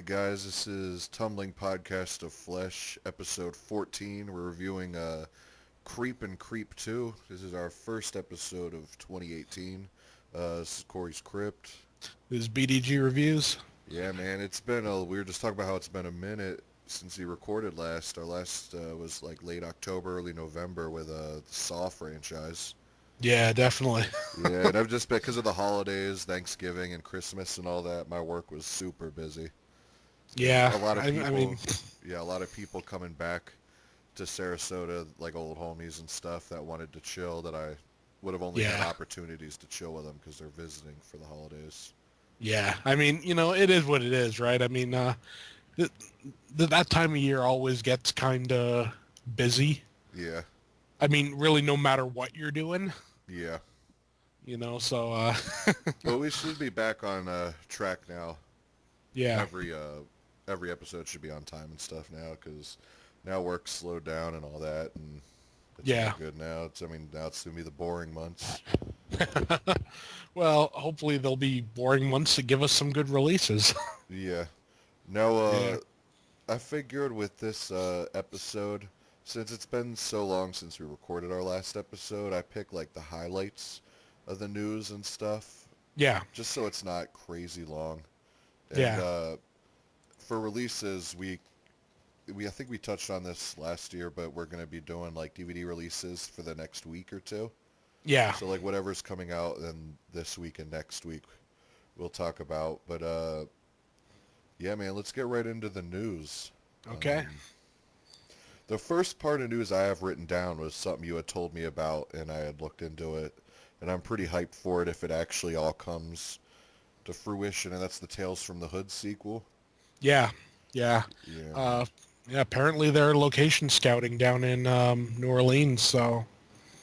Alright guys, this is Tumbling Podcast of Flesh, episode 14. We're reviewing Creep and Creep 2. This is our first episode of 2018. This is Corey's Crypt. This is BDG Reviews. Yeah man, we were just talking about how it's been a minute since we recorded last. Our last was like late October, early November with the Saw franchise. Yeah, definitely. Yeah, and I've just been, because of the holidays, Thanksgiving and Christmas and all that, my work was super busy. And Yeah, a lot of I mean, people, yeah, a lot of people coming back to Sarasota, like old homies and stuff that wanted to chill that I would have only had yeah, opportunities to chill with them because they're visiting for the holidays. yeah. I mean, it is what it is, right? I mean, th- that time of year always gets kind of busy. Yeah, I mean, really, no matter what you're doing, yeah. so, But we should be back on track now. yeah, Every episode should be on time and stuff now because now work's slowed down and all that, and it's all yeah. good now. Now it's gonna be the boring months. Well, hopefully there'll be boring ones to give us some good releases. Yeah. Now, Yeah, I figured with this episode, since it's been so long since we recorded our last episode, I picked like the highlights of the news and stuff, yeah, just so it's not crazy long. And yeah, for releases, I think we touched on this last year, but we're gonna be doing like DVD releases for the next week or two. yeah. So like whatever's coming out in this week and next week, we'll talk about. But yeah, man, let's get right into the news. Okay. The first part of news I have written down was something you had told me about, and I had looked into it, and I'm pretty hyped for it if it actually all comes to fruition, and that's the Tales from the Hood sequel. Yeah, yeah. Yeah, Uh, yeah. Apparently they're location scouting down in New Orleans, so.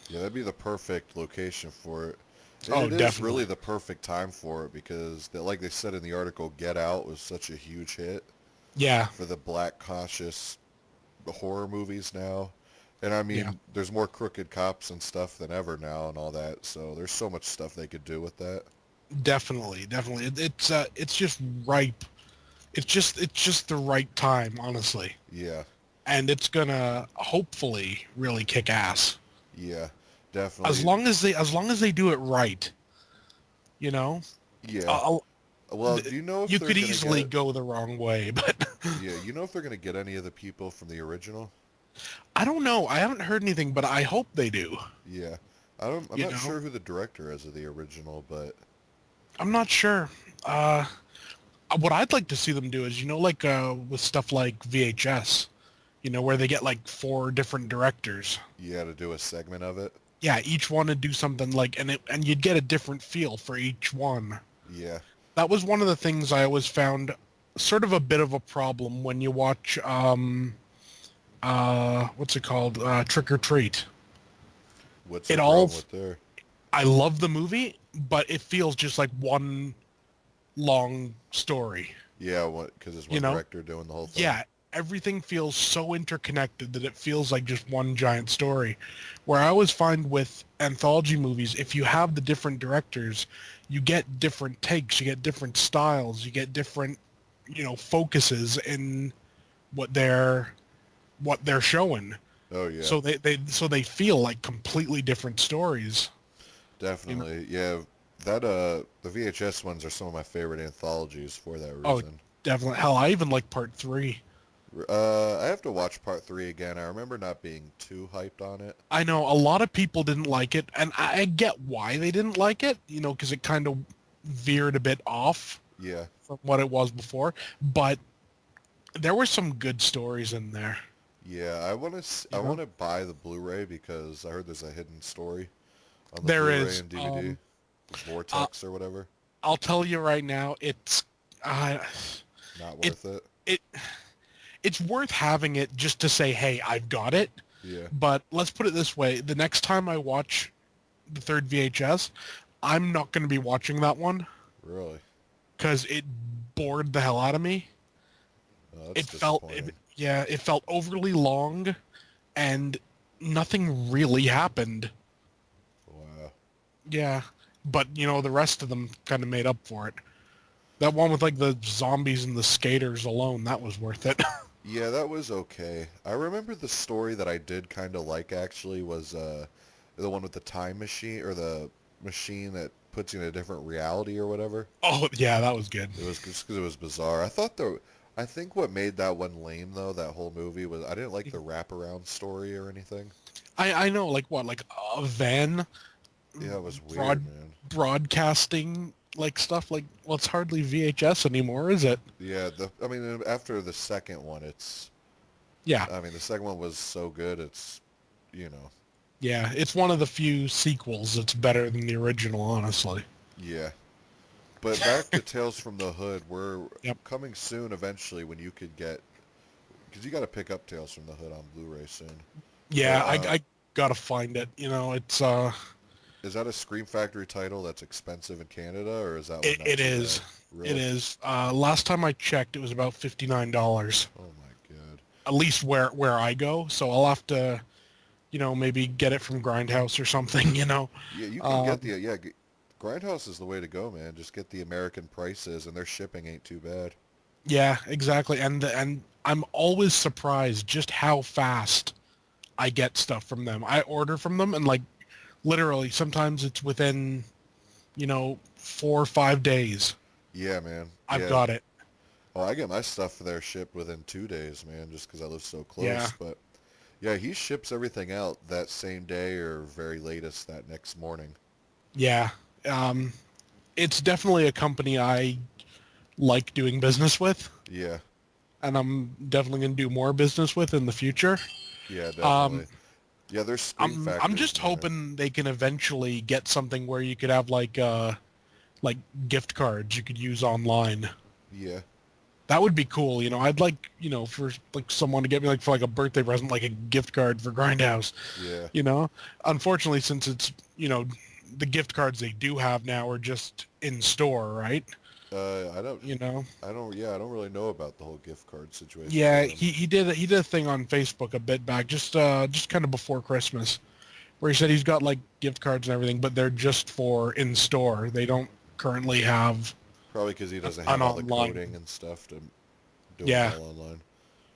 yeah, that'd be the perfect location for it. And Oh, it is really definitely. the perfect time for it because, like they said in the article, Get Out was such a huge hit Yeah, for the black cautious horror movies now. And I yeah, mean, there's more crooked cops and stuff than ever now and all that. So there's so much stuff they could do with that. definitely, definitely. It's just ripe. It's just the right time, honestly, Yeah, and it's gonna hopefully really kick ass. yeah, As definitely. long as they do it right, you know. Yeah. I'll, Well, do you know if you they're could gonna easily get? go the wrong way, but Yeah, you know if they're gonna get any of the people from the original? I don't know. I haven't heard anything, but I hope they do. Yeah, I don't. I'm You not know, sure who the director is of the original, but I'm not sure. Uh, what I'd like to see them do is, like with stuff like VHS, where they get like four different directors. you got to do a segment of it. Yeah, each one would do something like, and you'd get a different feel for each one. Yeah, That was one of the things I always found sort of a bit of a problem when you watch, what's it called? Trick or Treat. what's the It all, problem with there? I love the movie, but it feels just like one long story. Yeah, what? Because it's You one know? director doing the whole thing. Yeah, everything feels so interconnected that it feels like just one giant story. Where I always find with anthology movies, if you have the different directors, you get different takes, you get different styles, you get different, focuses in what they're showing. Oh yeah, So they feel like completely different stories. You know? definitely. Yeah, the VHS ones are some of my favorite anthologies for that Oh, reason. definitely. Hell, I even like part three. I have to watch part three again. I remember not being too hyped on it. I know a lot of people didn't like it, and I get why they didn't like it, because it kind of veered a bit off Yeah, from what it was before. But there were some good stories in there. yeah. I You want know, to buy the Blu-ray because I heard there's a hidden story on the there Blu-ray is. and DVD, Uh, Vortex or whatever. I'll tell you right now, uh, Not it worth it. it it's worth having it just to say, hey, I've got it. Yeah, But let's put it this way: the next time I watch the third VHS, I'm not going to be watching that one really. because it bored the hell out of me. Oh, that's It felt, disappointing. yeah, it felt overly long, and nothing really happened. Wow. Yeah, but the rest of them kind of made up for it. That one with like the zombies and the skaters alone, that was worth it. Yeah, that was okay. I remember the story that I did kind of like actually was the one with the time machine or the machine that puts you in a different reality or whatever. Oh yeah, that was good. It was just because it was bizarre. I think what made that one lame though, that whole movie was I didn't like the wraparound story or anything. I know, like what, like a van Yeah, it was weird, broad man. broadcasting like stuff, like, well, it's hardly VHS anymore, is it? Yeah, I mean after the second one, Yeah, I mean the second one was so good, you know, yeah. It's one of the few sequels that's better than the original, honestly. yeah. But back to Tales from the Hood, we're Yep. coming soon eventually when you could get because you got to pick up Tales from the Hood on Blu-ray soon. But Yeah, I gotta find it. It's is that a Scream Factory title that's expensive in Canada, or is that one it, not it too is. bad? It Really? is. Last time I checked, it was about $59. Oh my God. At least where I go. So I'll have to, maybe get it from Grindhouse or something. Yeah, you can get Um, the Grindhouse is the way to go, man. Just get the American prices, and their shipping ain't too bad. yeah, exactly. And I'm always surprised just how fast I get stuff from them. I order from them, and like literally sometimes it's within 4 or 5 days. Yeah, man. I've Yeah. got it. Oh, I get my stuff there shipped within 2 days, man, just 'cause I live so Yeah, close. But yeah, he ships everything out that same day or very latest that next morning. yeah. Um, it's definitely a company I like doing business with, Yeah. and I'm definitely going to do more business with in the future. Yeah, Um, definitely. Yeah, there's Scream I'm Factories, just man. hoping they can eventually get something where you could have like gift cards you could use online. Yeah. That would be cool. I'd like, for like someone to get me like for like a birthday present, like a gift card for Grindhouse. Yeah. You know, Unfortunately, since it's the gift cards they do have now are just in store, right? I don't You know. yeah, I don't really know about the whole gift card situation for Yeah, them. he did a thing on Facebook a bit back, just kind of before Christmas, where he said he's got like gift cards and everything, but they're just for in store. They don't currently have Probably because he doesn't an have all the online. coding and stuff to do it Yeah. all online.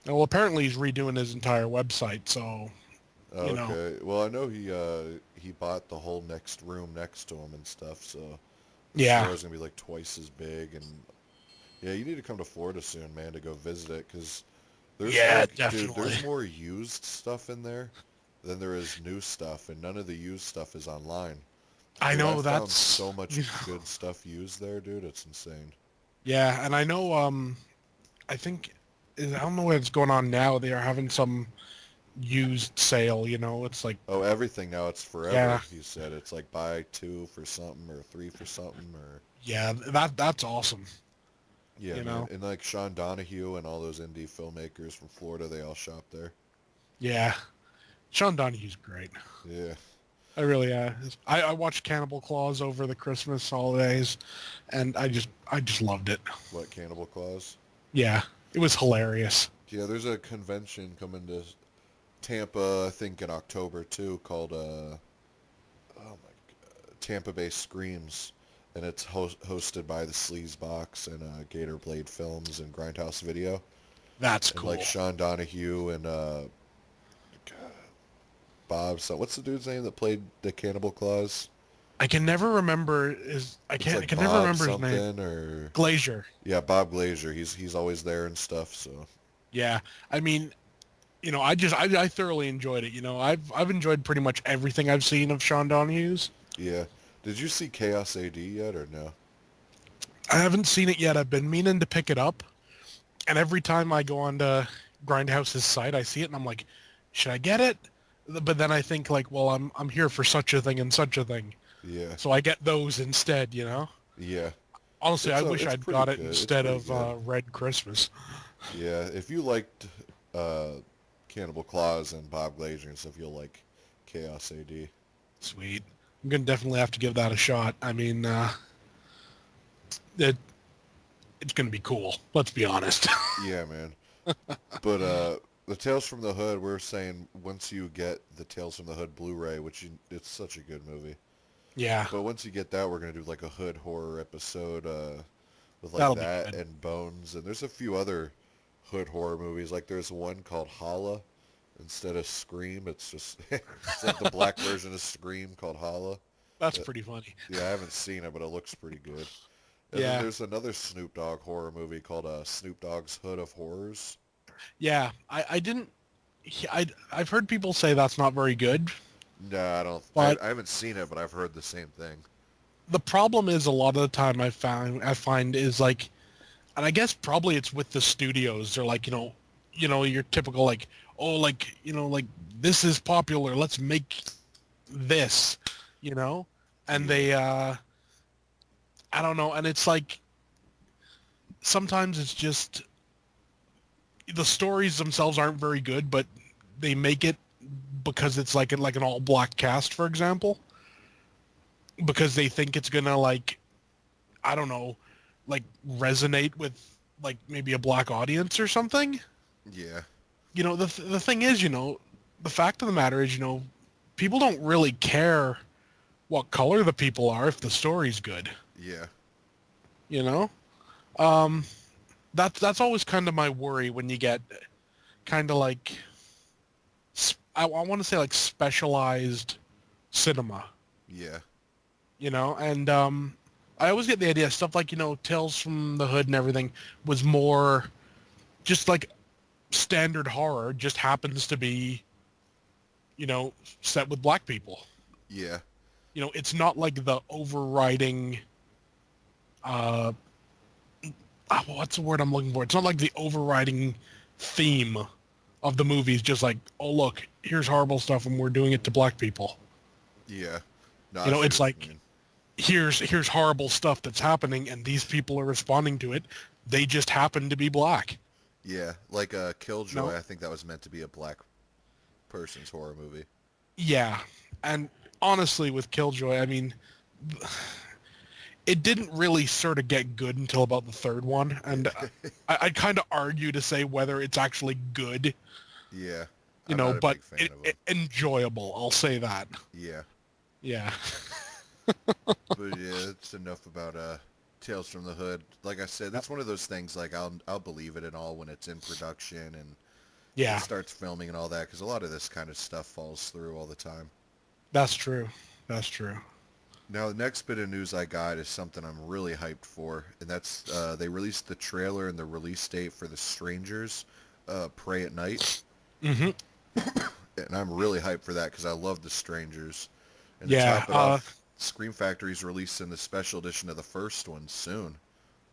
Well, apparently he's redoing his entire website, so Oh, you know. okay. Well, I know he bought the whole next room next to him and stuff, so the Yeah. store is gonna be like twice as big. And yeah, you need to come to Florida soon, man, to go visit it, because there's Yeah, like, dude, definitely. there's more used stuff in there than there is new stuff, and none of the used stuff is online. I Dude, I know found that's so much you know. good stuff used there, dude. It's insane. Yeah, and I know I think I don't know what's going on now. They are having some used sale, It's like, Oh, everything now, it's yeah. forever. He said it's like buy two for something or three for something or Yeah, that's awesome, yeah, you man. know. And like Sean Donahue and all those indie filmmakers from Florida, they all shop there. Yeah. Sean Donahue's great. Yeah. I really I watched Cannibal Claus over the Christmas holidays, and I just loved it. What, Cannibal Claus? Yeah, it was hilarious. Yeah, there's a convention coming to Tampa, I think in October too, called oh my Tampa Bay Screams, and it's hosted by the Sleaze Box and Gator Blade Films and Grindhouse Video, That's and like cool. Sean Donahue and Bob. So what's the dude's name that played the Cannibal Claus? I can never remember his I It's can't I like can never Bob remember his name. something or Glazier. yeah, Bob Glazier. He's always there and stuff. So Yeah. I mean, I thoroughly enjoyed it. I've enjoyed pretty much everything I've seen of Sean Donahue's. yeah. Did you see Chaos AD yet or no? I haven't seen it yet. I've been meaning to pick it up, and every time I go onto Grindhouse's site, I see it and I'm like, should I get it? But then I think like, well, I'm here for such a thing and such a thing. Yeah, So I get those instead, yeah. Honestly, I wish It's I'd pretty got it good. It's instead pretty of good. Red Christmas. Yeah, if you liked uh, Cannibal Claus and Bob Glazier and stuff, you'll like Chaos AD. Sweet. I'm gonna definitely have to give that a shot. I mean, it it's gonna be cool. Let's be honest. Yeah, man. But the Tales from the Hood, we're saying once you get the Tales from the Hood Blu-ray, it's such a good movie. Yeah. But once you get that, we're gonna do like a Hood horror episode, with like That'll be that good. and Bones, and there's a few other hood horror movies. Like there's one called Holla instead of Scream. It's just it's like the black version of Scream called Holla. That's Uh, pretty funny. yeah, I haven't seen it, but it looks pretty good. And then Yeah, there's another Snoop Dogg horror movie called Snoop Dogg's Hood of Horrors. yeah. I didn't. I've heard people say that's not very good, No, I don't. but I haven't seen it, but I've heard the same thing. the problem is a lot of the time I find is like, and I guess probably it's with the studios. They're like, your typical like, oh, like, like this is popular. Let's make this, you know, and Yeah, they, I don't know, and it's like sometimes it's just the stories themselves aren't very good, but they make it because it's like an all black cast, for example, because they think it's gonna like, I don't know, like resonate with like maybe a black audience or something. yeah, The thing is, the fact of the matter is, people don't really care what color the people are if the story's good. yeah, You know, um, that's always kind of my worry when you get kind of like I want to say like specialized cinema. yeah, And I always get the idea stuff like Tales from the Hood and everything was more just like standard horror, just happens to be set with black people. yeah, It's not like the overriding uh what's the word I'm looking for? It's not like the overriding theme of the movie is just like, oh look, here's horrible stuff and we're doing it to black people. yeah. No, I see It's what you like mean. here's horrible stuff that's happening and these people are responding to it. They just happen to be black. Yeah, like Killjoy. No. I think that was meant to be a black person's horror movie. Yeah. And honestly with Killjoy, I mean it didn't really sort of get good until about the third one, and I'd kind of argue to say whether it's actually good, Yeah, I'm not a but big fan of them. enjoyable. I'll say that. Yeah, Yeah. but yeah, it's enough about Tales from the Hood. Like I said, that's one of those things. Like I'll believe it and all when it's in production and it Yeah, starts filming and all that, because a lot of this kind of stuff falls through all the time. that's true. That's true. Now, the next bit of news I got is something I'm really hyped for, and that's they released the trailer and the release date for The Strangers, Pray at Night, Hmm. and I'm really hyped for that because I love The Strangers. And to Yeah. top it off, Scream Factory's releasing the special edition of the first one soon.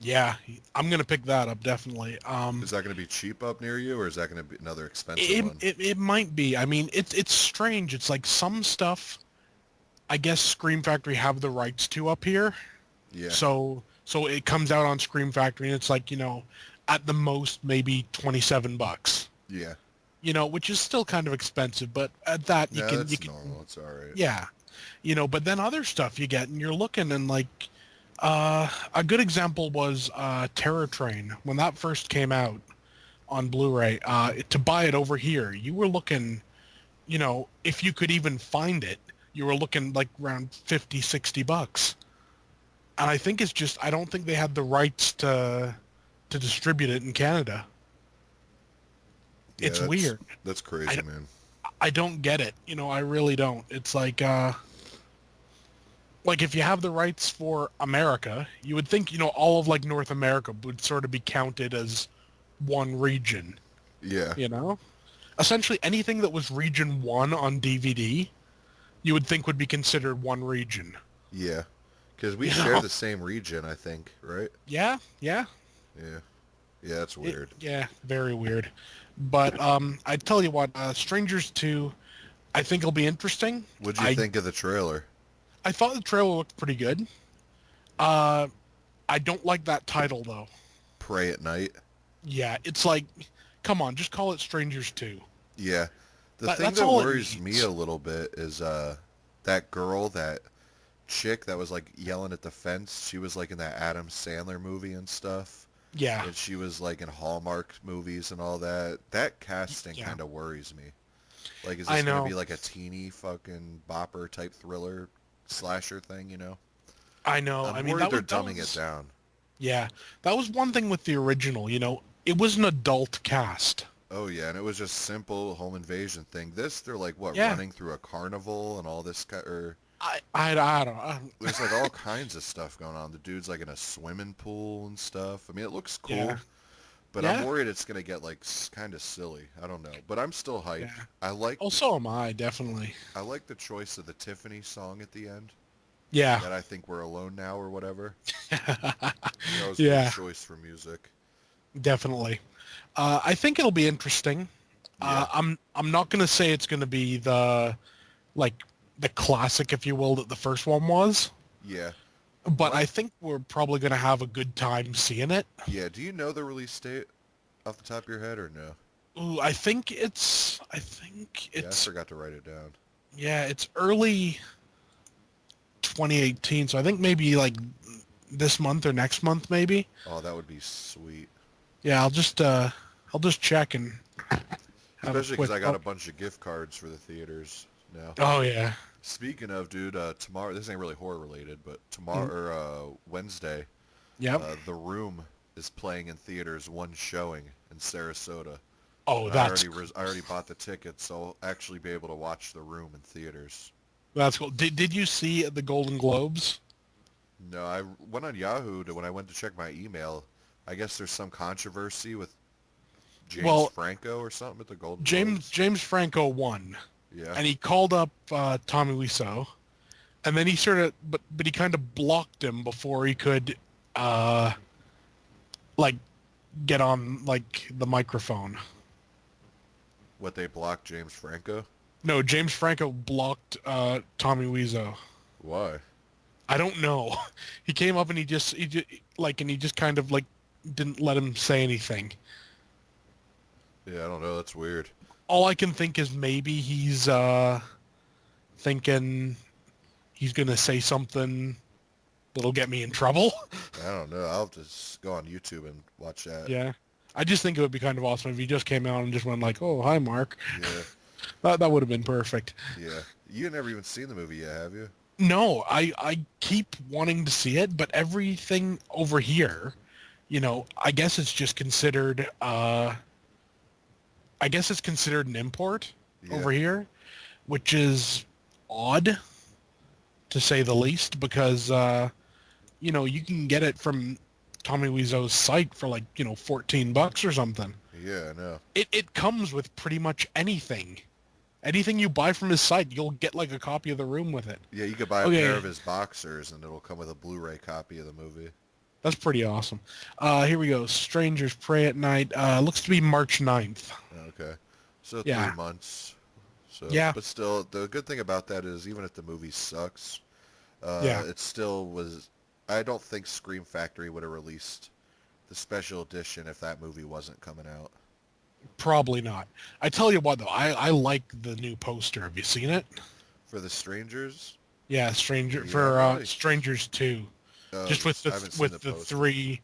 Yeah. I'm gonna pick that up definitely. Is that going to be cheap up near you, or is that going to be another expensive It, one? it it might be. I mean, it's strange. It's like some stuff. I guess Scream Factory have the rights to up here. Yeah, So it comes out on Scream Factory and it's like, at the most maybe $27. yeah. Which is still kind of expensive, but at that No, you that's can normal. It's all right. yeah. But then other stuff you get and you're looking and like a good example was Terror Train. When that first came out on Blu-ray, to buy it over here, you were looking, if you could even find it, you were looking like around 50, $60. And I think it's just I don't think they had the rights to distribute it in Canada. Yeah, It's weird. that's I, crazy, man. I don't get it. I really don't. It's like if you have the rights for America, you would think, all of like North America would sort of be counted as one region, Yeah, you know? Essentially anything that was region 1 on DVD, you would think would be considered one region. yeah. Because we You share know? the same region, I think, right? Yeah, yeah. Yeah. Yeah, that's weird. Yeah, very weird. But I tell you what, Strangers 2, I think will be interesting. What'd you I think of the trailer? I thought the trailer looked pretty good. Uh, I don't like that title though. Pray at Night? Yeah, it's like, come on, just call it Strangers 2. Yeah. The thing That's that all it worries me needs. a little bit is that girl, that chick that was like yelling at the fence. She was like in that Adam Sandler movie and stuff. Yeah, And she was like in Hallmark movies and all that. That casting yeah, kind of worries me. Like, is I this going to know, be like a teeny fucking bopper type thriller slasher thing, you know? I know. I'm I mean, worried they're that dumbing it was down. Yeah, that was one thing with the original. It was an adult cast. Oh yeah, and it was just simple home invasion thing. This, they're like what, Yeah, running through a carnival and all this or I don't know. there's like all kinds of stuff going on. The dude's like in a swimming pool and stuff. I mean, it looks Yeah, cool, but I'm yeah, worried it's gonna get like kind of silly. I don't know, but I'm still hyped. yeah. I like Oh, the so am I, definitely. I like the choice of the Tiffany song at the end. Yeah, That I think we're alone now or whatever. That was a good yeah, choice for music. definitely. I think it'll be interesting. Yeah, I'm not gonna say it's gonna be like the classic, if you will, that the first one was, yeah. but One, I think we're probably gonna have a good time seeing it. yeah. Do you know the release date off the top of your head or no? Ooh, Yeah, I it's forgot to write it down. yeah, it's early 2018, so I think maybe like this month or next month, maybe. Oh, that would be sweet. Yeah, I'll just check and have a Especially because quick I got a look. bunch of gift cards for the theaters now. Oh yeah. Speaking of, dude, tomorrow, this ain't really horror related, but Mm, tomorrow, or Wednesday, yep. The Room is playing in theaters, one showing in Sarasota. Oh, And I already bought the tickets, so I'll actually be able to watch The Room in theaters. that's cool. Did you see the Golden Globes? No, I went on Yahoo when I went to check my email. I guess there's some controversy with James Well, Franco or something at the Golden James Globes. James Franco won, Yeah. and he called up Tommy Wiseau, and then he sort of, but he kind of blocked him before he could, uh, like get on like the microphone. What, they blocked James Franco? No, James Franco blocked Tommy Wiseau. Why? I don't know. He came up and he just kind of like didn't let him say anything. Yeah, I don't know. That's weird. All I can think is maybe he's thinking he's gonna say something that'll get me in trouble. I don't know. I'll just go on YouTube and watch that. Yeah. I just think it would be kind of awesome if he just came out and just went like, "Oh, hi, Mark." Yeah, That would have been perfect. yeah. You never even seen the movie yet, have you? No, I keep wanting to see it, but everything over here, I guess it's just considered I guess it's considered an import Yeah, over here, which is odd to say the least because you can get it from Tommy Wiseau's site for like, $14 or something. yeah, I know. It comes with pretty much anything. Anything you buy from his site, you'll get like a copy of The Room with it. Yeah, you could buy a pair Okay, of his boxers and it'll come with a Blu-ray copy of the movie. that's pretty awesome. Here we go. Strangers Pray at Night. Looks to be March 9th. Okay. So three Yeah. months. So, Yeah. but still, the good thing about that is even if the movie sucks, Yeah. it still was. I don't think Scream Factory would have released the special edition if that movie wasn't coming out. Probably not. I tell you what though, I like the new poster. Have you seen it? For The Strangers, Yeah, yeah, I've only, Strangers 2. Just with I haven't seen the with the poster. three,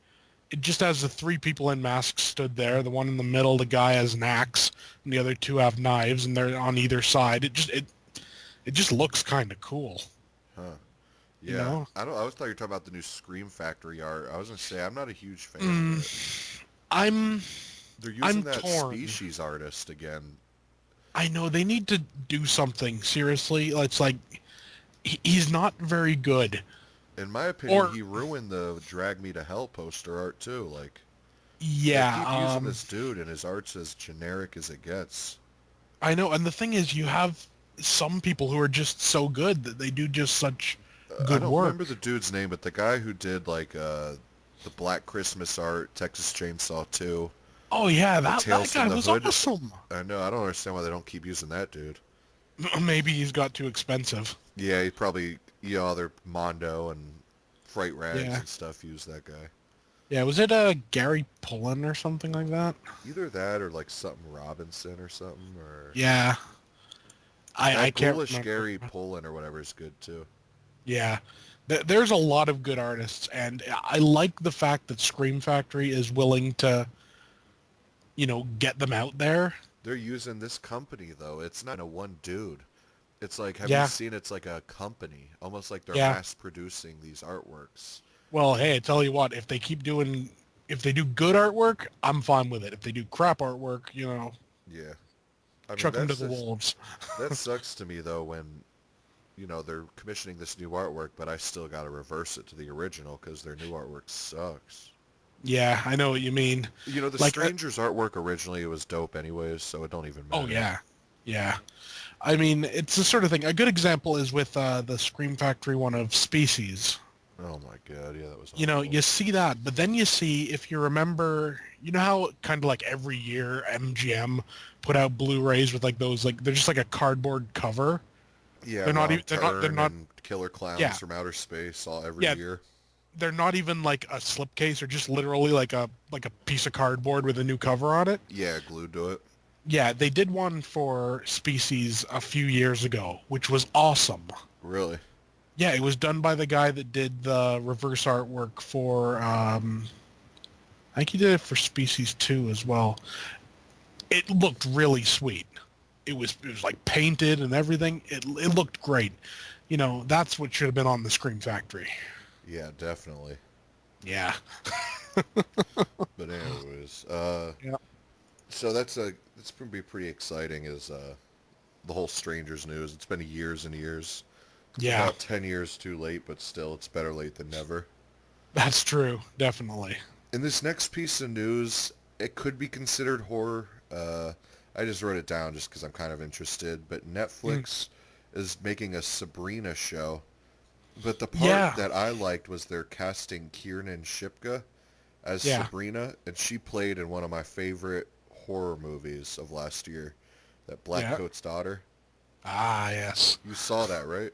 it just has the three people in masks stood there. The one in the middle, the guy has an axe, and the other two have knives, and they're on either side. It just looks kind of cool, Huh. you Yeah, know. I don't. I always thought you were talking about the new Scream Factory art. I was gonna say I'm not a huge fan of it. Mm, I'm They're using I'm that torn. Species artist again. I know they need to do something seriously. It's like he's not very good, In my opinion, or he ruined the Drag Me to Hell poster art too. Like they yeah. keep using this dude, and his art's as generic as it gets. I know, and the thing is, you have some people who are just so good that they do just such I good don't work. remember the dude's name, but the guy who did like the Black Christmas art, Texas Chainsaw 2, Oh yeah, that Tales guy from the was Hood. awesome. I know. I don't understand why they don't keep using that dude. Maybe he's got too expensive. Yeah, he probably other Mondo and Fright Rags Yeah, and stuff use that guy. yeah. Was it Gary Pullen or something like that? Either that or like something Robinson or something, or Yeah, I that can't ghoulish remember. Gary Pullen or whatever is good too. Yeah, there's a lot of good artists, and I like the fact that Scream Factory is willing to, get them out there. They're using this company though. It's not a one dude. It's like, have you Yeah, seen? It's like a company, almost like they're yeah, mass producing these artworks. Well, hey, I tell you what, if they do good artwork, I'm fine with it. If they do crap artwork, Yeah. I mean, chuck them to the wolves. that sucks to me though when they're commissioning this new artwork, but I still got to reverse it to the original because their new artwork sucks. Yeah, I know what you mean. The Like, Stranger's artwork originally was dope anyways, so it don't even oh matter. yeah, yeah. I mean, it's the sort of thing. A good example is with the Scream Factory one of Species. Oh my god, yeah, that was You awful. see that, but then you see, if you remember, you know how kind of like every year MGM put out Blu-rays with like those, like they're just like a cardboard cover. Yeah, They're not Wrong even, they're Turn not, and Killer Clowns yeah, from Outer Space all every yeah, year. they're not even like a slipcase or just literally like a piece of cardboard with a new cover on it. Yeah, glued to it. Yeah, they did one for Species a few years ago, which was awesome. Really? Yeah, it was done by the guy that did the reverse artwork for, I think he did it for Species 2 as well. It looked really sweet. It was like painted and everything. It looked great. That's what should have been on the Scream Factory. Yeah, definitely. Yeah. But anyways, Yeah. so that's gonna be pretty exciting. Is the whole Strangers news? It's been years and years. Yeah. About 10 years too late, but still, it's better late than never. That's true. Definitely. In this next piece of news, it could be considered horror. I just wrote it down just because I'm kind of interested. But Mm. Netflix is making a Sabrina show. But the part Yeah. that I liked was they're casting Kiernan Shipka as Yeah. Sabrina, and she played in one of my favorite horror movies of last year, that Black Yeah. Coat's Daughter. Ah, yes. You saw that, right?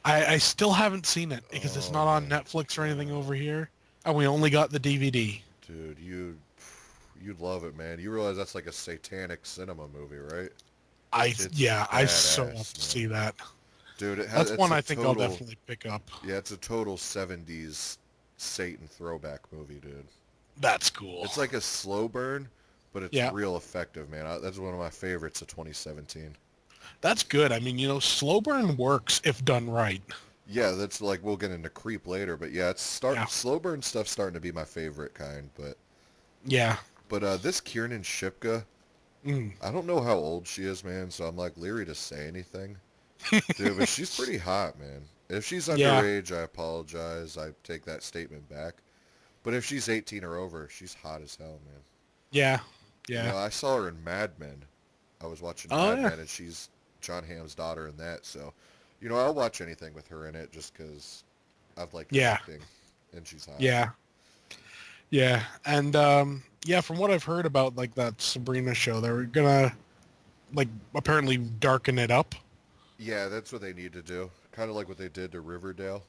I still haven't seen it because it's Oh not on my Netflix or anything god. over here. And we only got the DVD. Dude, you'd love it, man. You realize that's like a satanic cinema movie, right? It's I so want badass, to man. see that. Dude, That's it's one a I think I'll total definitely pick up. yeah, it's a total 70s Satan throwback movie, dude. That's cool. It's like a slow burn, but it's Yeah. real effective, man. That's one of my favorites of 2017. That's good. I mean, slow burn works if done right. Yeah, that's like we'll get into Creep later, but yeah, it's Yeah. slow burn stuff starting to be my favorite kind, Yeah. but this Kiernan Shipka, Mm. I don't know how old she is, man, so I'm like leery to say anything. Dude, but she's pretty hot, man. If she's Yeah. underage, I apologize. I take that statement back. But if she's 18 or over, she's hot as hell, man. Yeah. Yeah. I saw her in Mad Men. I was watching Oh Mad yeah. Men, and she's John Hamm's daughter in that. So, I'll watch anything with her in it just because I've liked her Yeah. acting, and she's hot. Yeah. Yeah. And yeah, from what I've heard about like that Sabrina show, they're gonna like apparently darken it up. Yeah, that's what they need to do. Kind of like what they did to Riverdale.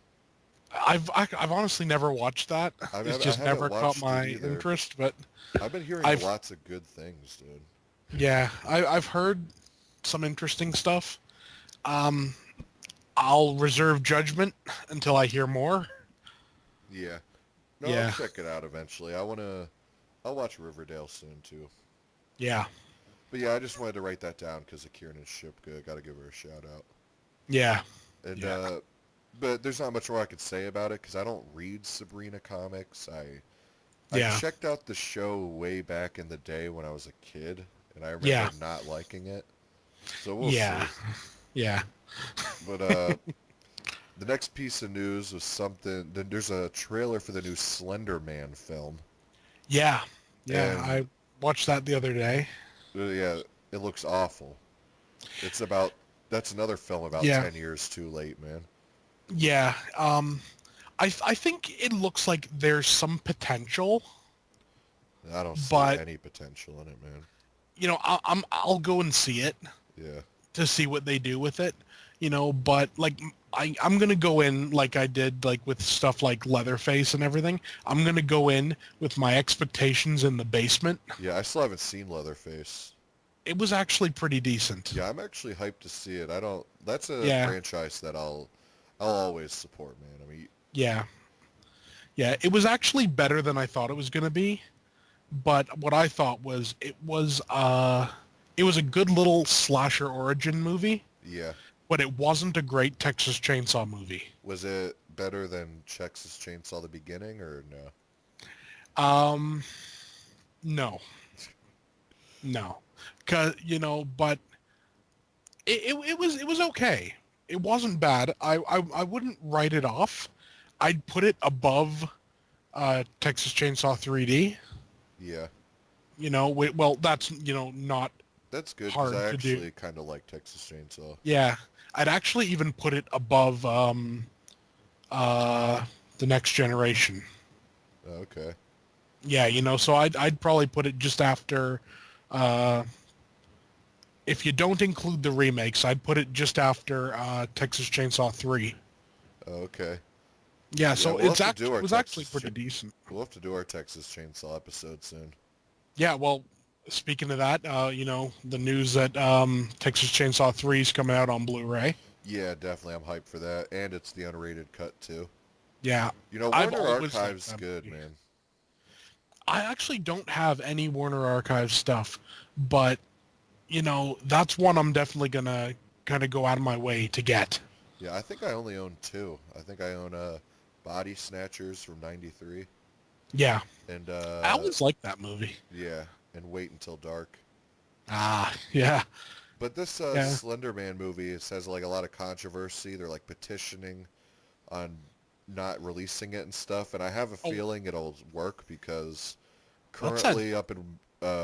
I've honestly never watched that. It's I just haven't never caught watched it my either. interest, but I've been hearing I've lots of good things, dude. yeah, I've heard some interesting stuff. Um, I'll reserve judgment until I hear more. Yeah. No, I'll Yeah, check it out eventually. I'll watch Riverdale soon too. yeah, But yeah, I just wanted to write that down because of Kieran Shipka. Got to give her a shout out. yeah, And yeah, but there's not much more I could say about it because I don't read Sabrina comics. I yeah, checked out the show way back in the day when I was a kid, and I yeah, remember not liking it. So we'll yeah, see. yeah, But the next piece of news was something. Then there's a trailer for the new Slender Man film, yeah, yeah. and I watched that the other day. yeah, it looks awful. It's about that's another film about Yeah, 10 years too late, man. yeah. I think it looks like there's some potential, I don't see but any potential in it, man. I'll go and see it Yeah. to see what they do with it. But like I'm gonna go in like I did like with stuff like Leatherface and everything. I'm gonna go in with my expectations in the basement. Yeah, I still haven't seen Leatherface. It was actually pretty decent. Yeah, I'm actually hyped to see it. I don't That's a Yeah, franchise that I'll always support, man. I mean, yeah, yeah. It was actually better than I thought it was gonna be. But what I thought was it was a good little slasher origin movie, yeah. but it wasn't a great Texas Chainsaw movie. Was it better than Texas Chainsaw the beginning, or no? Um, no, no, cause but it was okay. It wasn't bad. I wouldn't write it off. I'd put it above Texas Chainsaw 3D. Yeah, Well, that's not that's good because hard I to do. actually kind of like Texas Chainsaw. Yeah, I'd actually even put it above uh the Next Generation. Okay. Yeah, so I'd probably put it just after. Uh, if you don't include the remakes, I'd put it just after Texas Chainsaw 3. Okay. Yeah, Yeah, so we'll have to do it our was actually pretty decent. We'll have to do our Texas Chainsaw episode soon. Yeah, well, speaking of that, the news that Texas Chainsaw 3 is coming out on Blu-ray. Yeah, definitely. I'm hyped for that, and it's the unrated cut too. Yeah, I've Warner always liked Archive's that good, movie. man. I actually don't have any Warner Archive stuff, but that's one I'm definitely gonna kind of go out of my way to get. Yeah, I think I only own two. I think I own Body Snatchers from '93, Yeah, and I always liked that movie. yeah, and Wait Until Dark. Ah, yeah, But this yeah. Slender Man movie, it says like a lot of controversy. They're like petitioning on not releasing it and stuff, and I have a Oh, feeling it'll work because what's that? currently up in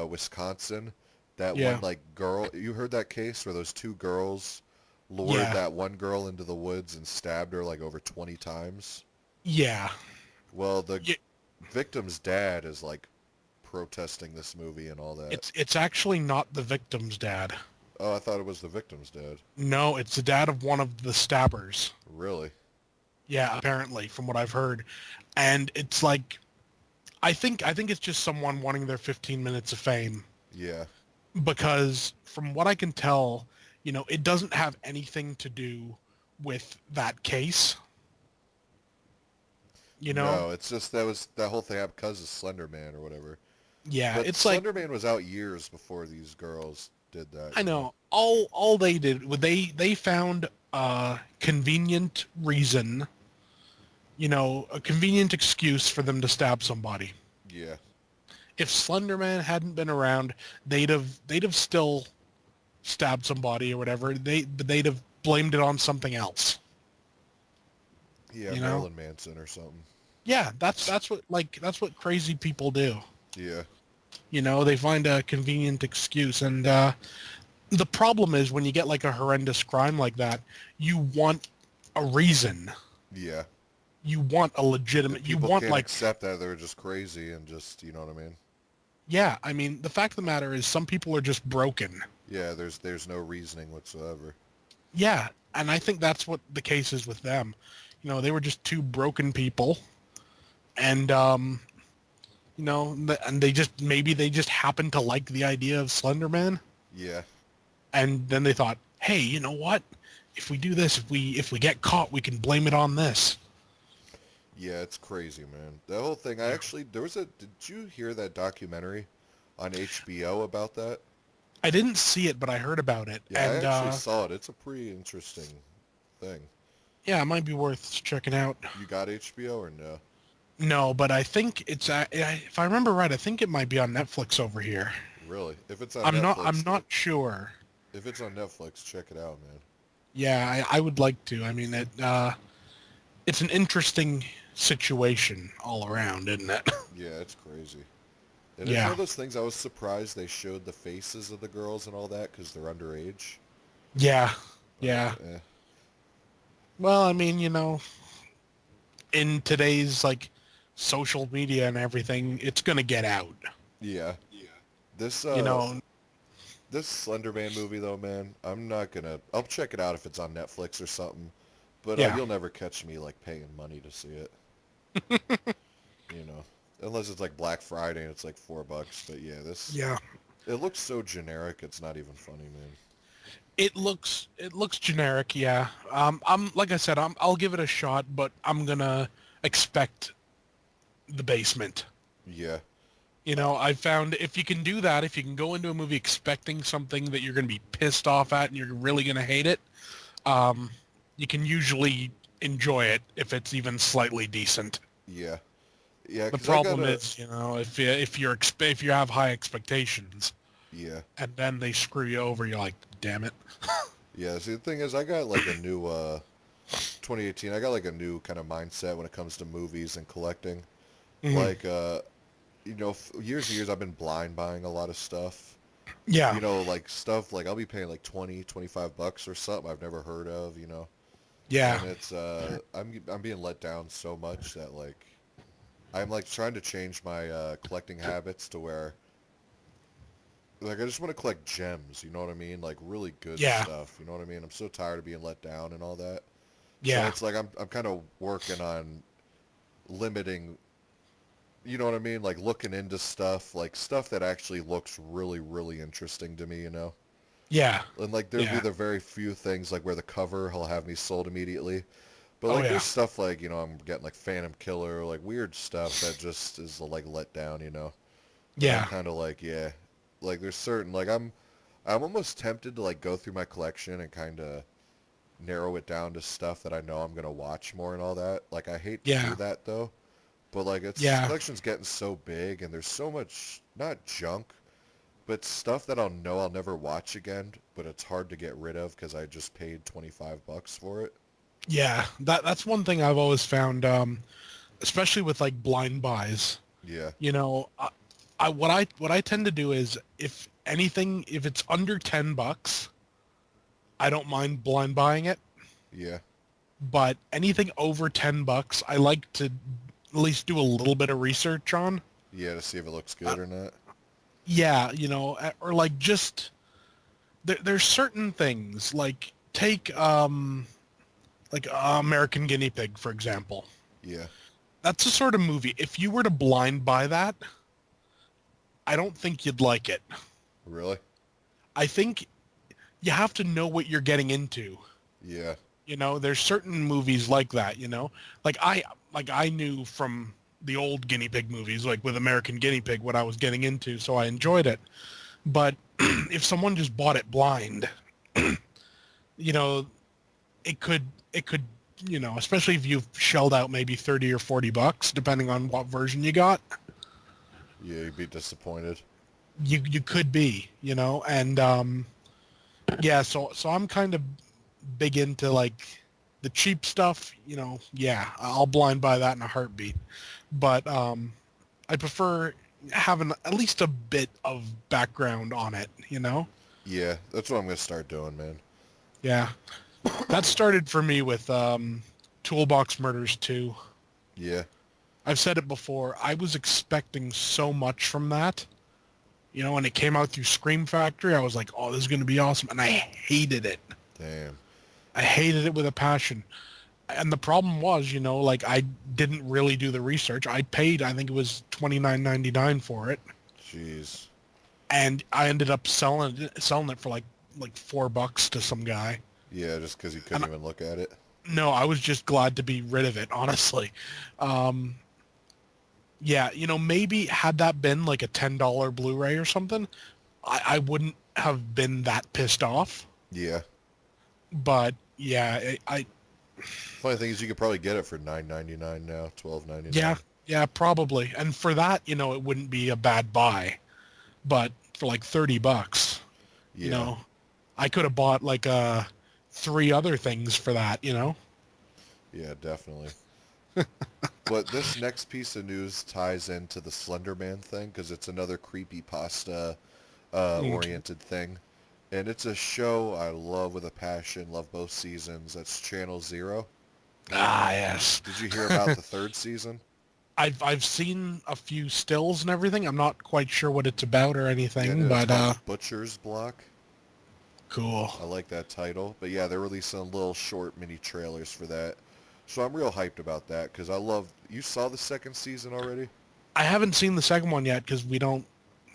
Wisconsin, that one Yeah, like girl, you heard that case where those two girls lured yeah, that one girl into the woods and stabbed her like over 20 times? yeah, Well, the yeah. victim's dad is like protesting this movie and all that. It's actually not the victim's dad. Oh, I thought it was the victim's dad. No, it's the dad of one of the stabbers. Really? Yeah, apparently, from what I've heard, and it's like I think it's just someone wanting their 15 minutes of fame Yeah. because from what I can tell, it doesn't have anything to do with that case. You know? No, it's just that whole thing happened because of Slender Man or whatever. Yeah, But it's like Slender Man was out years before these girls did I that. know all they did was they found a convenient reason, a convenient excuse for them to stab somebody. Yeah. If Slenderman hadn't been around, they'd have still stabbed somebody or whatever. They'd have blamed it on something else. Yeah, You know? Marilyn Manson or something. Yeah, that's what crazy people do. Yeah. They find a convenient excuse, and the problem is when you get like a horrendous crime like that, you want a reason. Yeah. You want a And legitimate. You people want can't like, accept that they're just crazy and just, you know what I mean? yeah. I mean, the fact of the matter is, some people are just broken. Yeah, there's no reasoning whatsoever. Yeah, and I think that's what the case is with them. They were just two broken people, and and they just happened to like the idea of Slender Man, Yeah. and then they thought, hey, you know what? If we do this, if we get caught, we can blame it on this. Yeah, it's crazy, man. The whole thing, I Yeah. actually, did you hear that documentary on HBO about that? I didn't see it, but I heard about it, Yeah, I and actually saw it. It's a pretty interesting thing. yeah, it might be worth checking out. You got HBO or no? No, but I think if I remember right, I think it might be on Netflix over here. Really? If it's on I'm Netflix, not sure. if it's on Netflix, check it out, man. Yeah, I would like to. I mean, it's an interesting situation all around, isn't it? Yeah, it's crazy. And it's one Yeah, of those things I was surprised they showed the faces of the girls and all that because they're underage. yeah, But, yeah. Well, I mean, in today's like social media and everything, it's gonna get out. yeah. This You know, this Slender Man movie though, man, I'll check it out if it's on Netflix or something. But yeah, you'll never catch me like paying money to see it, you know. Unless it's like Black Friday and it's like $4. But yeah, yeah. it looks so generic. It's not even funny, man. It looks generic. Yeah. I'm like I said, I'll give it a shot, but I'm gonna expect the basement. Yeah, I found if you can do that, if you can go into a movie expecting something that you're going to be pissed off at and you're really going to hate it, you can usually enjoy it if it's even slightly decent. Yeah. Yeah, The because I problem gotta, is, if you have high expectations yeah. and then they screw you over, you're like, damn it. Yeah, see, the thing is, I got like a new, 2018, I got like a new kind of mindset when it comes to movies and collecting. Hmm. Like, years and years I've been blind buying a lot of stuff. Yeah, Like stuff, like I'll be paying like 20, 25 bucks or something I've never heard of, yeah, and I'm being let down so much that like, I'm like trying to change my collecting habits to where like I just want to collect gems, you know what I mean? Like really good yeah, stuff, you know what I mean? I'm so tired of being let down and all that. So yeah, it's like I'm kind of working on limiting, you know what I mean? Like looking into stuff, like stuff that actually looks really, really interesting to me, you know? yeah, And like there'll be yeah. the very few things like where the cover will have me sold immediately. But Oh like yeah, there's stuff like, I'm getting like Phantom Killer, like weird stuff that just is like let down, And I'm yeah, kind of like, yeah, like there's certain like I'm almost tempted to like go through my collection and kind of narrow it down to stuff that I know I'm gonna watch more and all that. Like I hate to do yeah, that though, but like it's yeah, collection's getting so big and there's so much not junk, but stuff that I'll never watch again, but it's hard to get rid of because I just paid 25 bucks for it. yeah. That's one thing I've always found, especially with like blind buys. Yeah, You know, what I tend to do is if it's under $10, I don't mind blind buying it. yeah, But anything over $10, I like to at least do a little bit of research on. yeah, to see if it looks Uh, good or not. yeah, or like just there's certain things like American Guinea Pig, for example. Yeah, That's the sort of movie. If you were to blind buy that, I don't think you'd like it. really? I think you have to know what you're getting into. Yeah, There's certain movies like that, Like I knew from the old guinea pig movies, like with American Guinea Pig, what I was getting into, so I enjoyed it. But if someone just bought it blind, you know, it could it could, especially if you've shelled out maybe 30 or 40 bucks, depending on what version you got, yeah, you'd be disappointed. you could be, and yeah, so I'm kind of big into like the cheap stuff, yeah, I'll blind buy that in a heartbeat. But I prefer having at least a bit of background on it. Yeah, that's what I'm gonna start doing, man. Yeah. That started for me with Toolbox Murders 2. Yeah, I've said it before. I was expecting so much from that. When it came out through Scream Factory, I was like, oh, this is going to be awesome. And I hated it. damn. I hated it with a passion. And the problem was, like I didn't really do the research. I paid, I think it was $29.99 for it, Jeez. and I ended up selling it for like $4 to some guy. Yeah, just because you And couldn't even look at it. no, I was just glad to be rid of it, honestly. Um, yeah, maybe had that been like a $10 Blu-ray or something, I wouldn't have been that pissed off. Yeah. But yeah, Funny thing is, you could probably get it for 9.99 now, 12.99. yeah, yeah, probably. And for that, it wouldn't be a bad buy. But for like $30, you Yeah. know, I could have bought like three other things for that. Yeah, definitely. But this next piece of news ties into the Slender Man thing because it's another creepy pasta Okay. oriented thing. And it's a show I love with a passion, love both seasons. That's Channel Zero. Ah, yes. Did you hear about the third season? I've seen a few stills and everything. I'm not quite sure what it's about or Yeah, anything, no, it's but called Butcher's Block. cool. I like that title. But yeah, they're releasing little short mini trailers for that. So I'm real hyped about that because I love. You saw the second season already? I haven't seen the second one yet because we don't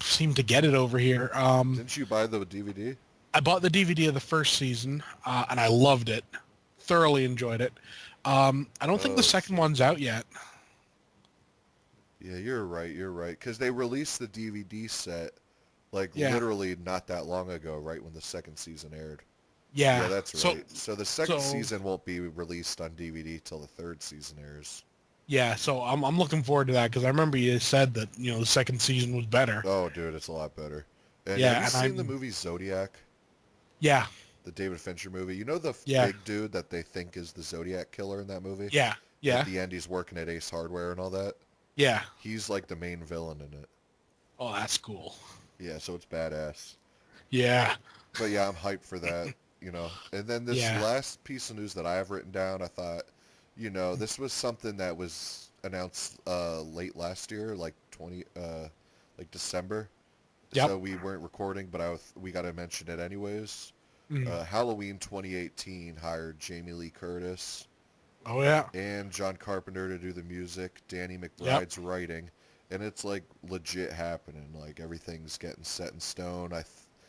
seem to get it over here. Didn't you buy the DVD? I bought the DVD of the first season, and I loved it. Thoroughly enjoyed it. I don't think the Oh second shit. one's out yet. Yeah, you're right. You're right. Because they released the DVD set like Yeah. literally not that long ago, right when the second season aired. Yeah, Yeah. that's So right. So the second so season won't be released on DVD till the third season airs. yeah. So I'm looking forward to that because I remember you said that the second season was better. Oh, dude, it's a lot better. And have Yeah, you and seen the I'm movie Zodiac, yeah the David Fincher movie? You know the yeah big dude that they think is the Zodiac killer in that movie? yeah At yeah the end, he's working at Ace Hardware and all that. yeah. He's like the main villain in it. Oh, that's cool. Yeah, so it's badass. Yeah But yeah, I'm hyped for that. And then this yeah last piece of news that I have written down, I thought, this was something that was announced late last year, like like December. yep. So we weren't recording, but we got to mention it anyways. Mm. Halloween 2018 hired Jamie Lee Curtis Oh yeah and John Carpenter to do the music, Danny yep. McBride's writing, and it's like legit happening. Like everything's getting set in stone.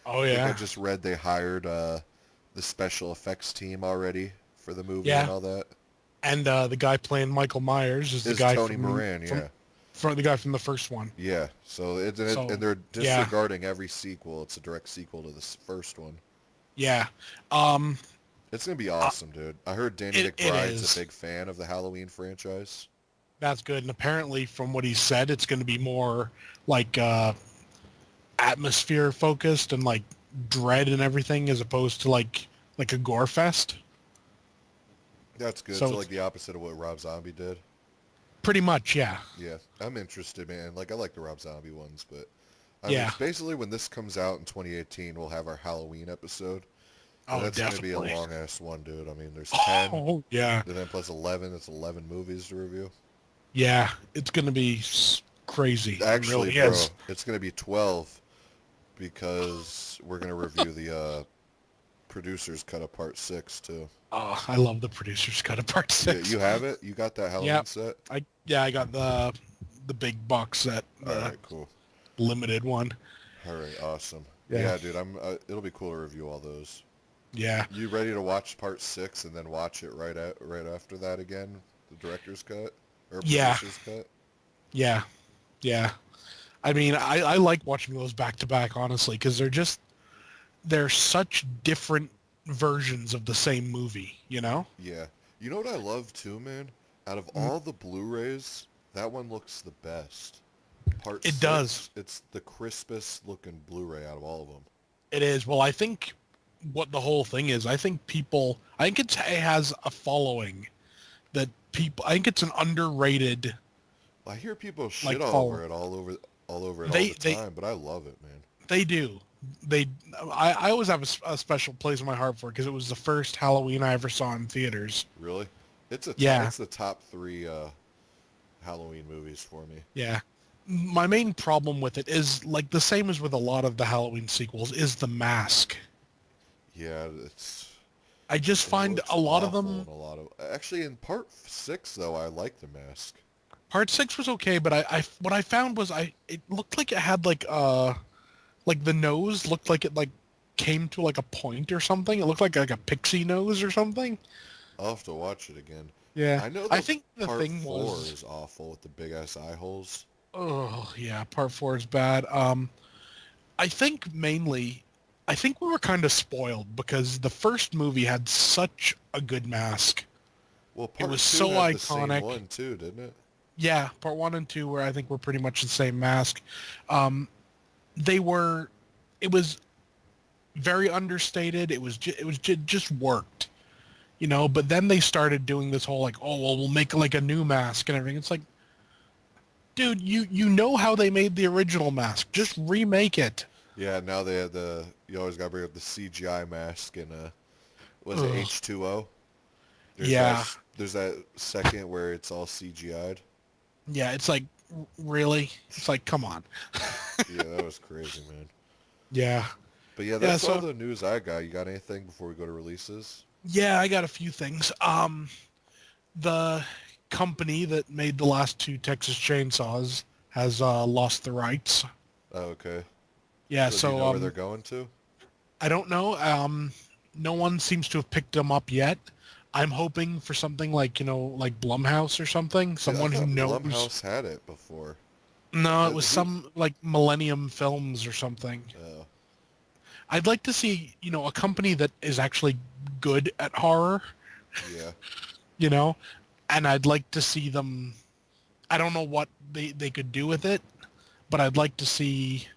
Oh think I yeah just read they hired the special effects team already for the movie and yeah. all that. And the guy playing Michael Myers is the Is guy Tony Moran, from yeah. from the guy from the first one. Yeah, so and So they're yeah disregarding every sequel. It's a direct sequel to this first one. yeah. Um, It's gonna be uh, awesome, dude. I heard Danny it McBride's a is. big fan of the Halloween franchise. That's good. And apparently, from what he said, it's going to be more like atmosphere focused and like dread and everything, as opposed to like a gore fest. That's good. So So it's like the opposite of what Rob Zombie did. pretty much yeah Yeah, I'm interested, man. Like I like the Rob Zombie ones, but I mean, yeah. basically when this comes out in 2018, we'll have our Halloween episode. And Oh, that's going to be a definitely. long ass one, dude. I mean, there's 10, Oh yeah and then plus 11. It's 11 movies to review. yeah. It's going to be crazy. It Actually, really bro, is. it's going to be 12 because we're going to review the producer's cut of part 6 too. Oh, I love the producer's cut of part Yeah, six. you have it? You got that Yeah, Halloween set? I got the big box set, All the right, cool. limited one. All right, awesome. Yeah, Yeah, dude, it'll be cool to review all those. yeah, You ready to watch part 6 and then watch it right after that again, the director's cut or yeah, producer's cut? yeah, yeah. I mean, I like watching those back to back, honestly, because they're such different versions of the same movie, you know? Yeah. You know what I love too, man? Out of Mm. all the Blu-rays, that one looks the best. Part It does. 6, it's the crispest looking Blu-ray out of all of them. It is. Well, I think what the whole thing is, I think it has a following that people, I think it's an underrated, I hear people shit like, all follow. over it, all over it all They, the they, time, but I love it, man. they do. They, I always have a special place in my heart for it because it was the first Halloween I ever saw in theaters. Really? Yeah, It's the top 3 Halloween movies for me. yeah. My main problem with it is, like, the same as with a lot of the Halloween sequels, is the mask. Yeah, I just it find looks a lot of awful them. in a lot of actually in part 6 though, I like the mask. Part six was okay, but what I found was it looked like it had like the nose looked like it like came to like a point or something. It looked like a pixie nose or something. I'll have to watch it again. Yeah, I know I the think the part thing 4 was, is awful with the big ass eye holes. oh yeah, part four is bad. I think mainly, I think we were kind of spoiled because the first movie had such a good mask. Well, It part was 2 so had the same iconic. one too, didn't it? Yeah, part one and two were I think were pretty much the same mask. Um, they were, it was very understated. Just worked, you know. But then they started doing this whole like, oh well, we'll make like a new mask and everything. It's like, dude, you know how they made the original mask. Just remake it. Yeah, now they had you always gotta bring up the CGI mask and was it Ugh. H2O? Yeah, There's that second where it's all CGI'd. yeah. It's like, really. It's like, come on. Yeah, that was crazy, man. Yeah, But yeah, yeah. that's all So the news I got. You got anything before we go to releases? yeah, I got a few things. The company that made the last two Texas Chainsaws has lost the rights. Oh, okay. Yeah, So do you so know where they're going to? I don't know. No one seems to have picked them up yet. I'm hoping for something like, like Blumhouse or something. See, I Someone who thought knows. Blumhouse had it before. No, it was Who? some like Millennium Films or something. Oh, I'd like to see, a company that is actually good at horror, Yeah. you know, and I'd like to see them. I don't know what they could do with it, but I'd like to see,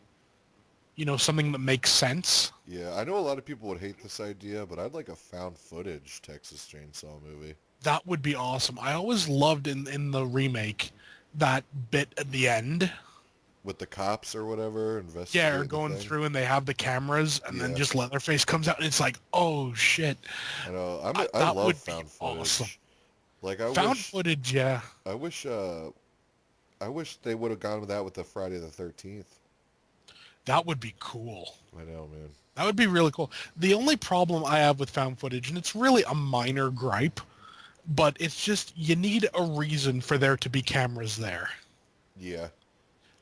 something that makes sense. Yeah, I know a lot of people would hate this idea, but I'd like a found footage Texas Chainsaw movie That would be awesome. I always loved in the remake that bit at the end. with the cops or whatever Yeah, or investigating the going thing. through and they have the cameras, and then Yeah, just Leatherface comes out, and it's like, oh shit, I know. I that love would be found awesome. footage. Like Found footage, yeah, I wish I wish they would have gone with that with the Friday the 13th. that would be cool. I know, man. That would be really cool. The only problem I have with found footage, and it's really a minor gripe, but it's just you need a reason for there to be cameras there. Yeah,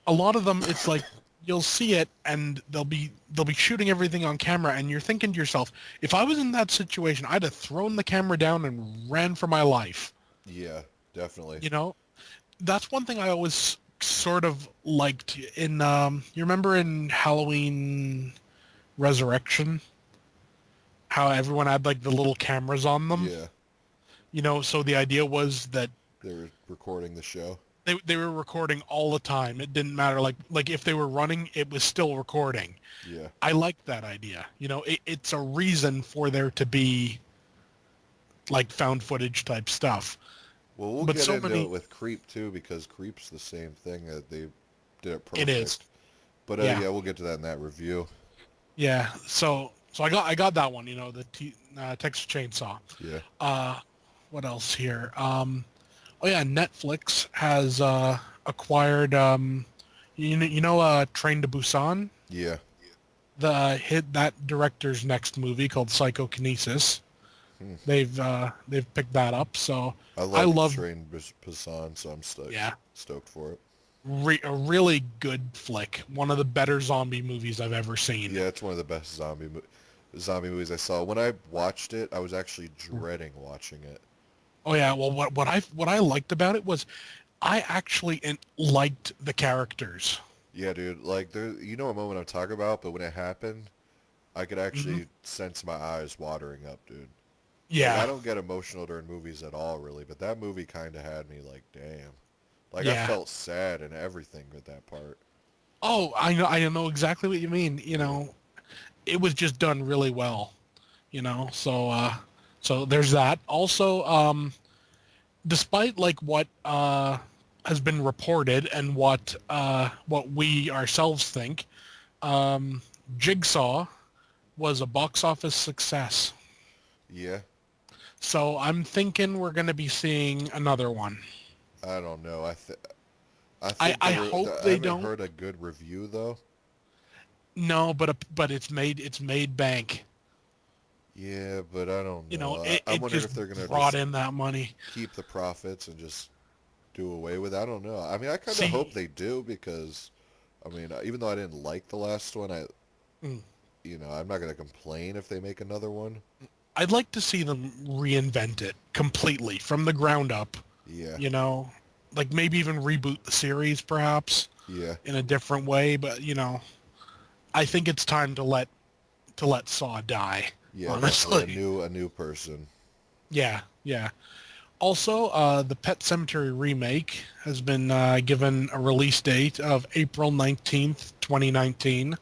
A lot of them, it's like you'll see it and they'll be shooting everything on camera, and you're thinking to yourself, if I was in that situation, I'd have thrown the camera down and ran for my life. yeah, definitely. You know, that's one thing I always sort of liked in you remember in Halloween Resurrection how everyone had like the little cameras on them, Yeah, so the idea was that they were recording the show. they were recording all the time. It didn't matter, like if they were running, it was still recording. Yeah. I like that idea. It's a reason for there to be like found footage type stuff. Well, we'll But get so into many, it with Creep too because Creep's the same thing that they did it it is. perfect. But Yeah. yeah, we'll get to that in that review. Yeah. So I got that one, Texas Chainsaw. Yeah. What else here? Oh yeah, Netflix has acquired Train to Busan, Yeah. the hit that director's next movie called Psychokinesis. Hmm. They've picked that up, so I I love love Train Busan, so I'm yeah, stoked for it. a really good flick. One of the better zombie movies I've ever seen. Yeah, it's one of the best zombie movies I saw. When I watched it, I was actually dreading watching it. Oh yeah, well what I liked about it was I actually liked the characters. Yeah, dude. Like there, you know what moment I'm talking about, but when it happened, I could Hmm. actually sense my eyes watering up, dude. Like I Yeah, don't get emotional during movies at all, really, but that movie kind of had me like, damn. Like I yeah. felt sad and everything with that part. Oh, I know exactly what you mean. Yeah. It was just done really well. So there's that. Also, despite like what has been reported and what we ourselves think, um, Jigsaw was a box office success. Yeah. So I'm thinking we're going to be seeing another one. I don't know. I I, think I hope I they haven't don't. heard a good review though. No, but it's made bank. Yeah, but I don't know. I'm It wondering just if they're gonna brought just in that money. keep the profits and just do away with it. I don't know. I mean, I kind of hope See, they do because, I mean, even though I didn't like the last one, mm, I'm not gonna complain if they make another one. I'd like to see them reinvent it completely from the ground up. Yeah, You know, like maybe even reboot the series perhaps yeah, in a different way. But I think it's time to let Saw die. yeah. Definitely Honestly, a new person. yeah, yeah. Also, the Pet Cemetery remake has been given a release date of April 19th, 2019.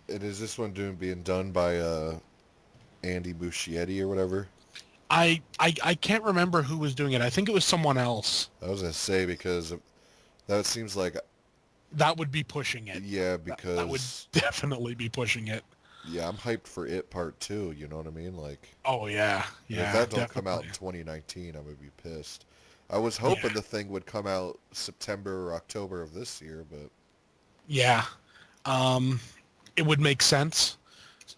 And is this one being done by Andy Muschietti or whatever? I can't remember who was doing it. I think it was someone else. I was gonna say because that seems like That would be pushing it. yeah, That would because definitely be pushing it. yeah, I'm hyped for It Part 2, you know what I mean? Like, Oh yeah, and if yeah, that don't come out definitely. in 2019, I'm gonna be pissed. I was Yeah, hoping the thing would come out September or October of this year, but yeah. Um, it would make sense.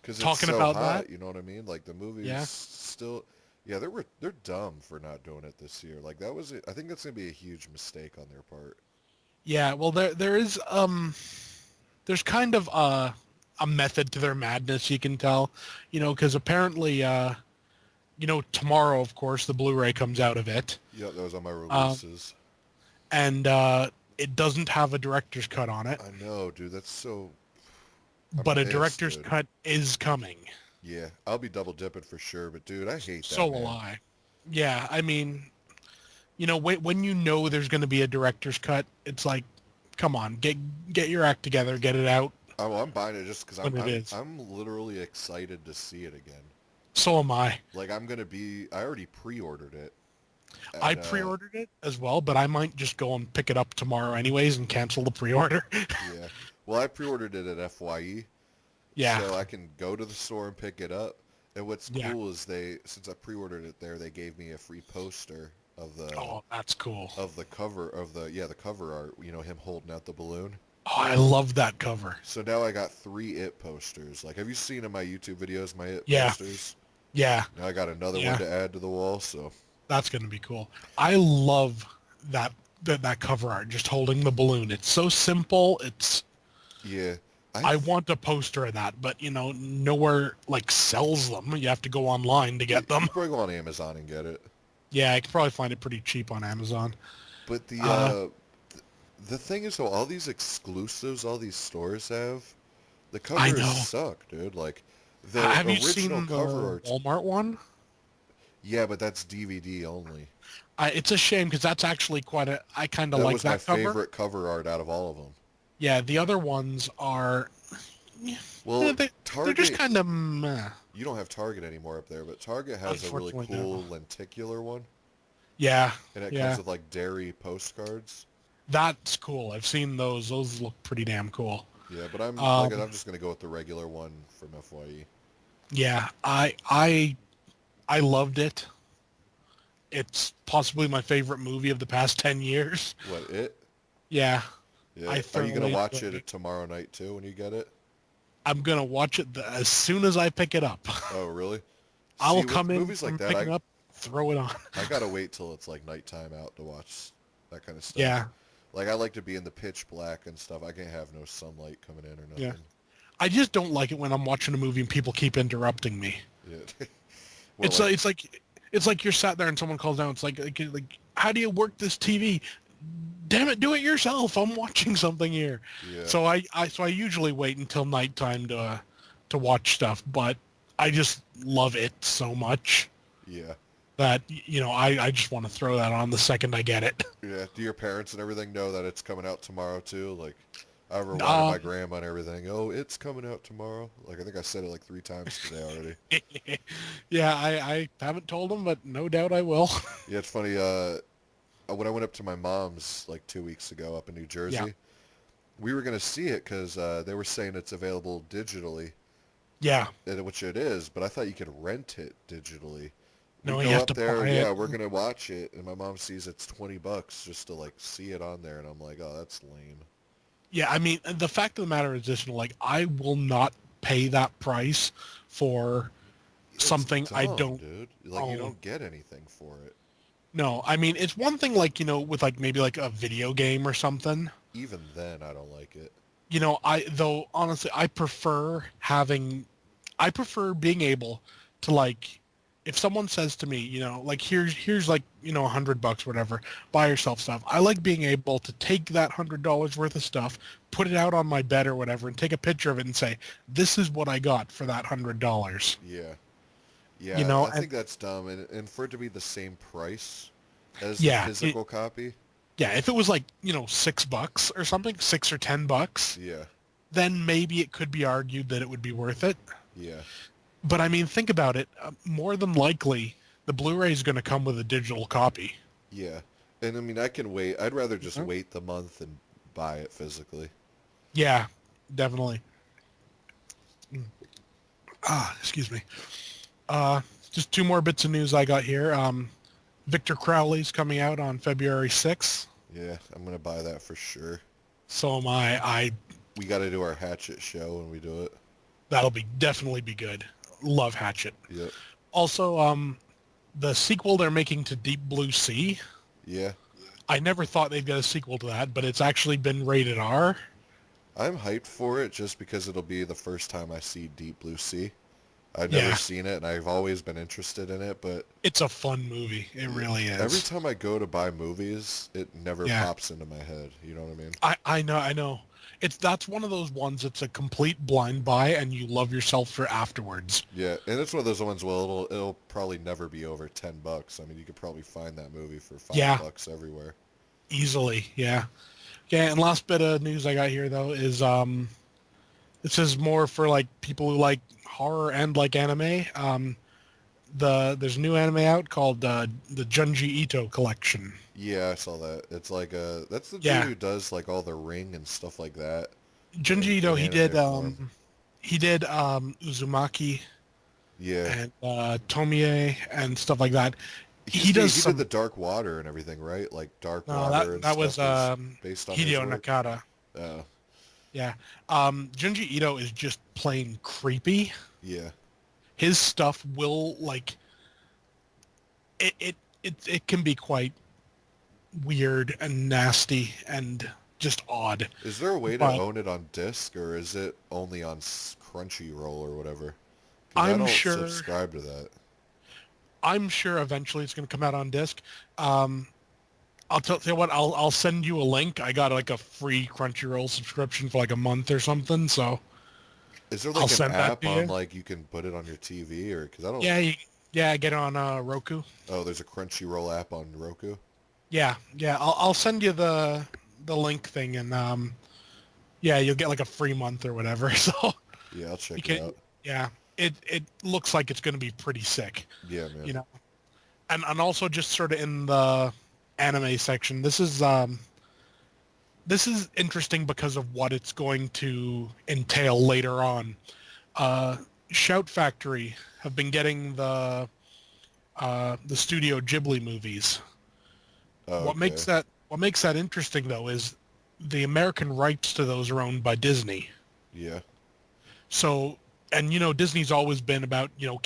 because it's Talking so about that, hot, you know what I mean? Like the movie's yeah, still, yeah, they're dumb for not doing it this year. Like that was, I think that's gonna be a huge mistake on their part. yeah. Well, there's kind of a method to their madness. You can tell, because apparently, tomorrow, of course, the Blu-ray comes out of it, Yep, that was on my uh, releases. and it doesn't have a director's cut on it. I know, dude. That's so. I'm but a pissed, director's dude. cut is coming. Yeah, I'll be double dipping for sure, but dude, I hate So that, will man. I. Yeah, I mean, when you know there's going to be a director's cut, it's like, come on, get your act together, get it out Oh, well, I'm buying it just because I'm when it I'm is. I'm literally excited to see it again. So am I. Like I already pre-ordered it, I and pre-ordered it as well, but I might just go and pick it up tomorrow anyways and cancel the pre-order. yeah. Well, I pre-ordered it at FYE, Yeah, so I can go to the store and pick it up. And what's yeah. cool is since I pre-ordered it there, they gave me a free poster of Oh, that's cool. the cover of the cover art. You know, him holding out the balloon. Oh, I love that cover. So now I got 3 It posters. Like, have you seen in my YouTube videos my It Yeah, posters? yeah, Now I got another one yeah. to add to the wall. So That's gonna be cool. I love that that cover art, just holding the balloon. It's so simple. yeah, I I want a poster of that, but nowhere like sells them. You have to go online to you get them. can probably go on Amazon and get it. Yeah, I could probably find it pretty cheap on Amazon. But Uh, the thing is, though, all these exclusives all these stores have, the I covers know. suck, dude. Like the Have you original seen cover the art's Walmart one? yeah, but that's DVD only. It's a shame because that's actually quite a. I kind of That like was my that cover. favorite cover art out of all of them. Yeah, the other ones are. Yeah, Well, they're just Target, kind of meh. you don't have Target anymore up there, but Target has a really Unfortunately, no. cool lenticular one, Yeah, and it comes yeah, with like dairy postcards. that's cool. I've seen those. Those look pretty damn cool. Yeah, but I'm like Um, I'm just gonna go with the regular one from FYE. yeah, I loved it. It's possibly my favorite movie of the past 10 years. What it? Yeah, Yeah. I Are you gonna thoroughly watch enjoyed it. it tomorrow night too when you get it? I'm gonna watch it as soon as I pick it up. Oh, really? I will See, with come in movies like from that, picking up, throw it on. I gotta wait till it's like nighttime out to watch that kind of stuff. Yeah, Like I like to be in the pitch black and stuff. I can't have no sunlight coming in or yeah. nothing. I just don't like it when I'm watching a movie and people keep interrupting me. Yeah. Well, It's like it's like you're sat there and someone calls down. It's like how do you work this TV? Damn it, do it yourself. I'm watching something here. yeah, So I usually wait until nighttime to watch stuff, but I just love it so much yeah, that I just want to throw that on the second I get it. yeah. Do your parents and everything know that it's coming out tomorrow too? Like I reminded my Um, grandma and everything. Oh, it's coming out tomorrow. Like I think I said it like 3 times today already. yeah, I haven't told them, but no doubt I will. Yeah, it's funny. When I went up to my mom's like 2 weeks ago up in New Yeah, Jersey, we were gonna see it because they were saying it's available digitally, yeah. which it is. But I thought you could rent it digitally. We No, you go have up to there, buy yeah, it. we're gonna watch it, and my mom sees it's $20 just to like see it on there, and I'm like, oh, that's lame. Yeah, I mean, the fact of the matter is this, like, I will not pay that price for It's something I dumb, don't dude. Like you own. don't get anything for it. No, I mean, it's one thing like, with like maybe like a video game or something. Even then, I don't like it. Though honestly, I prefer being able to like, if someone says to me, like here's like, $100, whatever, buy yourself stuff. I like being able to take that $100 worth of stuff, put it out on my bed or whatever, and take a picture of it and say, this is what I got for that $100. Yeah, You yeah, know, I and think that's dumb, and for it to be the same price as the yeah, physical copy, yeah, if it was like, $6 or something, 6 or 10 bucks, yeah, then maybe it could be argued that it would be worth it. yeah. But I mean, think about it. More than likely, the Blu-ray is going to come with a digital copy. Yeah. And I mean, I can wait. I'd rather just Mhm. wait the month and buy it physically. Yeah, definitely. Mm. Excuse me. Just two more bits of news I got here. Victor Crowley's coming out on February 6th. Yeah, I'm going to buy that for sure. So am I. We got to do our Hatchet show when we do it. That'll definitely be good. Love Hatchet. Yep. Also, the sequel they're making to Deep Blue Sea. Yeah. I never thought they'd get a sequel to that, but it's actually been rated R. I'm hyped for it just because it'll be the first time I see Deep Blue Sea. I've never Yeah, seen it, and I've always been interested in it, but it's a fun movie. It really every is. time I go to buy movies, it never Yeah, pops into my head. You know what I mean? I know. That's one of those ones. It's a complete blind buy, and you love yourself for afterwards. Yeah, and it's one of those ones. Well, it'll probably never be over $10. I mean, you could probably find that movie for five Yeah, bucks everywhere. easily. Yeah. Yeah, and last bit of news I got here though is this is more for like people who like horror and like anime. There's a new anime out called the Junji Ito collection. Yeah, I saw that. It's like that's the dude Yeah, who does like all the Ring and stuff like that Junji Ito. in anime form. He did Uzumaki Yeah, and Tomie and stuff like that. He does he did the some. Dark Water and everything, right? Like Dark No, Water and that was stuff is based on his Hideo work. Nakata. Uh, Yeah, Junji Ito is just plain creepy. yeah. His stuff will like it. It can be quite weird and nasty and just odd. Is there a way to But own it on disc, or is it only on Crunchyroll or whatever? Because I I'm don't sure subscribe to that. I'm sure eventually it's going to come out on disc. Um, I'll tell you what. I'll send you a link. I got like a free Crunchyroll subscription for like a month or something. So Is there I'll like an send that app to on you. like you can put it on your TV, or because I don't. Yeah, yeah. Get it on Roku. Oh, there's a Crunchyroll app on Roku. Yeah, yeah. I'll send you the link thing and yeah, you'll get like a free month or whatever. So Yeah, I'll you check it can out. yeah. It looks like it's going to be pretty sick. Yeah, man. You know. And also just sort of in the anime section, this is interesting because of what it's going to entail later on. Uh, Shout Factory have been getting the Studio Ghibli movies. Oh, okay. What makes that interesting though is the American rights to those are owned by Disney. Yeah. So, and you know, Disney's always been about, you know,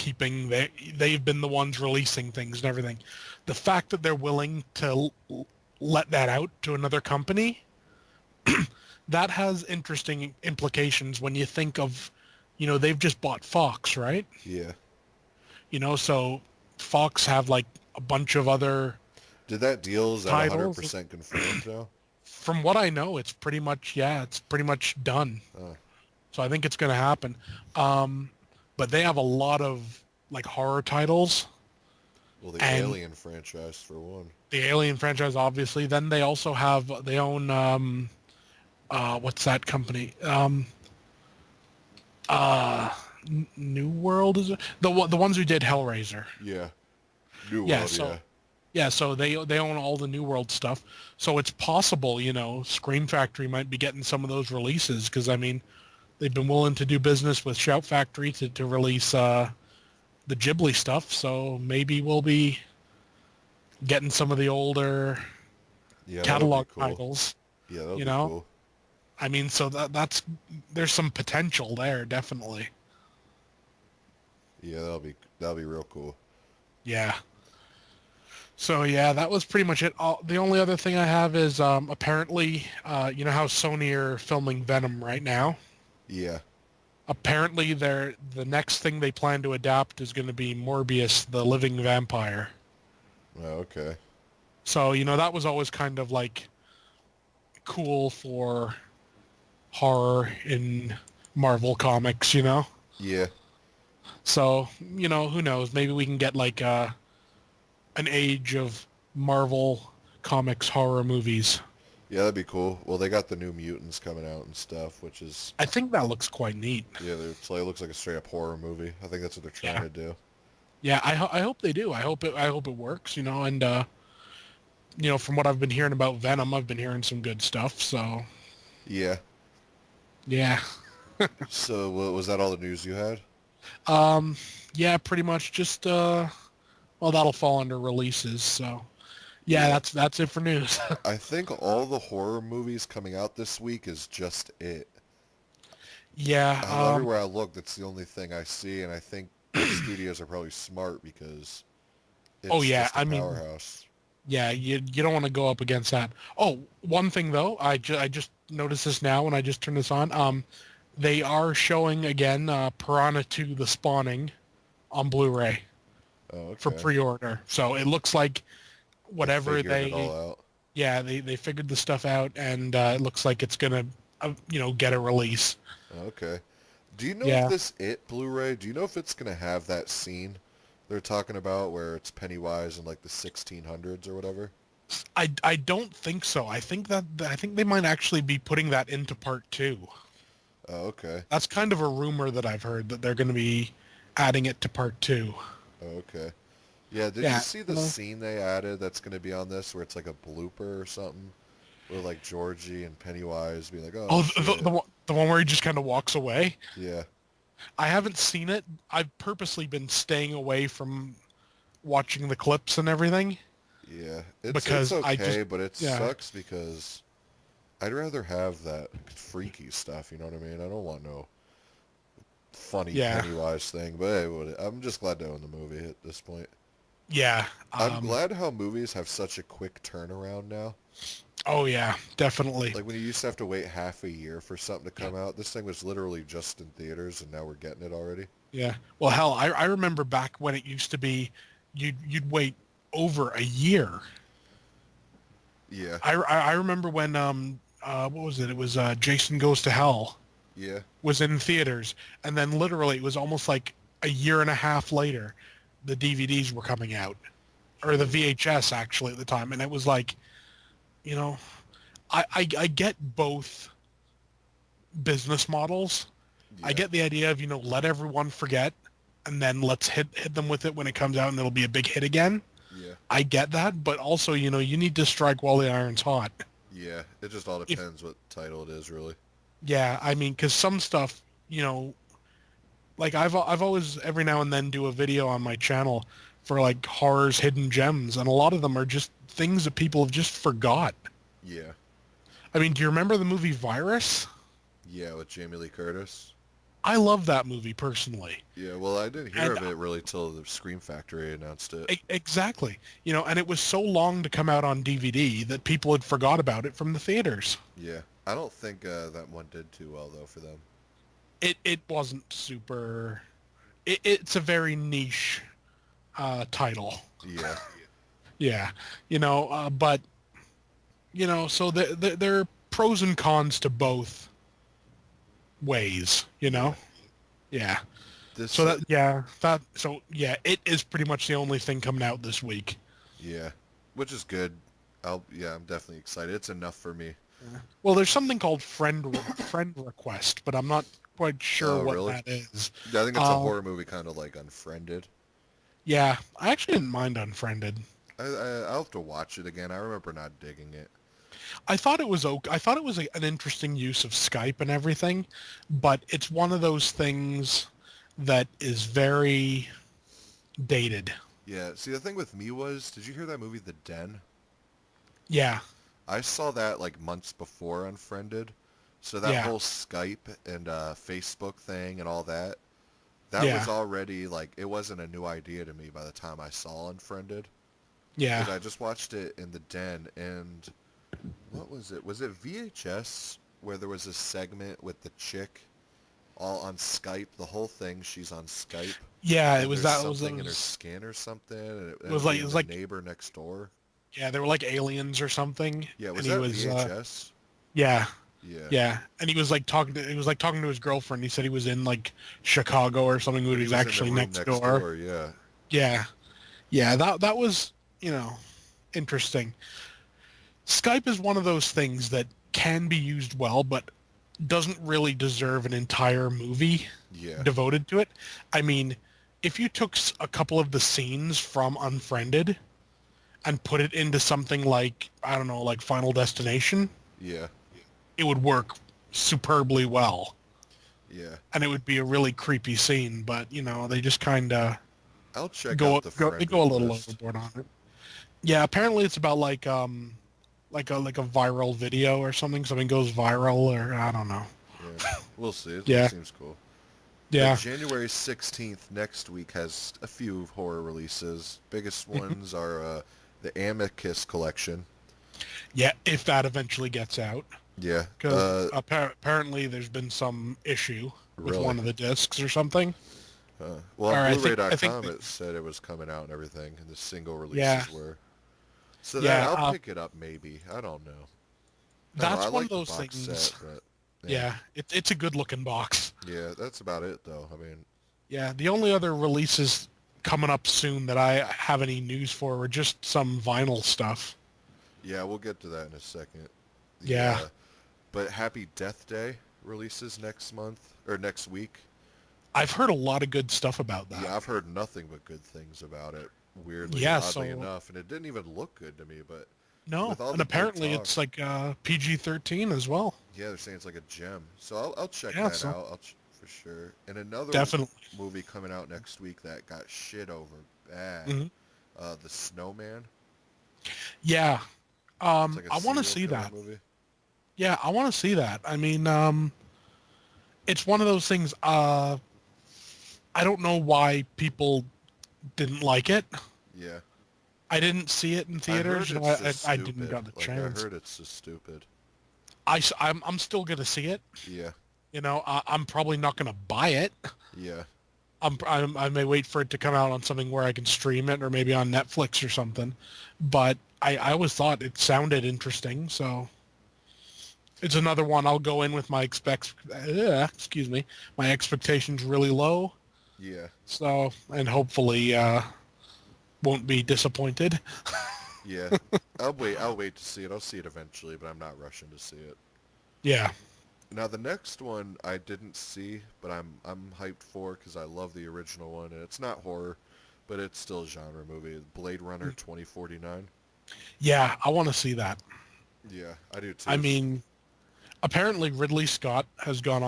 they've been the ones releasing things and everything. The fact that they're willing to let that out to another company, that has interesting implications when you think of, you know, they've just bought Fox, right? Yeah. You know, so Fox have like a bunch of other Did that deal is that titles. 100% confirmed now? From what I know, it's pretty much, yeah, it's pretty much done. Oh. So I think it's going to happen. But they have a lot of like horror titles. Well, the And Alien franchise for one. the Alien franchise, obviously. Then they also have, they own, what's that company? New World, is it? The ones who did Hellraiser. Yeah. New Yeah, World, so yeah. yeah, so they own all the New World stuff. So it's possible, you know, Scream Factory might be getting some of those releases because I mean, they've been willing to do business with Shout Factory to release the Ghibli stuff. So maybe we'll be getting some of the older Yeah, that'll be catalog cool. titles. Yeah, that'll You be know, cool. I mean, so that's there's some potential there, definitely. Yeah, that'll be real cool. Yeah. So yeah, that was pretty much it. The only other thing I have is apparently, you know how Sony are filming Venom right now. Yeah. Apparently, the next thing they plan to adapt is going to be Morbius, the living vampire. Oh, okay. So you know that was always kind of like cool for horror in Marvel comics, you know. Yeah. So you know, who knows? Maybe we can get like an age of Marvel comics horror movies. Yeah, that'd be cool. Well, they got the New Mutants coming out and stuff, which is I think that looks quite neat. yeah, it looks like a straight up horror movie. I think that's what they're trying Yeah, to do. yeah. I hope they do. I hope it works. You know, and you know, from what I've been hearing about Venom, I've been hearing some good stuff. So Yeah. yeah, So, was that all the news you had? um, yeah, pretty much. Just well, that'll fall under releases. So yeah, Yeah. that's it for news. I think all the horror movies coming out this week is just it. Yeah. Everywhere I look, that's the only thing I see, and I think the studios are probably smart because Oh it's yeah. just a I mean, powerhouse. yeah. You don't want to go up against that. Oh, one thing though, I just noticed this now when I just turned this on. They are showing again Piranha 2: The Spawning. on Blu-ray Oh, for okay. pre-order. So it looks like They whatever figured it all they, out. yeah, they figured the stuff out, and it looks like it's gonna, get a release. Okay. Do you know if Yeah, this It Blu-ray, do you know if it's going to have that scene they're talking about where it's Pennywise in like the 1600s or whatever? I don't think so. I think they might actually be putting that into part two. Oh, okay. That's kind of a rumor that I've heard that they're going to be adding it to part two. Oh, okay. Yeah, did you Yeah. see the scene they added that's going to be on this where it's like a blooper or something? Where like Georgie and Pennywise be like, oh Oh, shit. the one where he just kind of walks away. Yeah. I haven't seen it. I've purposely been staying away from watching the clips and everything Yeah. It's because I just, okay, but it yeah, sucks because I'd rather have that freaky stuff, you know what I mean? I don't want no funny yeah, Pennywise thing, but hey, I'm just glad to own the movie at this point. yeah. I'm glad how movies have such a quick turnaround now. Oh yeah, definitely. Like when you used to have to wait half a year for something to come out, this thing was literally just in theaters, and now we're getting it already. Yeah. Well, hell, I remember back when it used to be, you'd wait over a year. Yeah, I remember when what was it? It was Jason Goes to Hell yeah, was in theaters, and then literally it was almost like a year and a half later, the DVDs were coming out, or the jeez. VHS actually at the time, and it was like, you know, I get both business models. I Yeah, get the idea of, let everyone forget, and then let's hit them with it when it comes out, and it'll be a big hit again. yeah, I get that, but also, you need to strike while the iron's hot. yeah. It just all If depends what title it is, really. Yeah, I mean, because some stuff, like I've always every now and then do a video on my channel for like horror's hidden gems, and a lot of them are just things that people have just forgot. Yeah, I mean, do you remember the movie Virus? yeah, with Jamie Lee Curtis. I love that movie personally, Yeah, well, I didn't hear and of it really till the Scream Factory announced it. exactly, and it was so long to come out on DVD that people had forgot about it from the theaters. Yeah, I don't think that one did too well though for them. It wasn't super. It's a very niche title. Yeah, Yeah, but so there are pros and cons to both ways, yeah. Yeah. This, So yeah, it is pretty much the only thing coming out this week. yeah, which is good. Yeah, I'm definitely excited. It's enough for me. Well, there's something called friend request, but I'm not quite sure Oh, what really? that is. Yeah, I think it's a Uh, horror movie, kind of like Unfriended. yeah, I actually didn't mind Unfriended. I'll have to watch it again. I remember not digging it. I thought it was okay. I thought it was an interesting use of Skype and everything, but it's one of those things that is very dated. Yeah, see, the thing with me was, did you hear that movie, The Den? Yeah, I saw that like months before Unfriended. So that yeah, whole Skype and Facebook thing and all that, that yeah, was already like, it wasn't a new idea to me by the time I saw Unfriended. yeah, Because I just watched it in The Den, and what was it? Was it VHS where there was a segment with the chick all on Skype? The whole thing, she's on Skype, yeah. It and was there's that. something in her skin or something, and it It was ended up like it being was the like neighbor next door. yeah, they were like aliens or something, Yeah, and was he that was VHS? yeah, Yeah. yeah, and he was like talking to his girlfriend. He said he was in like Chicago or something, but But he he was was in the actually room next next door. door, yeah. Yeah, yeah. That was interesting. Skype is one of those things that can be used well, but doesn't really deserve an entire movie Yeah. devoted to it. I mean, if you took a couple of the scenes from Unfriended and put it into something like, I don't know, like Final Destination, Yeah. it would work superbly well. Yeah. And it would be a really creepy scene, but they just kind of I'll check out go the go they go friended a little list. overboard on it. Yeah, apparently it's about like a viral video or something. Something goes viral, or I don't know. Yeah. We'll see. It Yeah, seems cool. yeah, January 16th next week has a few horror releases. Biggest ones are the Amicus collection. yeah. If that eventually gets out, Yeah. because apparently there's been some issue with Really? one of the discs or something. Well, Or on I think Blu-ray.com that, it said it was coming out and everything, and the single yeah, releases were. So that yeah. I'll pick it up maybe. I don't know. I don't know. I That's one of like the those box things. set, but yeah, Yeah, it's a good looking box. yeah, that's about it though. I mean, Yeah, the only other releases coming up soon that I have any news for are just some vinyl stuff. yeah, we'll get to that in a second. The Yeah, but Happy Death Day releases next month or next week. I've heard a lot of good stuff about that. Yeah, I've heard nothing but good things about it. Weirdly, Yeah, oddly so enough, and it didn't even look good to me. But no, with all and the good apparently talk, it's like PG-13 as well. yeah, they're saying it's like a gem. So I'll check Yeah, that so out. For sure. And another definitely. movie coming out next week that got shit over bad. Hmm. The Snowman. Yeah, It's like a I want to serial see killer that. movie. Yeah, I want to see that. I mean, it's one of those things. I don't know why people didn't like it. Yeah. I didn't see it in I heard theaters. You know, it's just I didn't stupid. got the Like I chance. heard it's just stupid. I'm still gonna see it. Yeah. You know, I'm probably not gonna buy it. Yeah. I may wait for it to come out on something where I can stream it, or maybe on Netflix or something. But I always thought it sounded interesting, so it's another one I'll go in with excuse me, my expectations really low. Yeah. So, and hopefully won't be disappointed. Yeah. I'll wait to see it. I'll see it eventually, but I'm not rushing to see it. Yeah. Now the next one I didn't see, but I'm hyped for because I love the original one, and it's not horror, but it's still a genre movie. Blade Runner 2049. Yeah, I want to see that. Yeah, I do I too. mean, apparently Ridley Scott has gone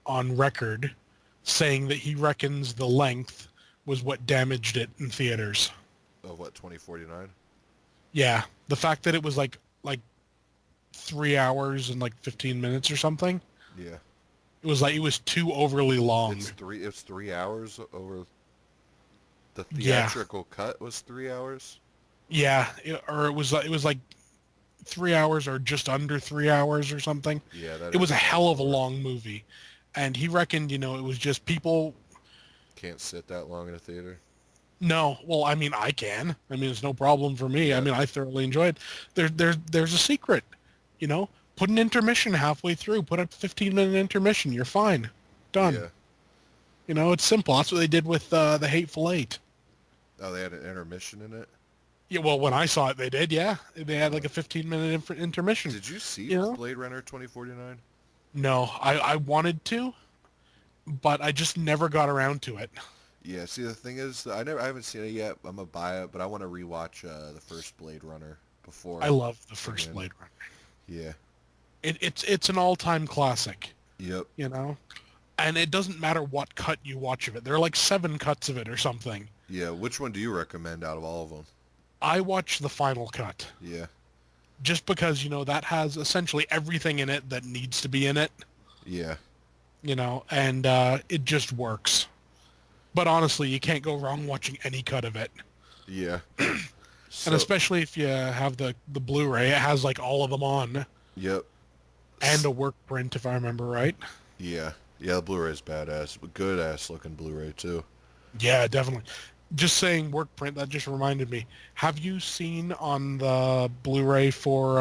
on record saying that he reckons the length was what damaged it in theaters. Of what, 2049? Yeah, the fact that it was like 3 hours and like 15 minutes or something. Yeah. It was too overly long. It's 3 hours over the Yeah, theatrical cut was 3 hours. yeah, or it was like 3 hours or just under 3 hours or something. Yeah, that It was is a a long hell of a movie. long movie, and he reckoned it was just people. Can't sit that long in a theater. No, well, I mean, I can. I mean, it's no problem for me. I Yeah. mean, I thoroughly enjoyed. There's a secret, Put an intermission halfway through. Put a 15-minute intermission. You're fine. Done. Yeah. It's simple. That's what they did with the Hateful Eight. Oh, they had an intermission in it. Yeah, well, when I saw it, they did. Yeah, they had like Uh, a 15-minute intermission. did you see You know? Blade Runner 2049? No, I wanted to, but I just never got around to it. Yeah. See, the thing is, I haven't seen it yet. I'm gonna buy it, but I want to rewatch the first Blade Runner I before love the first again. Blade Runner. Yeah. It's an all-time classic. Yep. You know, and it doesn't matter what cut you watch of it. There are like 7 cuts of it or something. Yeah. Which one do you recommend out of all of them? I watch the final cut Yeah. just because that has essentially everything in it that needs to be in it. Yeah. And it just works. But honestly, you can't go wrong watching any cut of it. Yeah. And So. especially if you have the Blu-ray, it has like all of them on Yep. and a work print, if I remember right. Yeah. Yeah, the Blu-ray's badass. Good ass looking Blu-ray too. Yeah, definitely. Just saying work print, that just reminded me. Have you seen on the Blu-ray for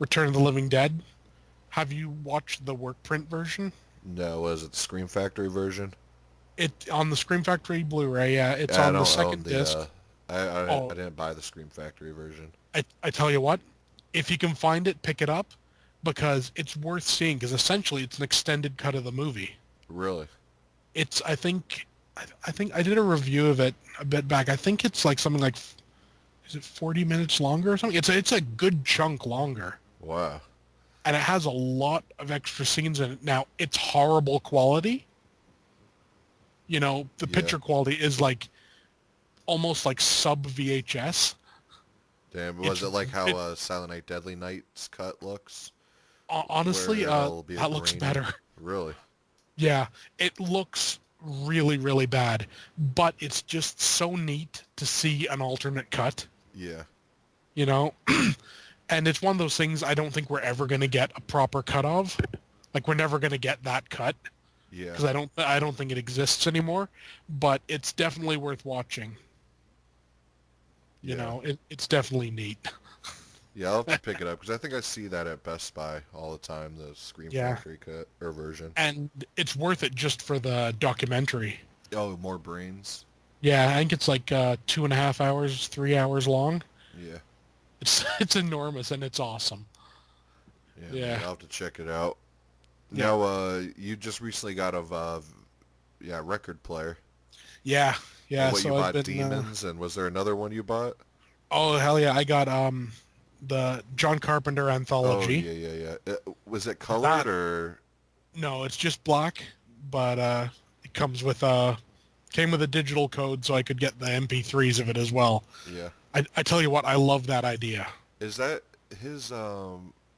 Return of the Living Dead? Have you watched the work print version? No, was it the Scream Factory version? It on the Scream Factory Blu-ray, yeah, it's Yeah, I on the don't own second the. disc. I Oh, didn't buy the Scream Factory version. I tell you what, if you can find it, pick it up because it's worth seeing because essentially it's an extended cut of the movie. Really? It's I think I did a review of it a bit back. I think it's like something like is it 40 minutes longer or something? It's a good chunk longer. Wow. And it has a lot of extra scenes in it. Now, it's horrible quality. The Yeah. picture quality is like almost like sub VHS. Damn. It's Was it like how it, Silent Night Deadly Night's cut looks? honestly, Where it'll be that looks grainy? better. Really? Yeah, it looks really, really bad, but it's just so neat to see an alternate cut, Yeah. you know? And it's one of those things I don't think we're ever going to get a proper cut of. Like, we're never going to get that cut. Yeah. because I don't think it exists anymore, but it's definitely worth watching. You Yeah. know, it's definitely neat. Yeah, I'll have to pick it up because I think I see that at Best Buy all the time, the Scream Yeah, Factory cut or version. and it's worth it just for the documentary. Oh, more brains. Yeah, I think it's like 2.5 hours, 3 hours long. Yeah. It's enormous and it's awesome. Yeah, man, Yeah, I'll have to check it out. yeah, Now, you just recently got a yeah, record player. yeah, yeah. What, you So I've bought been Demons, and was there another one you bought? oh hell yeah, I got the John Carpenter Oh, anthology. yeah, yeah, yeah. Was it That colored or? no, it's just black, but it comes with came with a digital code so I could get the MP3s of it as well. Yeah. I tell you what, I love that idea. Is that his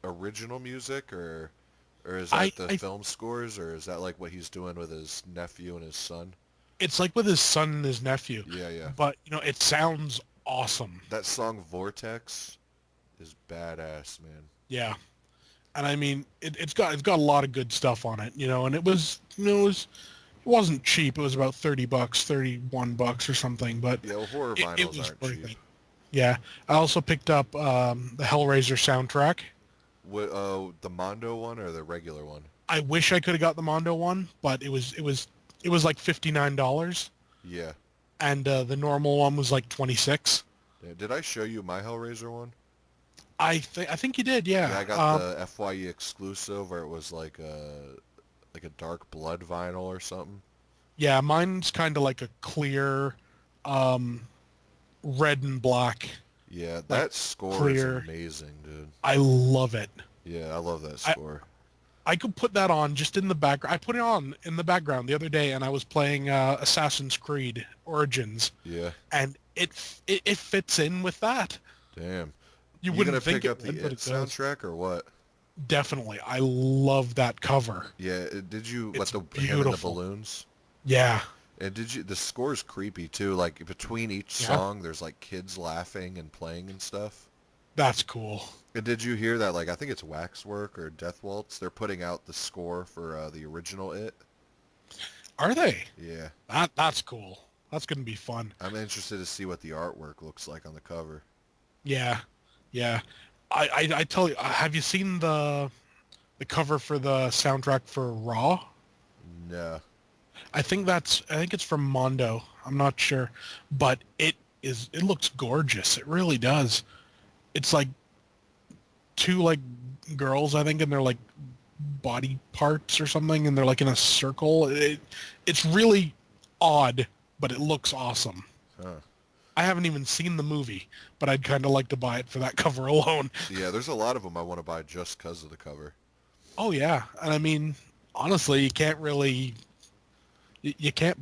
original music, or is I, that the I film scores, or is that like what he's doing with his nephew and his son? it's like with his son and his nephew, Yeah, yeah. but you know, it sounds awesome. That song Vortex is badass, man. Yeah. And I mean, it's got a lot of good stuff on it, you know, and it was, you know, it wasn't cheap. It was about $30, $31 or something, but Yeah, well, horror it vinyls was aren't worth cheap. it. Yeah. I also picked up the Hellraiser soundtrack. What, the Mondo one or the regular one? I wish I could have got the Mondo one, but it was like $59, Yeah. and the normal one was like 26. Yeah. Did I show you my Hellraiser one? I think you did, Yeah, yeah. I got the FYE exclusive where it was like a dark blood vinyl or something. Yeah, mine's kind of like a clear um, red and black, Yeah, like that score is clear. amazing, dude. I love it. Yeah, I love that I score. I could put that on just in the background. I put it on in the background the other day, and I was playing Assassin's Creed Origins, Yeah, and it fits in with that. damn. You You gonna wouldn't pick think up it the would, but It it does. soundtrack or what? Definitely, I love that cover. Yeah, did you what It's the him and the beautiful. balloons? Yeah, And did you the score's creepy too, like between each yeah, song there's like kids laughing and playing and stuff. that's cool. And did you hear that, like, I think it's Waxwork or Death Waltz, they're putting out the score for the original It? Are they? Yeah. That's cool. That's gonna be fun. I'm interested to see what the artwork looks like on the cover. Yeah, yeah. I tell you, have you seen the cover for the soundtrack for Raw? No. I think it's from Mondo. I'm not sure, but it looks gorgeous. It really does. It's like two like girls, I think, and they're like body parts or something, and they're like in a circle. It's really odd, but it looks awesome. Huh. I haven't even seen the movie, but I'd kind of like to buy it for that cover alone. Yeah, there's a lot of them I want to buy just because of the cover. Oh yeah, and I mean, honestly, you can't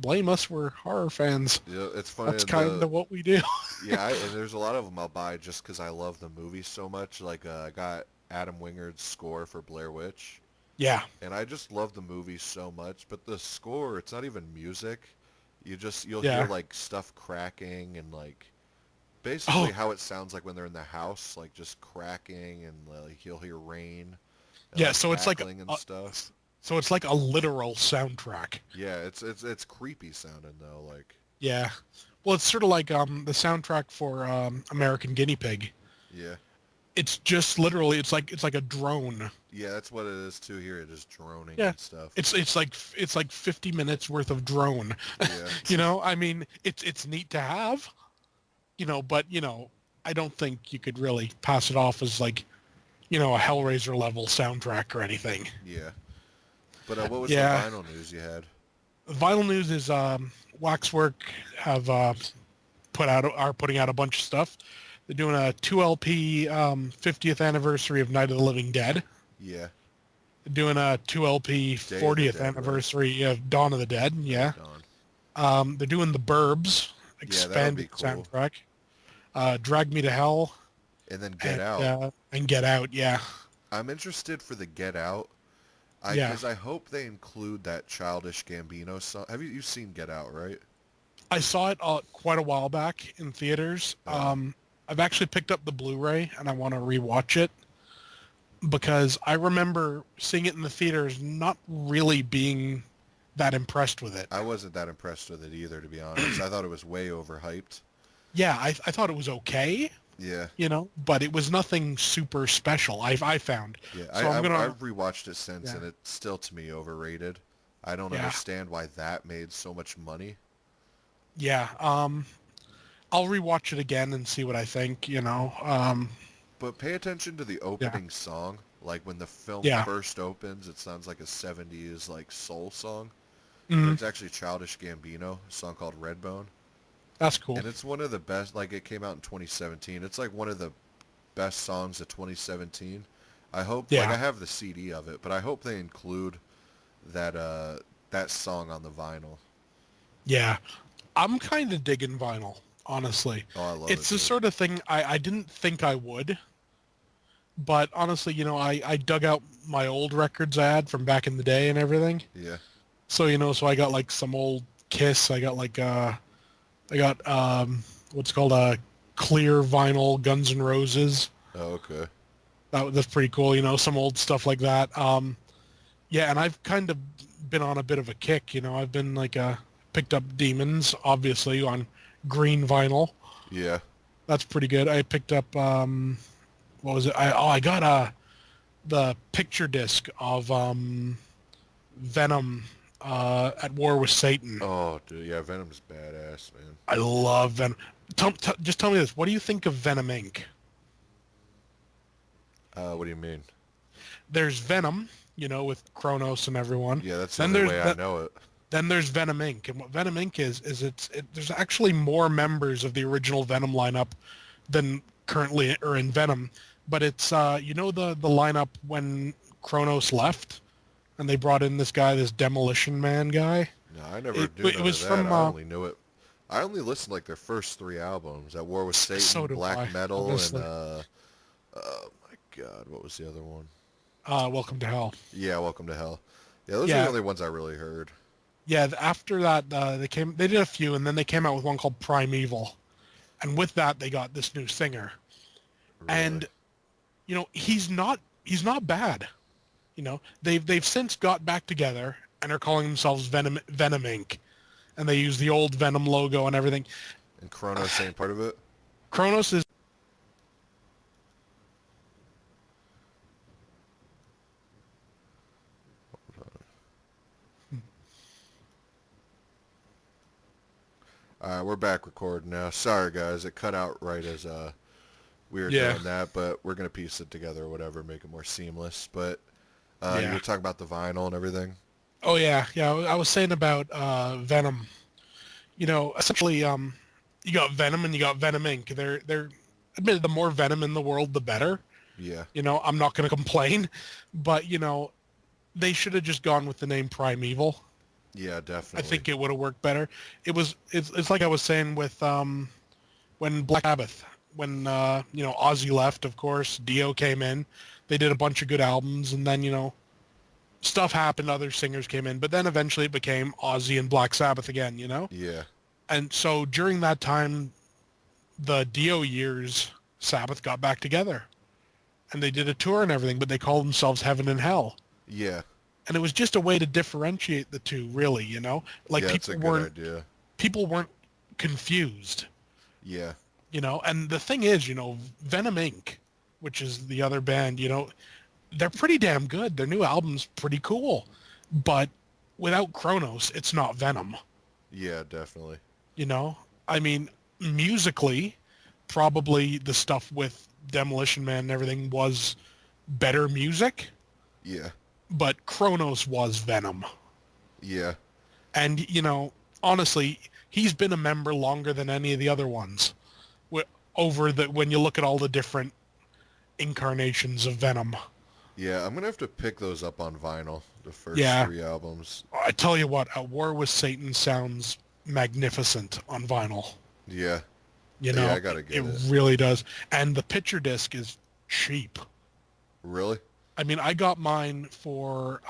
blame us. We're horror fans. Yeah, it's funny. That's kind of what we do. Yeah, and there's a lot of them I'll buy just because I love the movie so much. Like, I got Adam Wingard's score for Blair Witch, Yeah, and I just love the movie so much. But the score, it's not even music. You'll hear yeah. like stuff cracking and like Oh, basically how it sounds like when they're in the house, like just cracking, and like you'll hear rain and yeah. like crackling and stuff. So it's like a literal soundtrack. Yeah, it's creepy sounding though. Like, Yeah. Well, it's sort of like the soundtrack for American Guinea Pig. yeah, It's just literally it's like a drone. yeah, that's what it is too. Here it is droning Yeah. and stuff. It's like 50 minutes worth of drone. Yeah, You know, I mean, it's neat to have, you know, but you know, I don't think you could really pass it off as like, you know, a Hellraiser level soundtrack or anything. yeah. But what was the Yeah. vinyl news you had? Vinyl News is Waxwork have are putting out a bunch of stuff. They're doing a 2 LP 50th anniversary of Night of the Living Dead. Yeah, They're doing a 2 LP Day of the 40th Dead, right? anniversary of Dawn of the Dead. Yeah. Dawn. They're doing the Burbs Yeah, that would be expanded cool. soundtrack. Drag Me to Hell And then Get Out. And Get Out. Yeah. I'm interested for the Get Out. Yeah. Because I hope they include that Childish Gambino song. Have you've seen Get Out, right? I saw it quite a while back in theaters. I've actually picked up the Blu-ray and I want to rewatch it because I remember seeing it in the theaters not really being that impressed with it. I wasn't that impressed with it either, to be honest. I thought it was way overhyped. Yeah, I thought it was okay, Yeah, but it was nothing super special. I found. yeah. So I'm gonna I've rewatched it since, yeah and it's still to me overrated. I don't yeah understand why that made so much money. yeah. I'll rewatch it again and see what I think. But pay attention to the Yeah opening song. Like when the film yeah. first opens, it sounds like a '70s like soul song, but Mm, it's actually Childish Gambino, a song called Redbone, that's cool. and it's one of the best. Like it came out in 2017. It's like one of the best songs of 2017. I hope, like Yeah I have the CD of it, but I hope they include that song on the vinyl. yeah. I'm kind of digging vinyl, honestly. Oh, I love it, It's the dude. sort of thing I didn't think I would, but honestly, I dug out my old records I had from back in the day and everything. Yeah. So, so I got like some old Kiss. I got like I got what's called a clear vinyl Guns N' Roses. Oh, okay. That's pretty cool, some old stuff like that. Yeah, and I've kind of been on a bit of a kick, I've been like picked up Demons, obviously, on green vinyl. Yeah. That's pretty good. I picked up what was it? I got the picture disc of Venom at War with Satan. Oh, dude. Yeah, Venom's badass, man. I love Venom. Just tell me this. What do you think of Venom Inc.? What do you mean? There's Venom, with Kronos and everyone. Yeah, that's the Then only there's way I know it. then there's Venom Inc. And what Venom Inc. is there's actually more members of the original Venom lineup than currently are in Venom. But it's the lineup when Kronos left and they brought in this guy, this Demolition Man guy. No, I never It, knew it none was of that. from I only knew it. I only listened like their first three albums: At War with so Satan, do Black I, Metal, and obviously. oh my God, what was the other one? Welcome to Hell. Yeah, Welcome to Hell. Yeah, those are the Yeah, only ones I really heard. yeah. After that, they did a few, and then they came out with one called Primeval, and with that, they got this new singer, Really? and he's not bad. They've since got back together and are calling themselves Venom Inc. And they use the old Venom logo and everything. And Kronos ain't part of it? Kronos is All right, we're back recording now. Sorry, guys, it cut out right as we were yeah doing that, but we're gonna piece it together or whatever, make it more seamless. But you yeah. were talking about the vinyl and everything. Oh yeah. I was saying about Venom. Essentially, you got Venom and you got Venom Inc. They're admitted the more Venom in the world, the better. Yeah, I'm not going to complain, but they should have just gone with the name Primeval. yeah, I definitely. think it would have worked better. It's like I was saying with when Black Sabbath, when Ozzy left, of course, Dio came in. They did a bunch of good albums, and then stuff happened. Other singers came in, but then eventually it became Ozzy and Black Sabbath again. Yeah, And so during that time, the Dio years, Sabbath got back together, and they did a tour and everything, but they called themselves Heaven and Hell. yeah, And it was just a way to differentiate the two, really. Like yeah. It's a good idea. people weren't confused. Yeah, And the thing is, Venom Inc., which is the other band, they're pretty damn good. Their new album's pretty cool. But without Kronos, it's not Venom. yeah, definitely. You know? I mean, musically, probably the stuff with Demolition Man and everything was better music, Yeah, but Kronos was Venom. yeah, And, honestly, he's been a member longer than any of the other ones. When you look at all the different incarnations of Venom. yeah. I'm gonna have to pick those up on vinyl. The first Yeah, three albums. I tell you what, A War with Satan sounds magnificent on vinyl. Yeah, You yeah. know, I gotta it get it. really does. And the picture disc is cheap. Really? I mean, I got mine for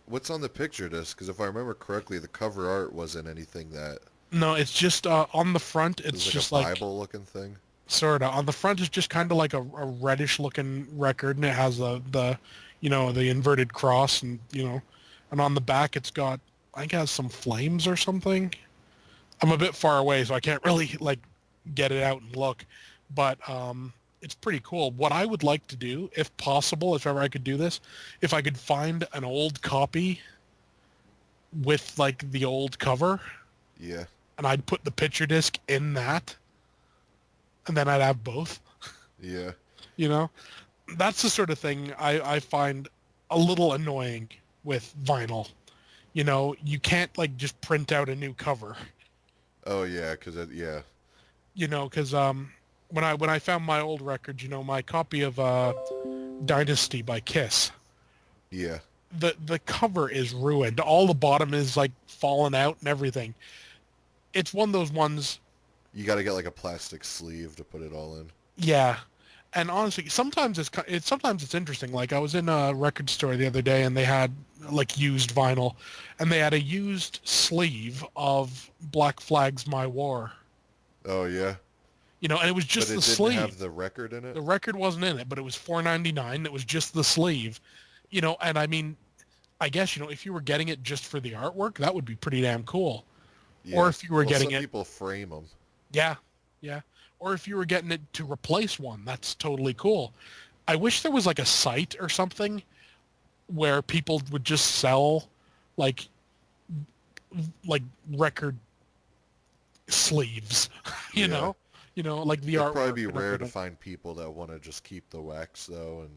What's on the picture disc? Because if I remember correctly, the cover art wasn't anything that no, it's just on the front. it It's was just like a like Bible-looking thing. sort of on the front is just kind of like a reddish looking record, and it has the the inverted cross, and and on the back it's got I think it has some flames or something. I'm a bit far away, so I can't really like get it out and look. But it's pretty cool. What I would like to do, if possible, if ever I could do this, if I could find an old copy with like the old cover, Yeah. and I'd put the picture disc in that, and then I'd have both. Yeah. You know, that's the sort of thing I find a little annoying with vinyl. You know, you can't like just print out a new cover. Oh yeah, because yeah. You know, because when I found my old record, you know, my copy of Dynasty by Kiss, Yeah. the cover is ruined. All the bottom is like fallen out and everything. It's one of those ones. You got to get like a plastic sleeve to put it all in. Yeah. And honestly, sometimes it's interesting. Like I was in a record store the other day, and they had like used vinyl, and they had a used sleeve of Black Flag's "My War." Oh yeah. You know, and it was But just it the didn't sleeve. have the record in it. The record wasn't in it, but it was $4.99. It was just the sleeve. You know, and I mean, I guess, you know, if you were getting it just for the artwork, that would be pretty damn cool. Or Yeah. if you were Well, getting some it, people frame them. yeah, yeah. Or if you were getting it to replace one, that's totally cool. I wish there was like a site or something where people would just sell like like record sleeves, you Yeah. know? You know, like the It'd probably artwork be and rare to everything. find people that want to just keep the wax though, and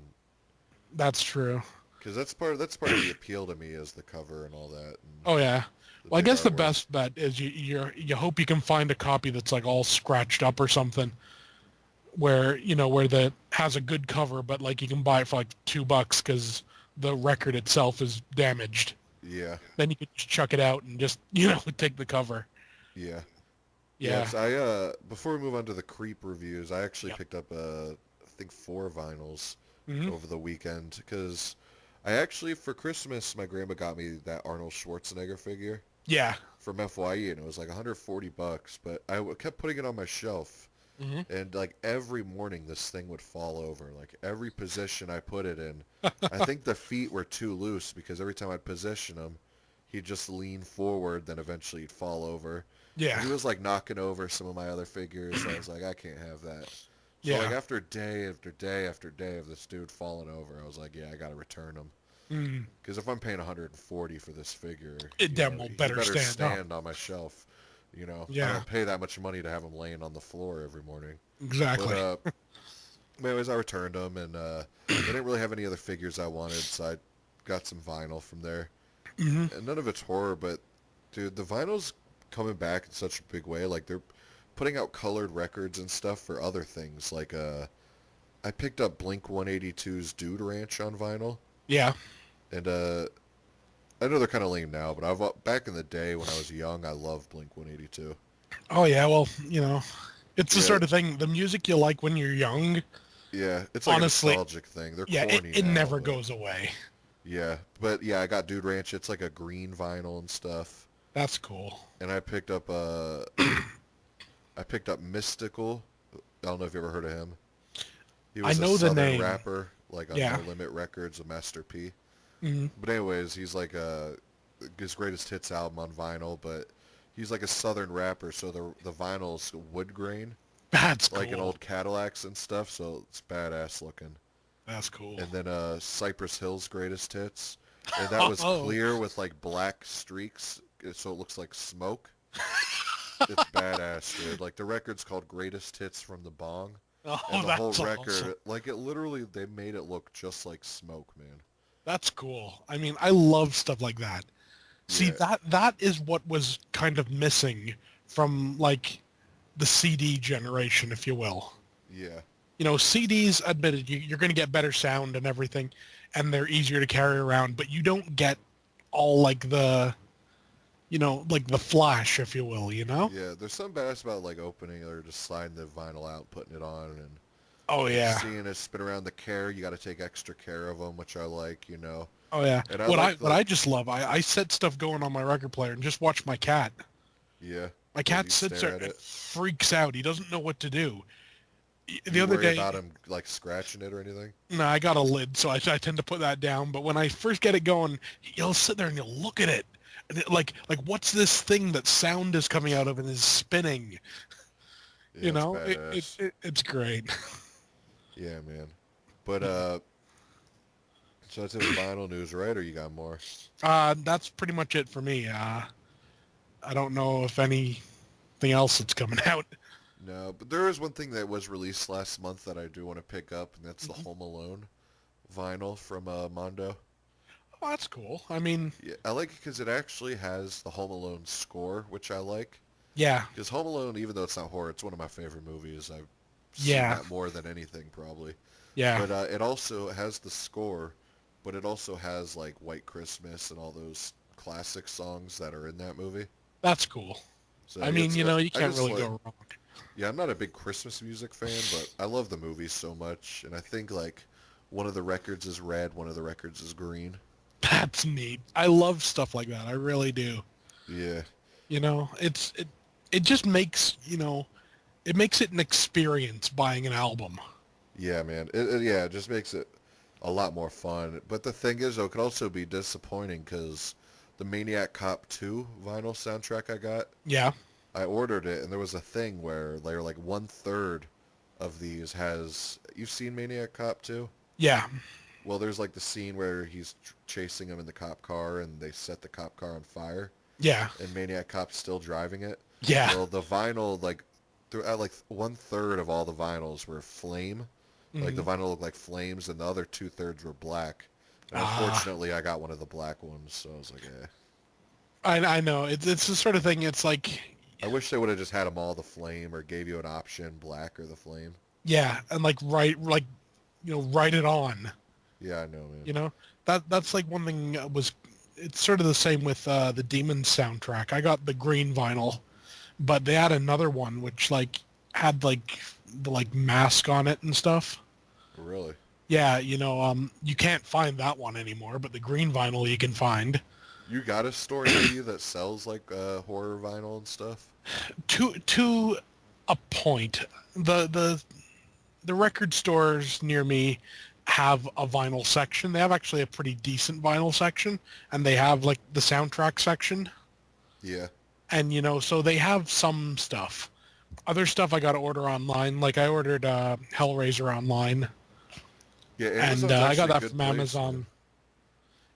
That's true. because that's part of the appeal to me is the cover and all that and Oh yeah. the Well, I big guess the artwork. best bet is you hope you can find a copy that's like all scratched up or something, where you know where the has a good cover, but like you can buy it for like $2 because the record itself is damaged. Yeah. Then you could just chuck it out and just you know take the cover. Yeah. Yeah, Yeah. 'cause before we move on to the creep reviews, I actually Yep. picked up I think 4 vinyls Hmm. over the weekend because I actually for Christmas my grandma got me that Arnold Schwarzenegger figure Yeah. from FYE and it was like $140, but kept putting it on my shelf Hmm. and like every morning this thing would fall over. Like every position I put it in, I think the feet were too loose because every time I'd position him, he'd just lean forward, then eventually he'd fall over. And Yeah. he was like knocking over some of my other figures. So I was like, I can't have that. So like Yeah. after day after day after day of this dude falling over, I was like, yeah, I got to return him. Mm. Because if I'm paying 140 for this figure, It you damn know, well he better better stand up. stand on my shelf. You know, I Yeah. don't pay that much money to have him laying on the floor every morning. But Exactly. anyways, I returned them, and they didn't really have any other figures I wanted, so I got some vinyl from there. Hmm. And none of it's horror, but dude, the vinyl's coming back in such a big way. Like they're putting out colored records and stuff for other things. Like I picked up Blink 182's Dude Ranch on vinyl, Yeah. and I know they're kind of lame now, but back in the day when I was young, I loved Blink 182. Oh yeah. Well, you know, it's the Yeah, sort of thing. The music you like when you're young, yeah, it's like a honestly, nostalgic thing. They're yeah, it, corny it now, never but goes away. yeah, but yeah, I got Dude Ranch. It's like a green vinyl and stuff. That's cool. And I picked up Mystical. I don't know if you ever heard of him. He I was a know the southern name. rapper, like on Yeah. No Limit Records, a Master P. Hmm. But anyways, he's like his greatest hits album on vinyl, but he's like a southern rapper, so the vinyl's wood grain, That's like an cool. old Cadillacs and stuff, so it's badass looking. That's cool. And then Cypress Hill's greatest hits, and that was Oh, clear with like black streaks, so it looks like smoke. It's badass, dude. Like the record's called Greatest Hits from the Bong, and oh, the whole that's awesome. record, like it literally, they made it look just like smoke, man. That's cool. I mean, I love stuff like that. See, Yeah, that is what was kind of missing from like the CD generation, if you will. yeah, You know, CDs, admitted, you're going to get better sound and everything, and they're easier to carry around, but you don't get all like the, you know, like the flash, if you will, you know? yeah. There's something badass about like opening or just sliding the vinyl out, putting it on, and Oh yeah. seeing it spin around the care. You got to take extra care of them, which I like, you know. Oh yeah. And I What I like what the I just love, I set stuff going on my record player and just watch my cat. yeah. My As cat you sits stare there at and it, freaks out. He doesn't know what to do. do The you other worry day, about him like scratching it or anything? no, I got a lid, so I tend to put that down. But when I first get it going, he'll sit there and he'll look at it, Like what's this thing that sound is coming out of and is spinning? Yeah, it's It, badass. it's great. Yeah, man. But Yeah. so that's it with vinyl news, right? Or you got more? That's pretty much it for me. I don't know if anything else that's coming out. No, but there is one thing that was released last month that I do want to pick up, and that's the Mhm. Home Alone vinyl from Mondo. Oh, that's cool. I mean, Yeah, I like it because it actually has the Home Alone score, which I like. yeah, Because Home Alone, even though it's not horror, it's one of my favorite movies. I've seen yeah, that more than anything, probably. yeah. But it also has the score, but it also has like White Christmas and all those classic songs that are in that movie. That's cool. So I mean, it's you I can't just really like go wrong. yeah, I'm not a big Christmas music fan, but I love the movie so much, and I think like one of the records is red, one of the records is green. That's neat. I love stuff like that. I really do. Yeah, It just makes, it makes it an experience buying an album. yeah, man. Yeah, it just makes it a lot more fun. But the thing is, though, it could also be disappointing because the Maniac Cop 2 vinyl soundtrack I got, Yeah. I ordered it, and there was a thing where like one third of these has. You've seen Maniac Cop 2? Yeah. Well, there's like the scene where he's chasing him in the cop car, and they set the cop car on fire, Yeah. and Maniac Cop's still driving it. Yeah. Well, the vinyl, like, throughout like one third of all the vinyls were flame. Like the Hmm. vinyl looked like flames, and the other two thirds were black. And Ah, unfortunately, I got one of the black ones, so I was like, eh. I know. It's the sort of thing. It's like, I wish they would have just had them all the flame, or gave you an option, black or the flame. yeah, and like write it on. Yeah, I know, man. You know that's like one thing was. It's sort of the same with the Demon soundtrack. I got the green vinyl, but they had another one which like had like the like mask on it and stuff. Really? Yeah, you can't find that one anymore, but the green vinyl you can find. You got a store near you that sells like horror vinyl and stuff? To a point, the record stores near me have a vinyl section. They have actually a pretty decent vinyl section, and they have like the soundtrack section. Yeah. And so they have some stuff. Other stuff I got to order online. Like I ordered Hellraiser online, Yeah, and Amazon's I got actually a that good from place, man. Amazon.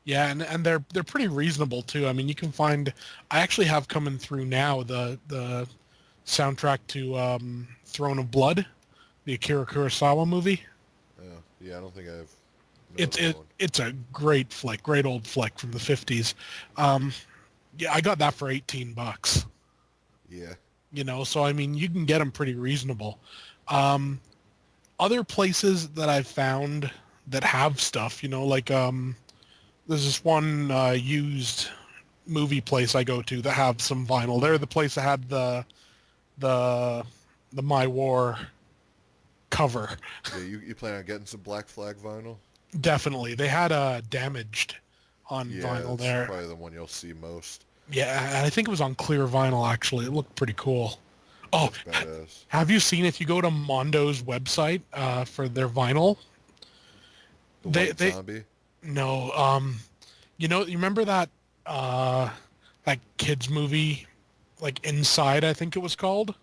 Yeah, and they're pretty reasonable too. I mean, you can find. I actually have coming through now the soundtrack to Throne of Blood, the Akira Kurosawa movie. Oh, yeah, I don't think I've know It's that it, one. it's a great flick, great old flick from the 50s. Um, yeah, I got that for $18. Yeah. So I mean, you can get them pretty reasonable. Um, Other places that I've found that have stuff, like there's this one used movie place I go to that have some vinyl. They're the place that had the the My War cover. Yeah, you plan on getting some Black Flag vinyl? Definitely, they had Damaged on Yeah, vinyl that's there. probably the one you'll see most. Yeah, and I think it was on clear vinyl actually. It looked pretty cool. Oh, That's badass. have you seen if you go to Mondo's website for their vinyl? The They White they Zombie? no you remember uh that kids movie like Inside I think it was called.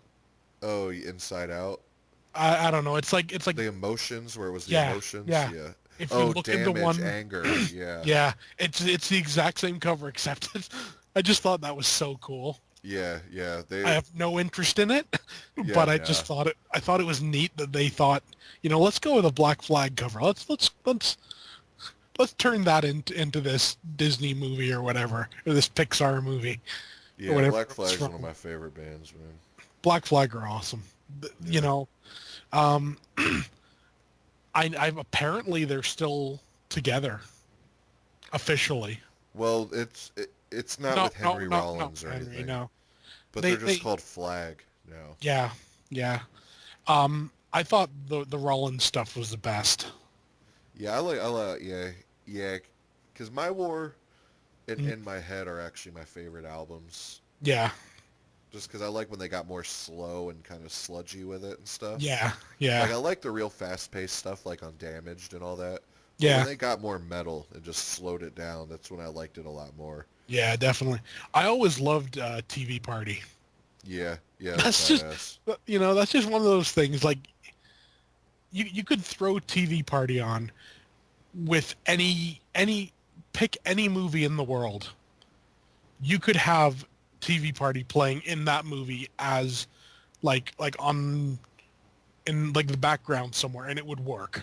Oh, Inside Out? I don't know. It's like The Emotions, where it was the yeah, emotions? yeah. Yeah. If you Oh, look into Damage, one, Anger. Yeah. yeah, it's the exact same cover except I just thought that was so cool. Yeah, yeah. I have no interest in it, Yeah, but no. I thought it was neat that they thought, let's go with a Black Flag cover. Let's turn that into this Disney movie or whatever, or this Pixar movie or Yeah, whatever Black it was Flag's one of from. my favorite bands, man. Black Flag are awesome. You Yeah. know, um, I've apparently they're still together officially. Well, it's not No, with no, Henry no, no, Rollins or Henry, anything, no. but They they're just they called Flag now. yeah, yeah. I thought the Rollins stuff was the best. Yeah, yeah, yeah, because My War and Mm, In My Head are actually my favorite albums. yeah, Just because I like when they got more slow and kind of sludgy with it and stuff. yeah, Like yeah, I like the real fast-paced stuff like on Damaged and all that. But when yeah, they got more metal and just slowed it down, that's when I liked it a lot more. Yeah, definitely. I always loved TV Party. Yeah, yeah, that's That's just, badass. that's just one of those things. Like you could throw TV Party on with pick any movie in the world. You could have TV Party playing in that movie as like on in like the background somewhere, and it would work.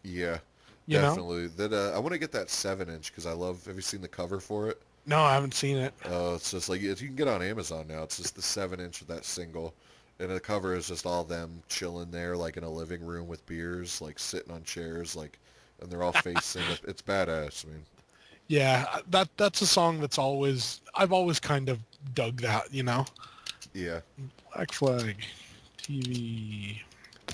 Yeah, You know? definitely. That I want to get that 7 inch because I love. Have you seen the cover for it? No, I haven't seen it. It's just like you can get on Amazon now. It's just the 7 inch of that single, and the cover is just all them chilling there like in a living room with beers, like sitting on chairs, like, and they're all facing. It's badass. I mean, Yeah, that's a song that's always I've always kind of dug that. yeah. Black Flag, TV.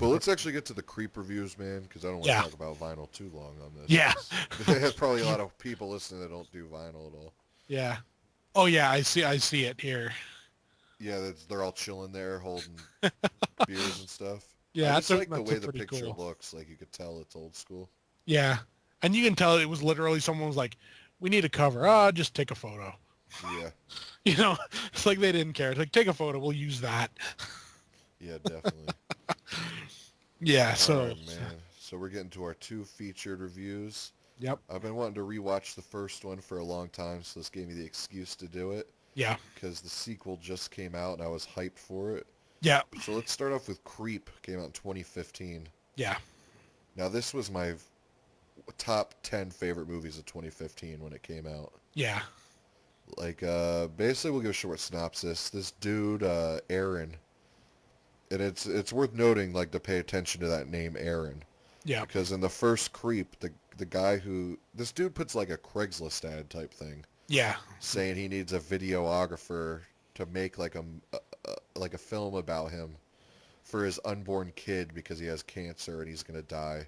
Well, let's actually get to the creep reviews, man, because I don't want to Yeah, talk about vinyl too long on this. yeah, 'Cause there's probably a lot of people listening that don't do vinyl at all. yeah. Oh yeah, I see it here. Yeah, they're all chilling there, holding beers and stuff. I Yeah, just like the that's way a the pretty picture cool. looks. Like you could tell it's old school. Yeah, and you can tell it was literally someone was like, "We need a cover. Ah, just take a photo." Yeah, It's like they didn't care. It's like take a photo. We'll use that. yeah, definitely. Yeah. All So. right, man. So we're getting to our two featured reviews. Yep. I've been wanting to rewatch the first one for a long time, so this gave me the excuse to do it Yeah. because the sequel just came out and I was hyped for it. Yeah. So let's start off with Creep, came out in 2015. Yeah. Now this was my top 10 favorite movies of 2015 when it came out. Yeah. Like, basically we'll give a short synopsis. This dude, Aaron, and it's worth noting, like, to pay attention to that name, Aaron, Yeah. because in the first Creep, the guy who, this dude puts like a Craigslist ad type thing, Yeah. saying he needs a videographer to make like a film about him for his unborn kid because he has cancer and he's gonna die,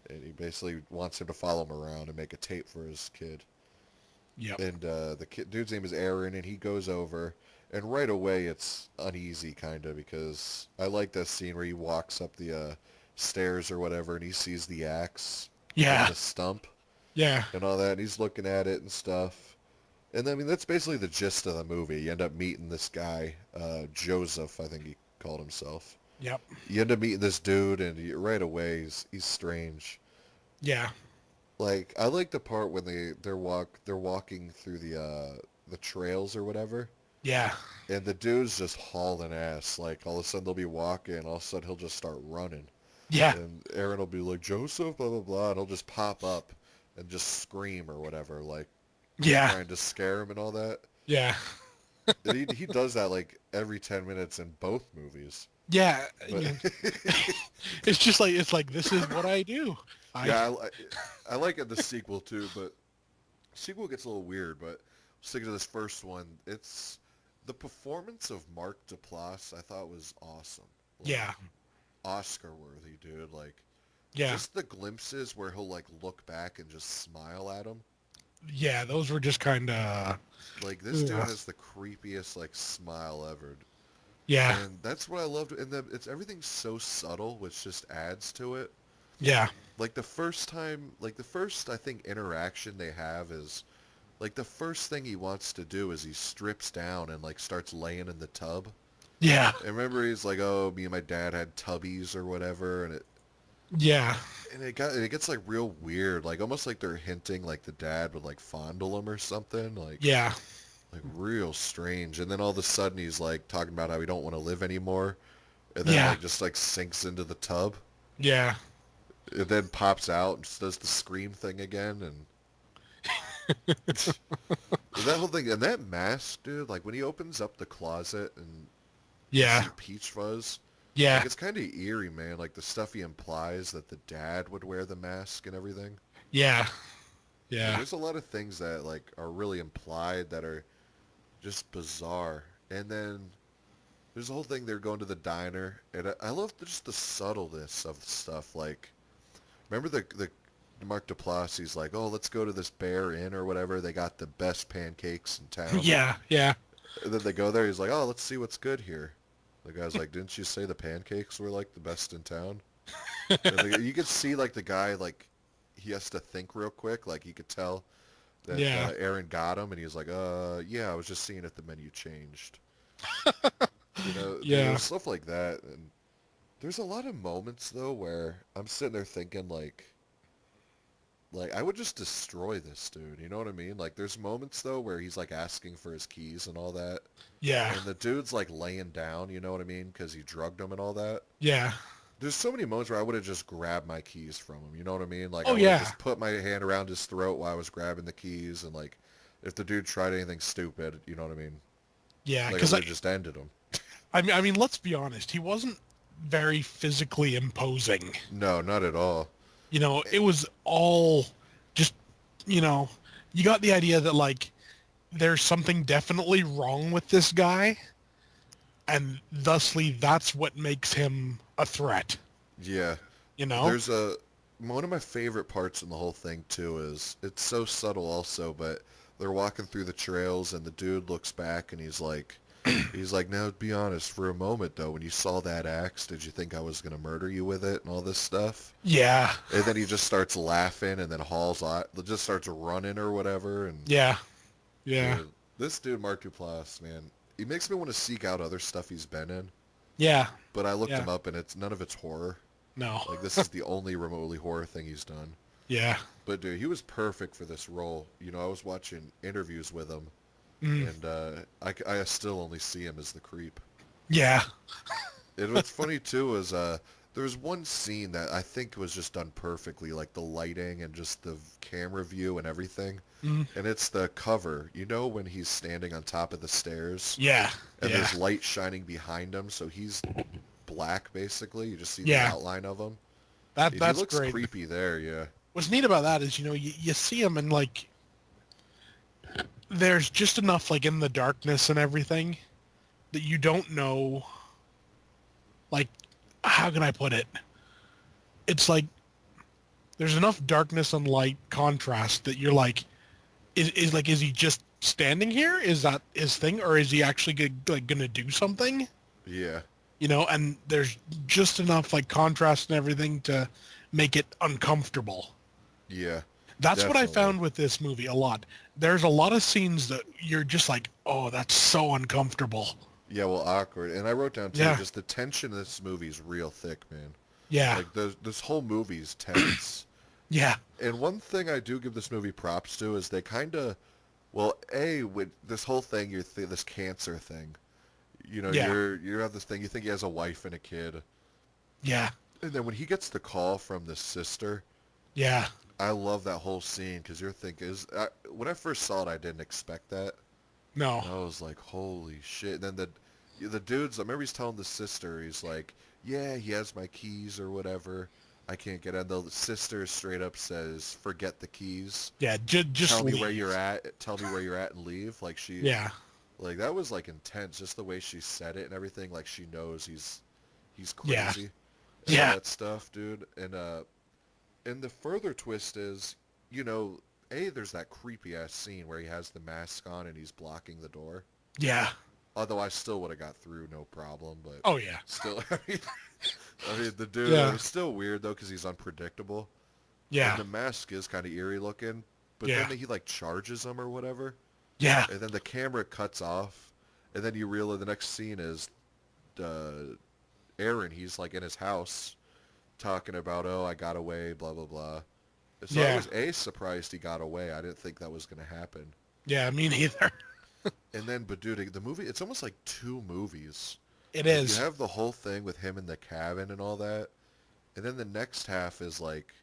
and he basically wants him to follow him around and make a tape for his kid. Yep. And the dude's name is Aaron, and he goes over, and right away it's uneasy kind of because I like that scene where he walks up the stairs or whatever, and he sees the axe and Yeah. the stump Yeah. and all that, and he's looking at it and stuff. And I mean that's basically the gist of the movie. You end up meeting this guy, Joseph, I think he called himself. Yep. You end up meeting this dude, and right away he's strange. Yeah. Like I like the part when they're walking through the trails or whatever, Yeah. and the dude's just hauling ass. Like all of a sudden they'll be walking, all of a sudden he'll just start running, Yeah. and Aaron will be like Joseph, blah blah blah, and he'll just pop up and just scream or whatever, like Yeah. trying to scare him and all that. Yeah. And he does that like every 10 minutes in both movies. Yeah. But It's like this is what I do. I yeah, I like it the sequel too, but sequel gets a little weird. But sticking to this first one, it's the performance of Mark Duplass I thought was awesome. Like, Yeah. Oscar worthy, dude. Like Yeah. just the glimpses where he'll like look back and just smile at him. Yeah. Those were just kind of. Like this dude has the creepiest like smile ever. Yeah. And that's what I loved. And it's everything's so subtle, which just adds to it. Yeah. Like the first I think interaction they have is like the first thing he wants to do is he strips down and like starts laying in the tub. Yeah. And remember he's like, "Oh, me and my dad had tubbies or whatever," Yeah. it gets like real weird, like almost like they're hinting like the dad would like fondle him or something, Yeah. like real strange. And then all of a sudden he's like talking about how he don't want to live anymore, and then Yeah. like just like sinks into the tub. Yeah. It then pops out and just does the scream thing again, and that whole thing and that mask, dude. Like when he opens up the closet and you Yeah. see Peach Fuzz, like Yeah. it's kind of eerie, man. Like the stuff he implies that the dad would wear the mask and everything. Yeah. Like, Yeah. there's a lot of things that like are really implied that are just bizarre. And then there's the whole thing they're going to the diner, and I love just the subtleness of the stuff. Like remember the Mark Duplass, he's like, "Oh, let's go to this Bear Inn or whatever. They got the best pancakes in town." Yeah. Yeah. And then they go there. He's like, "Oh, let's see what's good here." The guy's like, "Didn't you say the pancakes were like the best in town?" And you could see like the guy like he has to think real quick. Like you could tell that Yeah. Aaron got him, and he was like, yeah, I was just seeing if the menu changed. Dude, it Yeah. was stuff like that. And there's a lot of moments though where I'm sitting there thinking like I would just destroy this dude. You know what I mean? Like there's moments though where he's like asking for his keys and all that, Yeah. and the dude's like laying down. You know what I mean? Because he drugged him and all that. Yeah. There's so many moments where I would have just grabbed my keys from him. You know what I mean? Like I Oh, would have yeah. just put my hand around his throat while I was grabbing the keys, and like if the dude tried anything stupid, you know what I mean? Yeah. Like I Because would have just ended him. I mean, let's be honest. He wasn't very physically imposing. No, not at all. It was all just, you got the idea that like there's something definitely wrong with this guy, and thusly that's what makes him a threat. Yeah. You know? There's one of my favorite parts in the whole thing too is it's so subtle also, but they're walking through the trails and the dude looks back and he's like, now be honest, for a moment though, when you saw that axe, did you think I was gonna murder you with it and all this stuff? Yeah. And then he just starts laughing and then just starts running or whatever. And Yeah. Yeah. dude, this dude Mark Duplass, man, he makes me want to seek out other stuff he's been in. Yeah. But I looked Yeah. him up and none of it's horror. No. Like this is the only remotely horror thing he's done. Yeah. But dude, he was perfect for this role. I was watching interviews with him, Mm. and I still only see him as the creep. Yeah. And what's funny too is there was one scene that I think was just done perfectly, like the lighting and just the camera view and everything. Mm. And it's the cover. When he's standing on top of the stairs Yeah. and Yeah. there's light shining behind him, so he's black basically. You just see Yeah. the outline of him. That He that's looks great. creepy there, yeah. What's neat about that is, you see him and like there's just enough like in the darkness and everything that you don't know, like, how can I put it? It's like there's enough darkness and light contrast that you're like, is he just standing here? Is that his thing, or is he actually gonna do something? Yeah. And there's just enough like contrast and everything to make it uncomfortable. Yeah. That's what I Definitely. found with this movie a lot. There's a lot of scenes that you're just like, oh, that's so uncomfortable. Yeah, well, awkward. And I wrote down too, Yeah. just the tension in this movie is real thick, man. Yeah. Like this whole movie's tense. Yeah. And one thing I do give this movie props to is they kind of, well, with this whole thing, this cancer thing. Yeah. You have this thing. You think he has a wife and a kid, Yeah. and then when he gets the call from the sister, Yeah. I love that whole scene because you're thinking, when I first saw it, I didn't expect that. No. I was like, holy shit. And then the dudes, I remember he's telling the sister, he's like, yeah, he has my keys or whatever. I can't get in. The sister straight up says, forget the keys. Yeah. Just Tell me leave. where you're at. Tell me where you're at and leave. Like Yeah. like that was like intense. Just the way she said it and everything. Like she knows he's Yeah. crazy. And Yeah. all that stuff, dude. And the further twist is, there's that creepy ass scene where he has the mask on and he's blocking the door. Yeah. Although I still would have got through no problem, but Oh yeah. still, I mean, the dude, Yeah. it's still weird though because he's unpredictable. Yeah. And the mask is kind of eerie looking, but Yeah. then he like charges him or whatever, Yeah. and then the camera cuts off, and then you realize the next scene is, Aaron. He's like in his house, talking about, oh, I got away, blah blah blah. So I Yeah. was surprised he got away. I didn't think that was gonna happen. Yeah. Me neither. And then, but dude, the movie, it's almost like two movies. It Like, is. you have the whole thing with him in the cabin and all that, and then the next half is like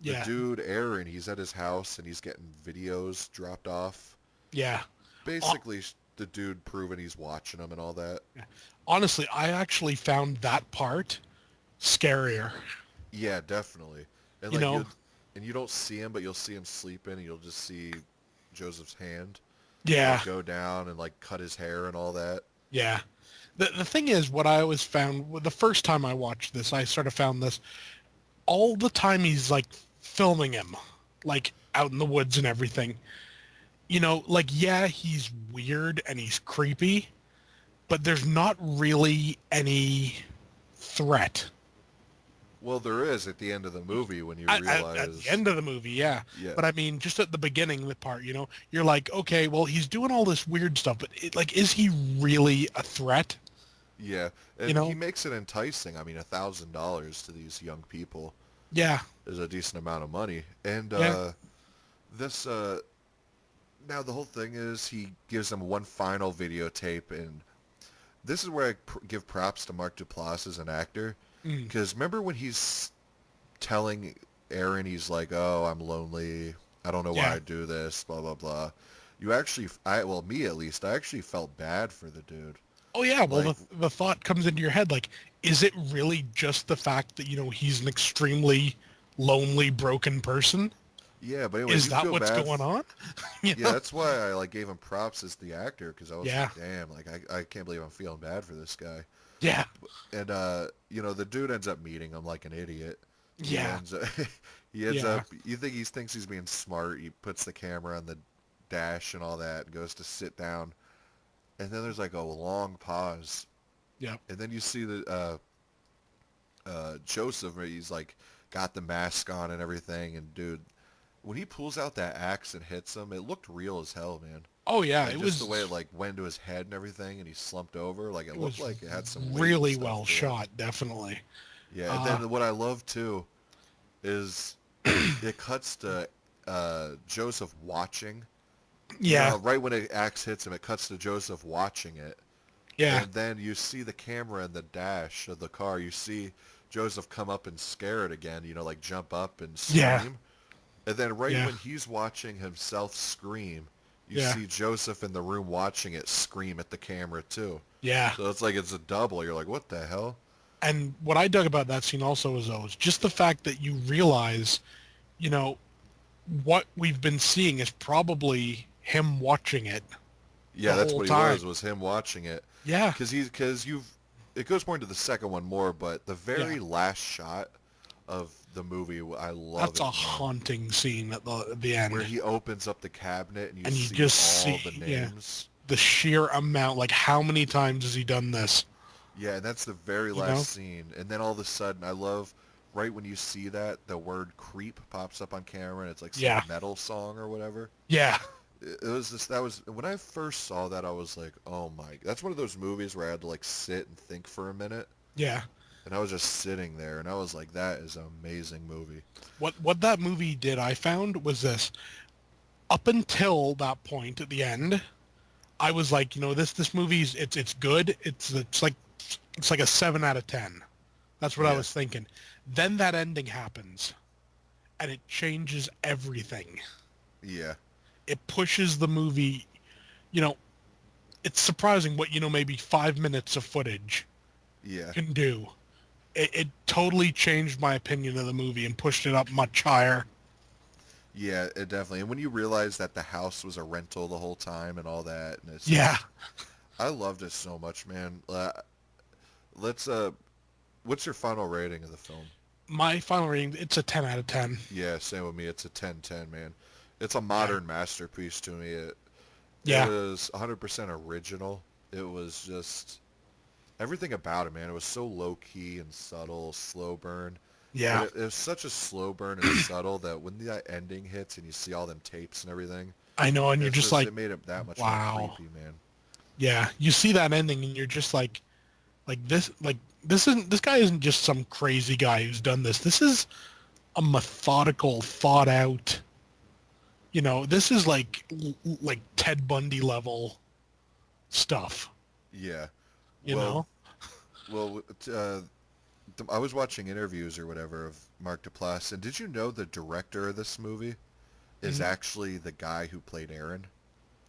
the Yeah. dude Aaron. He's at his house and he's getting videos dropped off. Yeah. Basically, the dude proving he's watching them and all that. Honestly, I actually found that part scarier. Yeah, definitely. And You like know? and you don't see him, but you'll see him sleeping. And you'll just see Joseph's hand Yeah. like, go down and like cut his hair and all that. Yeah. The thing is, what I always found, the first time I watched this, I sort of found this, all the time he's like filming him, like out in the woods and everything. Like, yeah, he's weird and he's creepy, but there's not really any threat. Well, there is at the end of the movie when you At the realize, end of the movie, yeah. yeah, But I mean, just at the beginning, the part, you're like, okay, well, he's doing all this weird stuff, but like, is he really a threat? yeah, You and he know? makes it enticing. I mean, $1,000 to these young people Yeah, is a decent amount of money, and yeah, this now the whole thing is he gives them one final videotape, and this is where I give props to Mark Duplass as an actor, mm, because remember when he's telling Aaron, he's like, "Oh, I'm lonely. I don't know why yeah. I do this. Blah blah blah." You actually, well, me at least, I actually felt bad for the dude. Oh yeah, well, Like, the thought comes into your head, like, is it really just the fact that, he's an extremely lonely, broken person? yeah, but anyways, Is you that feel what's bad. going on? You Yeah, know? that's why I like gave him props as the actor because I was Yeah, like, damn, like I can't believe I'm feeling bad for this guy. yeah, And the dude ends up meeting him like an idiot. He yeah, ends up, he ends yeah, up. You think he thinks he's being smart. He puts the camera on the dash and all that, and goes to sit down. And then there's like a long pause, yeah. and then you see the Joseph. Where he's like got the mask on and everything, and dude, when he pulls out that axe and hits him, it looked real as hell, man. Oh yeah, And just the way it like went to his head and everything, and he slumped over, like it it looked was like it had some weight and really stuff well to it. shot, definitely. Yeah, and Uh, then what I love too is it cuts to Joseph watching. You know yeah, how right when an axe hits him, it cuts to Joseph watching it, yeah, and then you see the camera in the dash of the car. You see Joseph come up and scare it again. Like jump up and yeah, scream, and then right yeah, when he's watching himself scream, you yeah, see Joseph in the room watching it scream at the camera too. yeah. So it's like it's a double. You're like, what the hell? And what I dug about that scene also is just the fact that you realize, you know, what we've been seeing is probably him watching it the Yeah, that's whole what he time. was him watching it. Yeah, Because it goes more into the second one more, but the yeah. very last shot of the movie, I love That's a it, man. haunting scene at the Where end. he opens up the cabinet and you And you see just all see, the yeah, names. the sheer amount, like how many times has he done this? Yeah, and that's the very You last know? scene. And then all of a sudden, I love right when you see that the word "creep" pops up on camera, and it's like some Yeah, metal song or whatever. yeah, It was just that was when I first saw that I was like, oh my, that's one of those movies where I had to like sit and think for a minute, yeah. and I was just sitting there and I was like, that is an amazing movie. What that movie did, I found, was this. Up until that point at the end, I was like, this movie's it's good. It's like a 7 out of 10. That's what I Yeah, was thinking. Then that ending happens, and it changes everything. yeah, It pushes the movie. You know, it's surprising what maybe 5 minutes of footage yeah, can do. It totally changed my opinion of the movie and pushed it up much higher. yeah, it definitely. And when you realize that the house was a rental the whole time and all that, and it's Yeah, just, I loved it so much, man. Let's what's your final rating of the film? my final rating, it's a 10 out of 10. Yeah, same with me. It's a 10-10, man. It's a Yeah, modern masterpiece to me. It yeah, was 100% original. It was just everything about it, man. It was so low key and subtle, slow burn. But yeah. it was such a slow burn and subtle that when that ending hits and you see all them tapes and everything, I know, and you're just like, it made it that much more wow. creepy, man. Yeah, you see that ending, and you're just this guy isn't just some crazy guy who's done this. This is a methodical, thought out. This is like Ted Bundy level stuff. Yeah. You Well, know? well, I was watching interviews or whatever of Mark Duplass, and did you know the director of this movie is Mhm. actually the guy who played Aaron?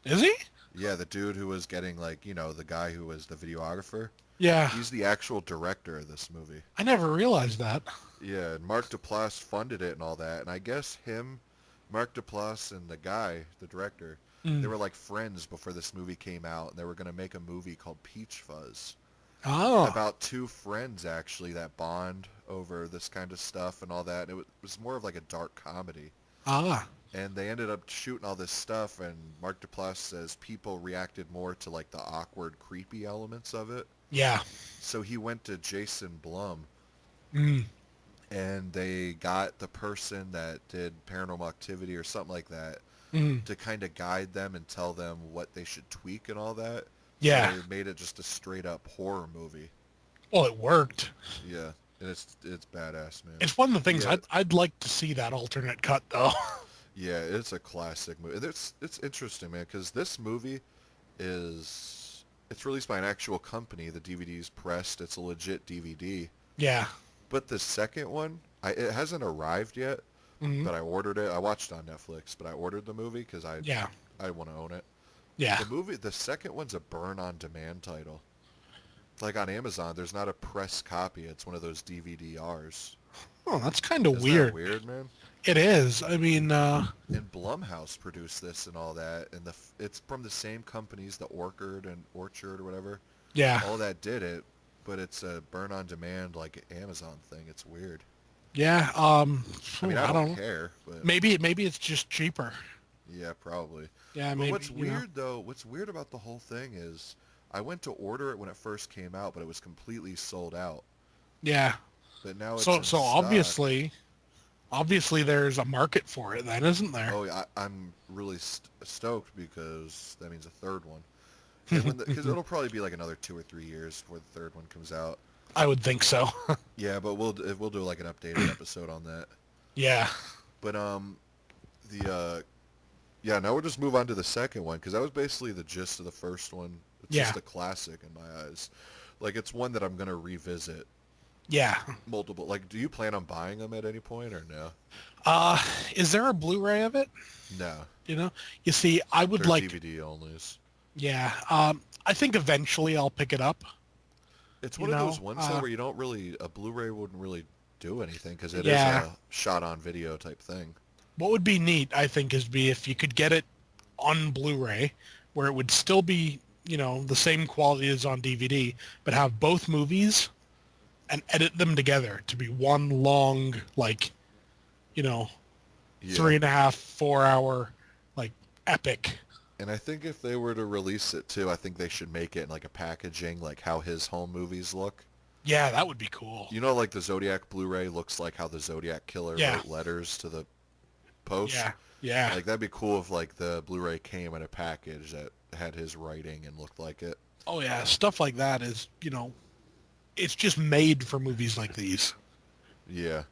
Is he? Yeah, the dude who was getting like, the guy who was the videographer. Yeah, He's the actual director of this movie. I never realized that. Yeah, and Mark Duplass funded it and all that. And I guess him, Mark Duplass, and the guy, the director, they Mm. were like friends before this movie came out, and they were going to make a movie called Peach Fuzz Oh, about two friends actually that bond over this kind of stuff and all that. And it was more of like a dark comedy. ah, And they ended up shooting all this stuff, and Mark Duplass says people reacted more to like the awkward, creepy elements of it. yeah. So he went to Jason Blum, Mm. and they got the person that did Paranormal Activity or something like that Mm, to kind of guide them and tell them what they should tweak and all that. So yeah. they made it just a straight up horror movie. Well, it worked. Yeah, and it's badass, man. It's one of the But things yeah, I'd like to see that alternate cut though. yeah, it's a classic movie. It's interesting, man, because this movie is it's released by an actual company. The DVD's pressed. It's a legit DVD. Yeah. But the second one, it hasn't arrived yet. Hmm. But I ordered it. I watched it on Netflix, but I ordered the movie because Yeah. I want to own it. Yeah. The second one's a burn-on-demand title. Like on Amazon, there's not a press copy. It's one of those DVD-Rs. Oh, that's kind of Isn't that weird. weird, man? It is. I mean, And Blumhouse produced this and all that, and it's from the same companies, the Orchard or whatever. yeah. All that did it, but it's a burn-on-demand like Amazon thing. It's weird. Yeah. I mean, I I don't don't know. care, but Maybe it's just cheaper. yeah, probably. Yeah. But Maybe. You know. what's weird about the whole thing is I went to order it when it first came out, but it was completely sold out. Yeah. But now it's So in so stock. obviously there's a market for it then, isn't there? Oh, yeah, I'm really stoked because that means a third one. And because it'll probably be like another 2 or 3 years before the third one comes out. I would think so. Yeah, but we'll do like an updated episode on that. Yeah. But the yeah, now we'll just move on to the second one because that was basically the gist of the first one. It's Yeah. just a classic in my eyes. Like it's one that I'm gonna revisit Yeah. multiple. Like, do you plan on buying them at any point or no? Uh, is there a Blu-ray of it? No, You know, you see, I would they're like. DVD onlys. Yeah. I think eventually I'll pick it up. It's You one of know. those ones though where you don't really a Blu-ray wouldn't really do anything because it is Yeah. a shot-on video type thing. What would be neat, I think, is be if you could get it on Blu-ray, where it would still be, the same quality as on DVD, but have both movies and edit them together to be one long, like, you know, Yeah, 3.5, 4 hour, like, epic. and I think if they were to release it too, I think they should make it in like a packaging like how his home movies look. Yeah, that would be cool. You know, like the Zodiac Blu-ray looks like how the Zodiac Killer Yeah. wrote letters to the post. Yeah. Yeah. Like that'd be cool if like the Blu-ray came in a package that had his writing and looked like it. Oh, yeah. Stuff like that is, it's just made for movies like these. Yeah.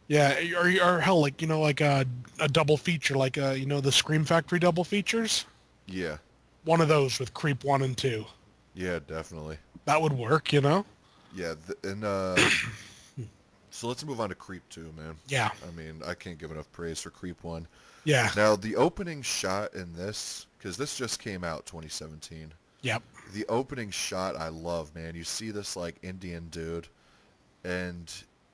Yeah, or hell, like, like a double feature, like, the Scream Factory double features. Yeah. One of those with Creep 1 and 2. Yeah, definitely. That would work, Yeah, and so let's move on to Creep 2, man. Yeah, I mean, I can't give enough praise for Creep 1. yeah, Now, the opening shot in this, because this just came out 2017. yep, The opening shot I love, man. You see this like Indian dude, and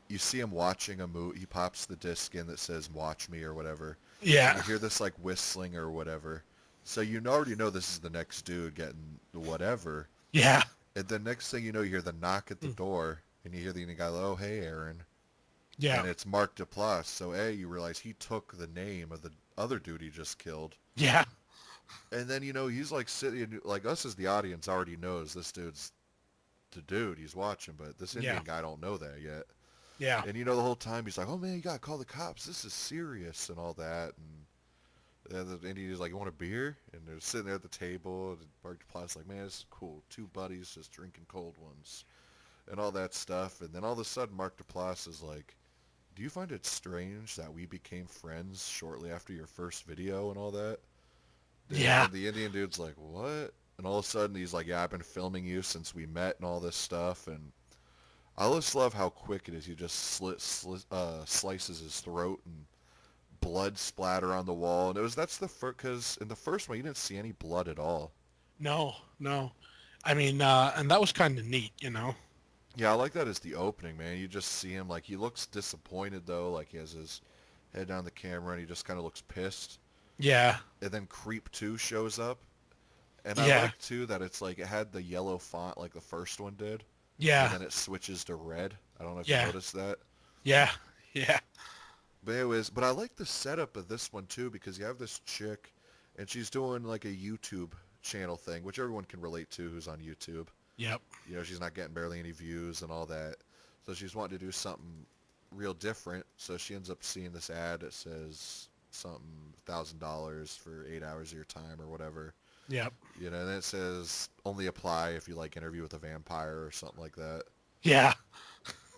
you see him watching a movie. He pops the disc in that says "Watch Me" or whatever. And yeah, you hear this like whistling or whatever. So you already know this is the next dude getting the whatever. yeah, And the next thing you know, you hear the knock at the door, and you hear the Indian guy, "Oh, hey, Aaron." yeah, And it's Mark Duplass. So you realize he took the name of the other dude he just killed. yeah, And then, he's like sitting, like us as the audience already knows this dude's the dude he's watching, but this Indian yeah, guy don't know that yet. yeah, And the whole time he's like, "Oh man, you gotta call the cops. This is serious," and all that. And the Indian's like, "You want a beer?" And they're sitting there at the table. And Mark Duplass like, "Man, this is cool. Two buddies just drinking cold ones," and all that stuff. And then all of a sudden, Mark Duplass is like, "Do you find it strange that we became friends shortly after your first video and all that?" yeah, And the Indian dude's like, "What?" And all of a sudden he's like, "Yeah, I've been filming you since we met and all this stuff." And I just love how quick it is. He just slices his throat and blood splatter on the wall. And that's the first, because in the first one you didn't see any blood at all. no, no. I mean, and that was kind of neat, Yeah, I like that as the opening, man. You just see him, like, he looks disappointed though, like he has his head down the camera and he just kind of looks pissed. Yeah, And then Creep 2 shows up. And I yeah, like too that it's like it had the yellow font like the first one did. And yeah, then it switches to red. I don't know if you yeah, noticed that. yeah, yeah, But anyways, but I like the setup of this one too because you have this chick and she's doing like a YouTube channel thing, which everyone can relate to who's on YouTube. yep, She's not getting barely any views and all that. So she's wanting to do something real different. So she ends up seeing this ad that says something $1,000 for 8 hours of your time or whatever. Yep. You know, and then it says only apply if you like interview with a vampire or something like that. Yeah.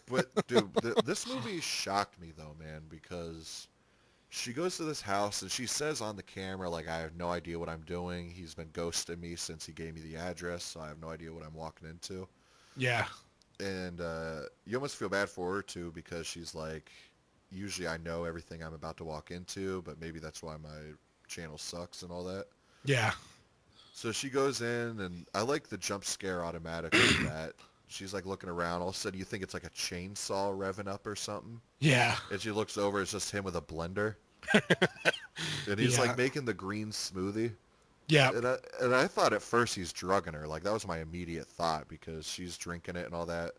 But dude, this movie shocked me though, man, because she goes to this house and she says on the camera, like, I have no idea what I'm doing. He's been ghosting me since he gave me the address, so I have no idea what I'm walking into. Yeah. And you almost feel bad for her too because she's like, usually I know everything I'm about to walk into, but maybe that's why my channel sucks and all that. Yeah. So she goes in, and I like the jump scare automatically that she's like looking around. All of a sudden, you think it's like a chainsaw revving up or something. Yeah. And she looks over, it's just him with a blender. And he's Yeah. like making the green smoothie. Yeah. And I thought at first he's drugging her. Like that was my immediate thought because she's drinking it and all that.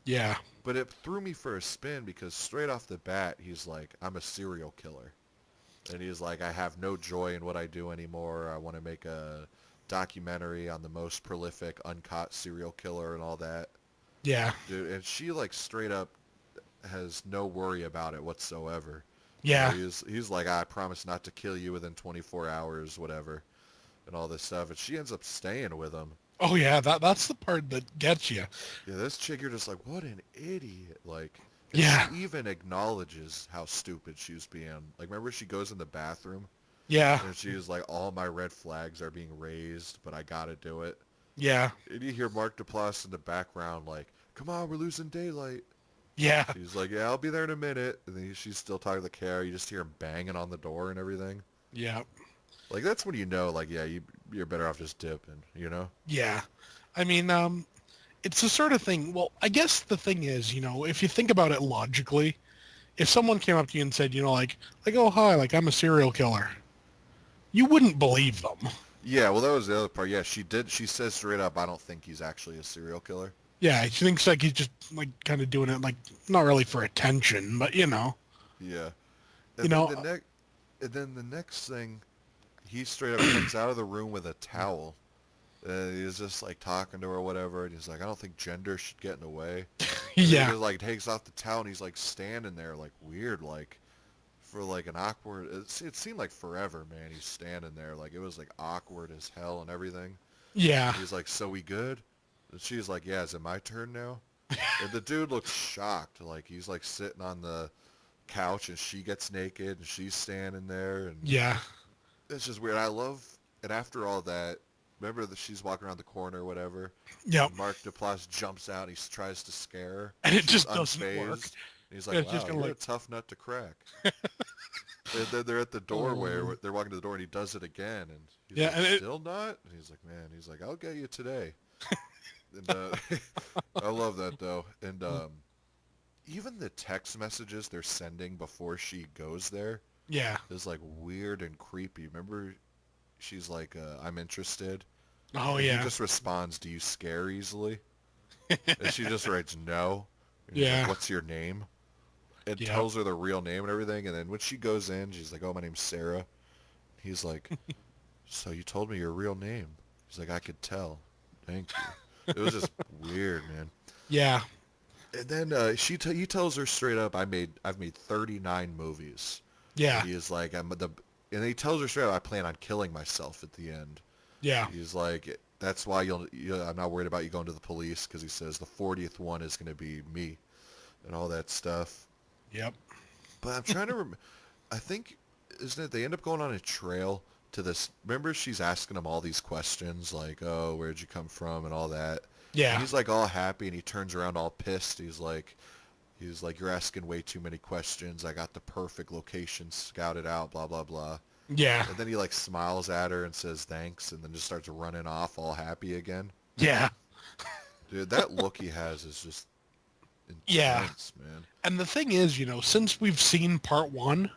Yeah. But it threw me for a spin because straight off the bat, he's like, I'm a serial killer. And he's like, I have no joy in what I do anymore. I want to make a documentary on the most prolific uncaught serial killer and all that. Yeah. Dude, and she like straight up has no worry about it whatsoever. You know, Yeah. he's like, I promise not to kill you within 24 hours, whatever, and all this stuff. And she ends up staying with him. Oh yeah, that's the part that gets you. Yeah, this chick, you're just like, what an idiot. Like, and Yeah. she even acknowledges how stupid she was being. Like, remember she goes in the bathroom Yeah. and she was like, all my red flags are being raised, but I gotta do it. Yeah. And you hear Mark Duplass in the background like, come on, we're losing daylight. Yeah. He's like, yeah, I'll be there in a minute. And then she's still talking to the camera. You just hear him banging on the door and everything. Yeah. Like, that's when you know, like, yeah, you're better off just dipping, you know? Yeah. I mean, it's the sort of thing. Well, I guess the thing is, if you think about it logically, if someone came up to you and said, oh hi, like I'm a serial killer, you wouldn't believe them. Yeah, well, that was the other part. Yeah, she did. She says straight up, I don't think he's actually a serial killer. Yeah, she thinks like he's just like kind of doing it like not really for attention, but Yeah. you And then know, the next thing, he straight up comes out of the room with a towel. And he's just like talking to her or whatever, and he's like, I don't think gender should get in the way. And he yeah, just like takes off the towel and he's like standing there like weird, like for like an awkward, it seemed like forever, man. He's standing there like it was like awkward as hell and everything. yeah, He's like, so we good? And she's like, yeah, is it my turn now? And the dude looks shocked, like he's like sitting on the couch and she gets naked and she's standing there and yeah, it's just weird. And after all that, remember that she's walking around the corner or whatever, yep, and Mark Duplass jumps out and he tries to scare her. and it She's just doesn't unfazed. work. And he's And like, it's just wow, kinda you're a like, tough nut to crack. And then they're at the doorway, oh, or they're walking to the door, and he does it again, and he's yeah, like, and still not? And he's like, man, he's like, I'll get you today. And I love that, though. And even the text messages they're sending before she goes there yeah, is, like, weird and creepy. Remember, she's like, I'm interested. oh And he yeah, just responds, do you scare easily? And she just writes, no. And he's yeah, like, what's your name? And yep, tells her the real name and everything. And then when she goes in, she's like, oh, my name's Sarah. He's like, so you told me your real name. He's like, I could tell. Thank you. It was just weird, man. yeah, And then he tells her straight up, I've made 39 movies. yeah, And he's like, and he tells her straight up, I plan on killing myself at the end. yeah, He's like, that's why I'm not worried about you going to the police, because he says the 40th one is going to be me and all that stuff. yep, But I'm trying to remember. I think, isn't it, they end up going on a trail to this. Remember she's asking him all these questions like, oh, where'd you come from and all that. And yeah, he's like all happy and he turns around all pissed. He's like, you're asking way too many questions. I got the perfect location scouted out, blah, blah, blah. yeah, And then he like smiles at her and says thanks and then just starts running off all happy again. yeah, Dude, that look he has is just yeah. intense, man. And the thing is, since we've seen part one,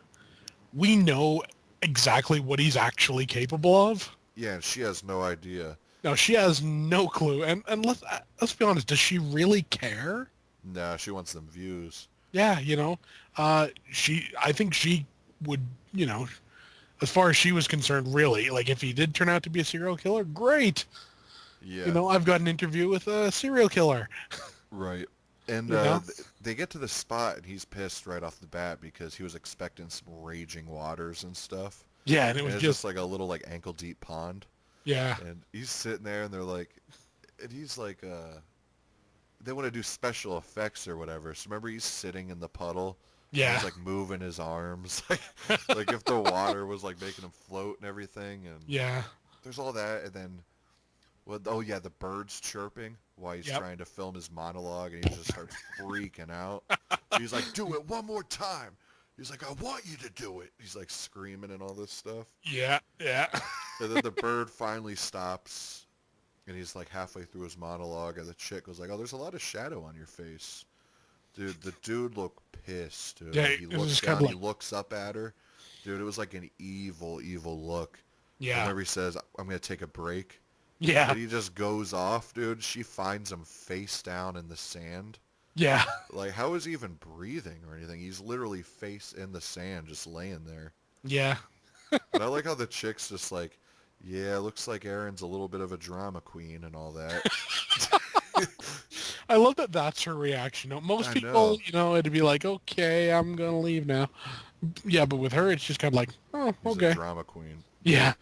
we know exactly what he's actually capable of. Yeah, and she has no idea. Now she has no clue, and let's be honest, does she really care? No, she wants them views. Yeah, I think she would, as far as she was concerned, really, like if he did turn out to be a serial killer, great. Yeah, I've got an interview with a serial killer. right. And You know? they get to the spot, and he's pissed right off the bat because he was expecting some raging waters and stuff. Yeah, and it And was it's just just like a little like ankle deep pond. yeah, And he's sitting there, and they're like, and he's like, they want to do special effects or whatever. So remember, he's sitting in the puddle, and yeah, he's like moving his arms, like if the water was like making him float and everything. And yeah, there's all that, and then, well, oh yeah, the birds chirping while he's yep, trying to film his monologue, and he just starts freaking out. He's like, "Do it one more time." He's like, "I want you to do it." He's like screaming and all this stuff. yeah, yeah, And then the bird finally stops, and he's like halfway through his monologue, and the chick was like, "Oh, there's a lot of shadow on your face." Dude, the dude looked pissed, dude. yeah. Like he It was looks just kind down, of he like looks up at her. Dude, it was like an evil, evil look. And yeah, whenever he says, "I'm gonna take a break," yeah, and he just goes off, dude. She finds him face down in the sand. yeah, Like, how is he even breathing or anything? He's literally face in the sand, just laying there. yeah. And I like how the chick's just like, "Yeah, looks like Erin's a little bit of a drama queen and all that." I love that that's her reaction. Most I people, know. it'd be like, okay, I'm gonna leave now. Yeah, but with her, it's just kind of like, oh, He's a okay. drama queen. Yeah,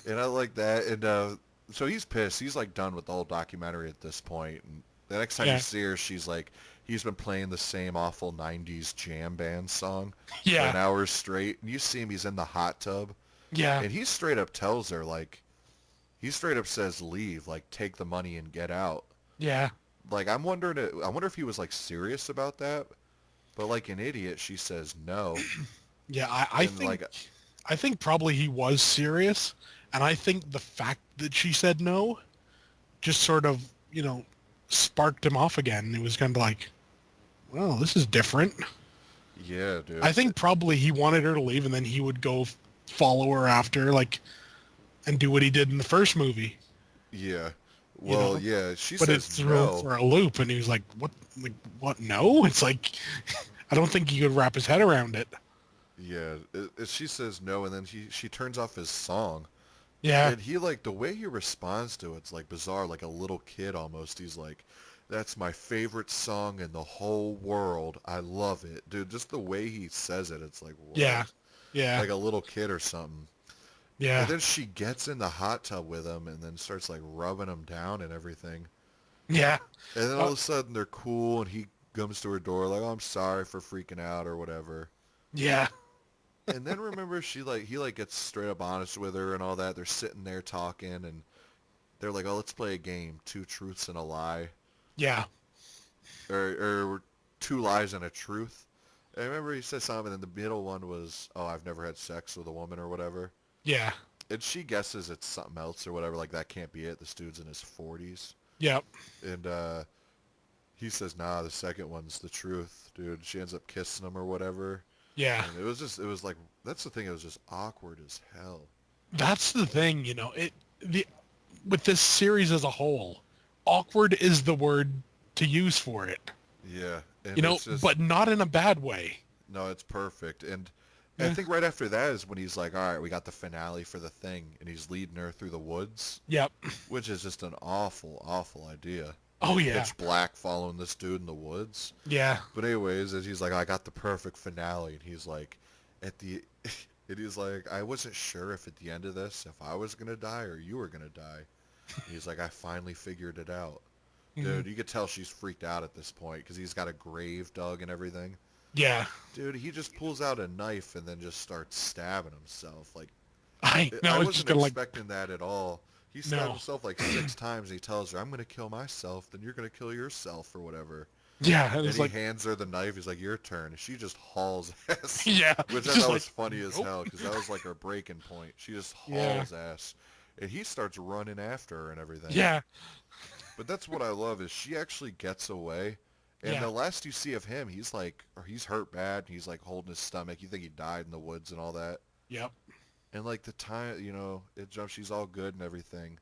And I like that. And so he's pissed. He's like done with the whole documentary at this point. And the next time you yeah, see her, she's like, he's been playing the same awful 90s jam band song for an yeah, hour straight. And you see him, he's in the hot tub. yeah, And he straight up tells her, like, he straight up says, leave, like, take the money and get out. yeah, Like, I wonder if he was, like, serious about that. But like an idiot, she says no. yeah. And like, I think probably he was serious, and I think the fact that she said no just sort of, sparked him off again. It was kind of like, well, this is different. yeah, dude. I think probably he wanted her to leave, and then he would go follow her after, like, and do what he did in the first movie, Yeah. you Well, know. yeah, she But it says threw him no. for a loop, and he was like, "What? Like, what? No?" It's like, I don't think he could wrap his head around it. Yeah, she says no, and then she turns off his song, Yeah, and he like the way he responds to it's like bizarre, like a little kid almost. He's like, "That's my favorite song in the whole world. I love it, dude." Just the way he says it, it's like yeah, what, yeah, like a little kid or something. And yeah, then she gets in the hot tub with him, and then starts like rubbing him down and everything. yeah, And then all uh, of a sudden they're cool, and he comes to her door like, "Oh, I'm sorry for freaking out or whatever." yeah, And then remember he like gets straight up honest with her and all that. They're sitting there talking, and they're like, "Oh, let's play a game, two truths and a lie, yeah, or two lies and a truth." And I remember he said something, and the middle one was, "Oh, I've never had sex with a woman or whatever." yeah, And she guesses it's something else or whatever. Like that can't be it. This dude's in his 40s, yeah, and he says, "Nah, the second one's the truth, dude." She ends up kissing him or whatever. yeah. And it was like, that's the thing, it was just awkward as hell. That's the thing, the with this series as a whole, awkward is the word to use for it. Yeah, and it's just, But not in a bad way. no, it's perfect. And I Yeah. think right after that is when he's like, all right, we got the finale for the thing, and he's leading her through the woods, Yep. which is just an awful, awful idea. Oh Like yeah. pitch black following this dude in the woods. Yeah. But anyways, as he's like, I got the perfect finale, and he's like, at the, and he's like, I wasn't sure if at the end of this, if I was gonna die or you were gonna die. And he's like, I finally figured it out. Mhm. Dude, you could tell she's freaked out at this point because he's got a grave dug and everything. Yeah. Dude, he just pulls out a knife and then just starts stabbing himself. Like, I I know it's just wasn't gonna like expecting that at all. He stabbed no. himself like 6 times. And he tells her, I'm going to kill myself, then you're going to kill yourself or whatever. Yeah, And it's he like hands her the knife. He's like, your turn. And she just hauls ass. yeah. Which I Just thought like was funny as nope. hell because that was like her breaking point. She just Yeah. hauls ass. And he starts running after her and everything. Yeah. But that's what I love is she actually gets away. And Yeah. the last you see of him, he's like, or he's hurt bad. He's like holding his stomach. You think he died in the woods and all that. Yep. And like the time, it jumps. She's all good and everything.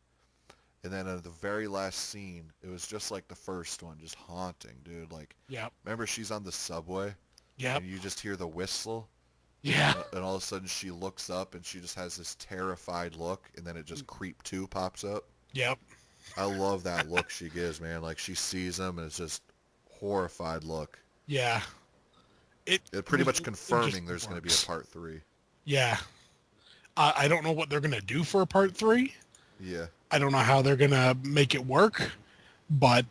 And then at the very last scene, it was just like the first one, just haunting, dude. Like, Yep. remember she's on the subway Yep. and you just hear the whistle, Yeah. and all of a sudden she looks up and she just has this terrified look, and then it just Creep 2 pops up. Yep. I love that look she gives, man. Like she sees him and it's just horrified look. Yeah. It pretty much it just confirming there's going to be a works. part 3. Yeah. I don't know what they're going to do for a part 3. Yeah. I don't know how they're going to make it work, but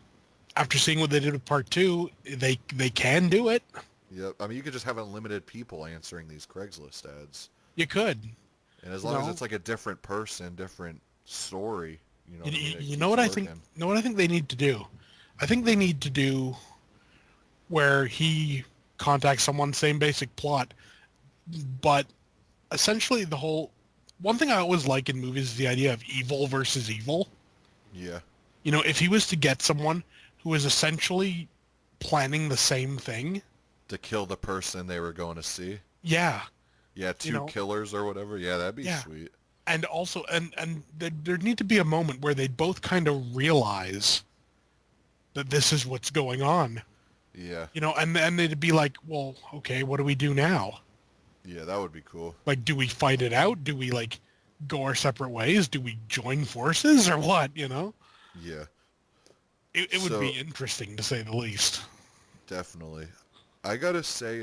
after seeing what they did with part 2, they can do it. Yep. I mean, you could just have unlimited people answering these Craigslist ads. You could. And as You long as know, it's like a different person, different story, you know you, what I mean? It you know keeps what I think? working. You know what I think they need to do? I think they need to do where he contacts someone, same basic plot, but essentially the whole one thing I always like in movies is the idea of evil versus evil. Yeah. You know, if he was to get someone who is essentially planning the same thing, To kill the person they were going to see. yeah, Yeah, you two know, killers or whatever. Yeah, that'd be yeah. sweet. And also, and there need to be a moment where they both kind of realize that this is what's going on. Yeah. You know, and they'd be like, well, okay, what do we do now? Yeah, that would be cool. Like, do we fight it out? Do we, like, go our separate ways? Do we join forces or what, you know? Yeah. It would be So, interesting, to say the least. definitely. I gotta say,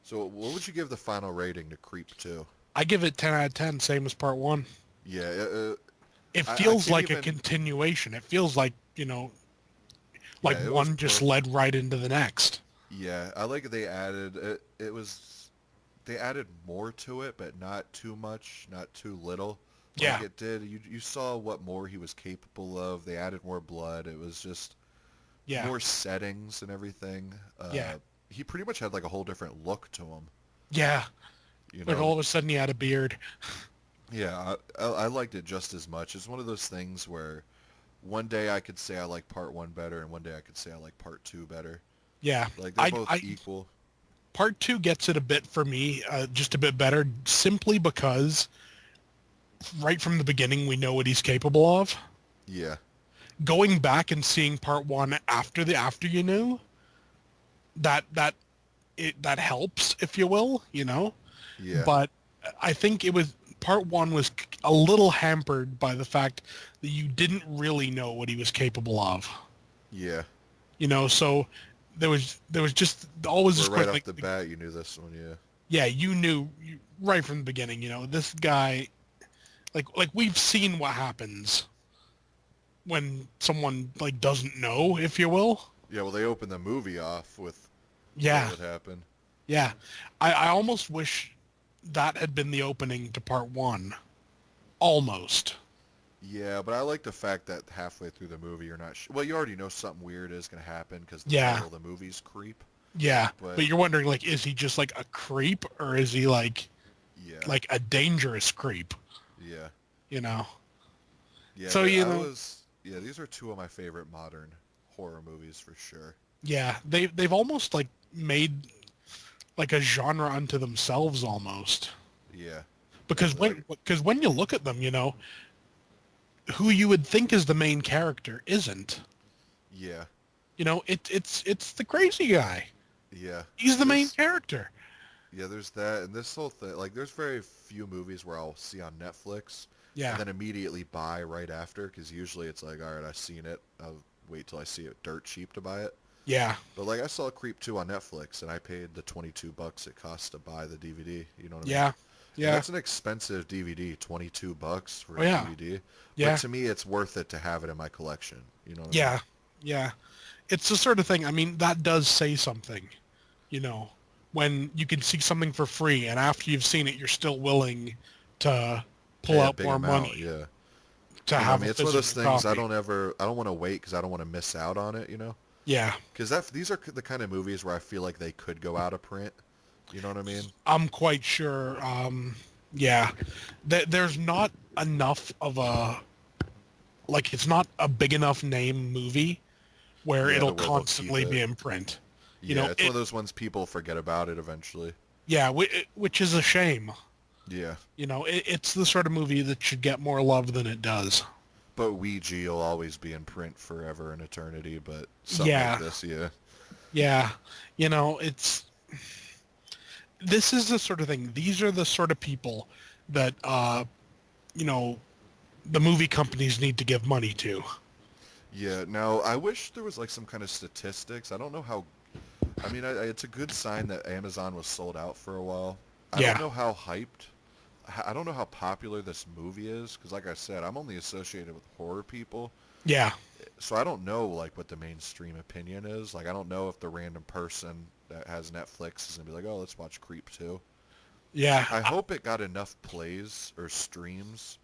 so what would you give the final rating to Creep 2? I give it 10 out of 10, same as part 1. Yeah, It I feels can't like a even... continuation. It feels like, you know, like Yeah, it was one just led perfect. right into the next. Yeah, I like they added, they added more to it, but not too much, not too little. Like Yeah, it did, you saw what more he was capable of. They added more blood. It was just yeah, more settings and everything. yeah, He pretty much had like a whole different look to him, yeah. you Like all know? of a sudden he had a beard. Yeah, I liked it just as much. It's one of those things where one day I could say I like part 1 better, and one day I could say I like part 2 better. Yeah, Like they're I, both I, equal. part 2 gets it a bit for me, just a bit better, simply because right from the beginning we know what he's capable of. Yeah, Going back and seeing part 1 after you knew, that helps, if you will, you know. yeah, But I think it was part 1 was a little hampered by the fact that you didn't really know what he was capable of. yeah. You know, so there was just always this Where right question off like, the bat you knew this one, yeah. yeah, you knew right from the beginning, you know, this guy, like we've seen what happens when someone like doesn't know, if you will. Yeah, well, they opened the movie off with what Yeah, would happen. yeah. I almost wish that had been the opening to part 1. Almost. Yeah, but I like the fact that halfway through the movie you're not well, you already know something weird is going to happen because the Yeah, title of the movie's Creep, yeah. but But you're wondering, like, is he just like a creep, or is he yeah, like a dangerous creep? yeah, You know. yeah, So but you know, yeah, these are two of my favorite modern horror movies for sure. yeah, they've almost like made like a genre unto themselves almost. Yeah, Because like, when you look at them, you know, who you would think is the main character isn't. yeah, You know, it's the crazy guy. yeah. He's the main This, character. yeah, there's that, and this whole thing, like, there's very few movies where I'll see on Netflix and Yeah, then immediately buy right after, because usually it's like, all right, I've seen it, I'll wait till I see it dirt cheap to buy it. yeah, But like I saw Creep 2 on Netflix and I paid the $22 it costs to buy the DVD, you know what I mean? yeah, And yeah. that's an expensive DVD, $22 for Oh a yeah, DVD. But yeah, to me it's worth it to have it in my collection, you know what I mean? yeah, yeah. It's the sort of thing. I mean, that does say something. You know, when you can see something for free, and after you've seen it, you're still willing to pull Pay a out big more amount, money yeah. to You know what I have a mean? It's one of those physical things copy. I don't want to wait because I don't want to miss out on it, you know? Yeah, Because these are the kind of movies where I feel like they could go out of print, you know what I mean? I'm quite sure. Yeah, there's not enough of a like it's not a big enough name movie where Yeah, it'll to where they'll keep constantly it. be in print. You Yeah, know, it's one of those ones people forget about it eventually. yeah, which is a shame. Yeah. You know, it's the sort of movie that should get more love than it does. But Ouija will always be in print forever and eternity, but something like Yeah, this, yeah. yeah. You know, this is the sort of thing. These are the sort of people that you know, the movie companies need to give money to. Yeah. Now, I wish there was like some kind of statistics. I don't know how. I mean, it's a good sign that Amazon was sold out for a while. I don't Yeah, know how hyped. I don't know how popular this movie is because, like I said, I'm only associated with horror people, yeah, so I don't know like what the mainstream opinion is. Like, I don't know if the random person that has Netflix is gonna be like, "Oh, let's watch Creep 2." yeah, I hope it got enough plays or streams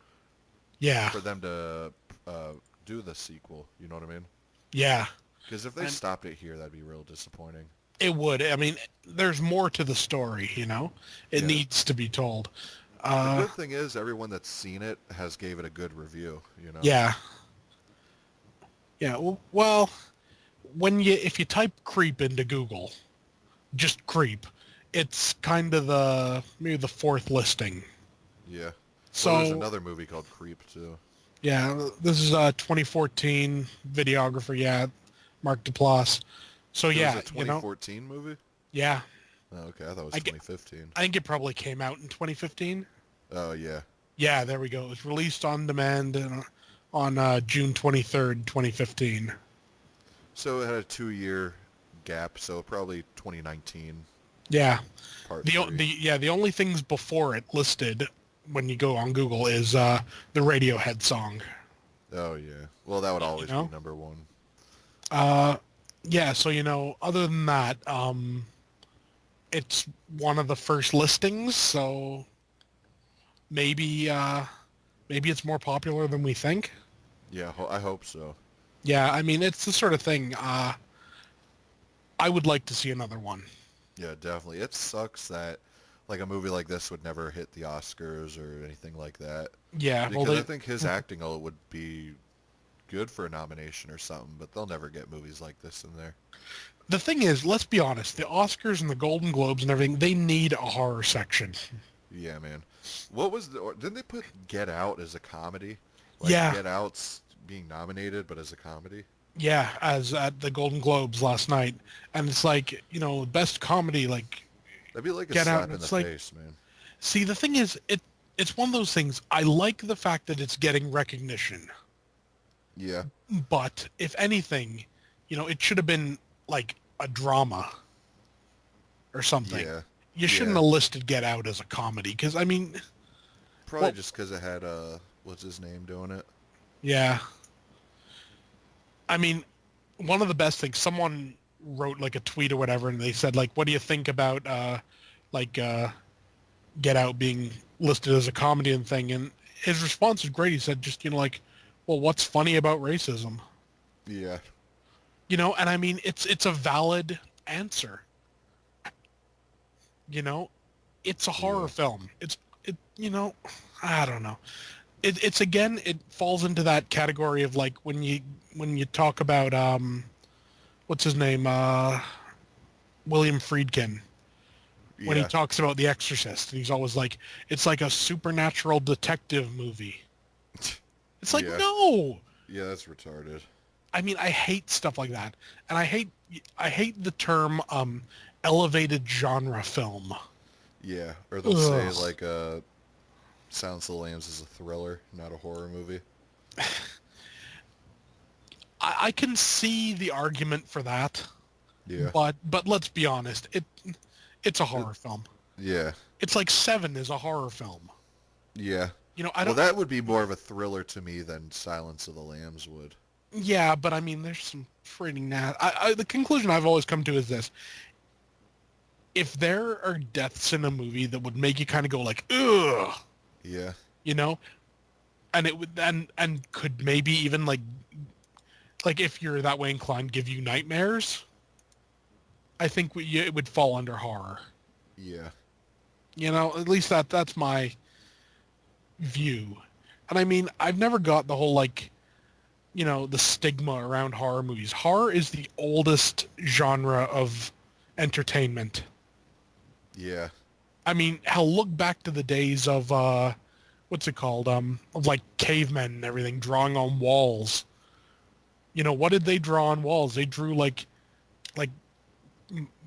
yeah, for them to uh, do the sequel. You know what I mean? yeah. Because if they And stopped it here, that'd be real disappointing. it would. I mean, there's more to the story, It Yeah. needs to be told. The Uh, good thing is everyone that's seen it has gave it a good review. You know? yeah, yeah. Well, if you type creep into Google, just creep, it's kind of maybe the fourth listing. Yeah. Well, there's So another movie called Creep too. yeah, this is a 2014 videographer. Yeah, Mark Duplass. So There was yeah, a 2014 movie. yeah. Oh, okay, I thought it was I get, 2015. I think it probably came out in 2015. Oh yeah. Yeah, there we go. It was released on demand on June 23rd, 2015. So it had a 2 year gap. So probably 2019 Yeah. part The o- three. the yeah, the only things before it listed when you go on Google is the Radiohead song, Oh yeah. Well, that would you always be know? number one. Uh yeah, so other than that, it's one of the first listings, so maybe maybe it's more popular than we think. Yeah, I hope so. Yeah, I mean, it's the sort of thing I would like to see another one. Yeah, definitely. It sucks that like a movie like this would never hit the Oscars or anything like that Yeah, well because I think his acting would be good for a nomination or something, but they'll never get movies like this in there. the thing is, let's be honest, the Oscars and the Golden Globes and everything, they need a horror section. Yeah, man. What was didn't they put Get Out as a comedy? Like Yeah, Get Out's being nominated, but as a comedy? yeah, as at the Golden Globes last night, and it's like, best comedy, like That'd be like a Get Out, and slap in the it's like, face, man. see, the thing is, it's one of those things. I like the fact that it's getting recognition, Yeah, but if anything, it should have been like a drama or something. yeah, You shouldn't yeah. have listed Get Out as a comedy, because I mean, Probably well, just because it had what's his name doing it? yeah, I mean, one of the best things, someone wrote like a tweet or whatever, and they said like, what do you think about like Get Out being listed as a comedy and thing? And his response is great. He said just, like, well, what's funny about racism? Yeah, And I mean, it's a valid answer. You know, it's a horror yeah, film. I don't know. It's again, it falls into that category of like when you talk about what's his name, William Friedkin, when he yeah, talks about The Exorcist, and he's always like, it's like a supernatural detective movie. It's like, yeah, no. yeah. That's retarded. I mean, I hate stuff like that, and I hate the term elevated genre film. Yeah, or they'll say Ugh. like Silence of the Lambs is a thriller, not a horror movie. I can see the argument for that, Yeah, but let's be honest, it's a it, horror film. yeah, It's like Seven is a horror film. yeah. I Well, don't. that would be more of a thriller to me than Silence of the Lambs would. Yeah, but I mean, there's some pretty the conclusion I've always come to is this: if there are deaths in a movie that would make you kind of go like, ugh, Yeah, you know, and it would and could maybe even like if you're that way inclined, give you nightmares, I think it would fall under horror. yeah, At least that's my view. And I mean, I've never got the whole like, the stigma around horror movies. Horror is the oldest genre of entertainment. yeah, I mean, hell, look back to the days of what's it called? Of like cavemen and everything drawing on walls. What did they draw on walls? They drew like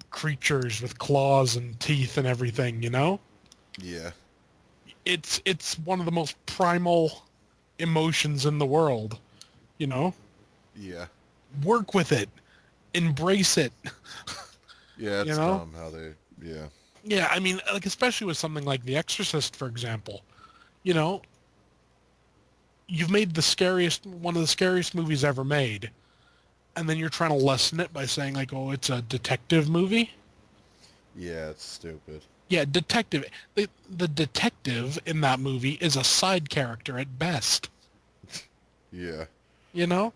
creatures with claws and teeth and everything. yeah, It's one of the most primal emotions in the world, you know? Yeah. Work with it. Embrace it. Yeah, You it's know? dumb how they, yeah. Yeah, I mean, like, especially with something like The Exorcist, for example. You know, you've made one of the scariest movies ever made, and then you're trying to lessen it by saying, like, oh, it's a detective movie? Yeah, it's stupid. Yeah, detective. The detective in that movie is a side character at best. Yeah. You know?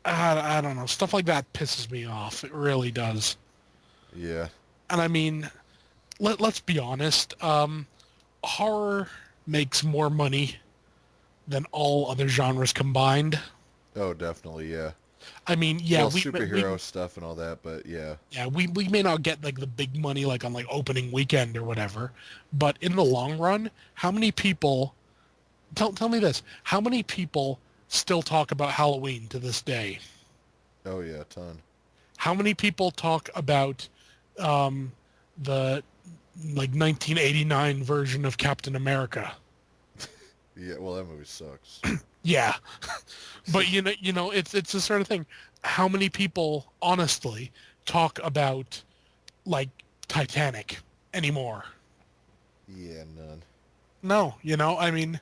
I don't know. Stuff like that pisses me off. It really does. Yeah. And I mean, let's be honest. Horror makes more money than all other genres combined. Oh, definitely, yeah. I mean, yeah, Well, superhero stuff and all that, but yeah. we may not get like the big money like on like opening weekend or whatever, but in the long run, how many people tell me this, how many people still talk about Halloween to this day? Oh, yeah, a ton. How many people talk about um, the like 1989 version of Captain America? Yeah, well, that movie sucks. Yeah, but it's the sort of thing. How many people honestly talk about like Titanic anymore? Yeah, none. No, I mean,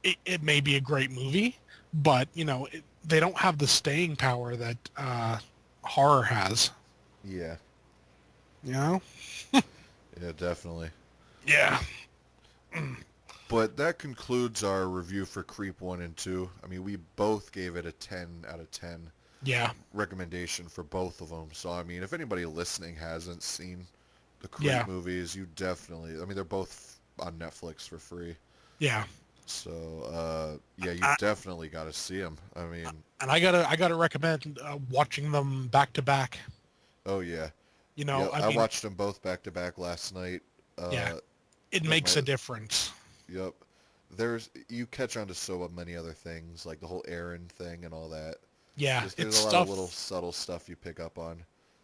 it may be a great movie, but they don't have the staying power that horror has. Yeah. You know? Yeah, definitely. Yeah. But that concludes our review for Creep 1 and 2. I mean, we both gave it a 10 out of 10 Yeah. recommendation for both of them. So, I mean, if anybody listening hasn't seen the Creep Yeah. movies, you definitely, I mean, they're both on Netflix for free. Yeah. So, yeah, you I, definitely got to see them. I mean, and I gotta recommend watching them back to back. oh, yeah. You know, Yeah, I I mean, watched them both back to back last night. yeah, Uh, it at makes my, a difference. yep. You catch on to so many other things, like the whole Aaron thing and all that. Yeah, There's it's a lot of little stuff. subtle stuff you pick up on.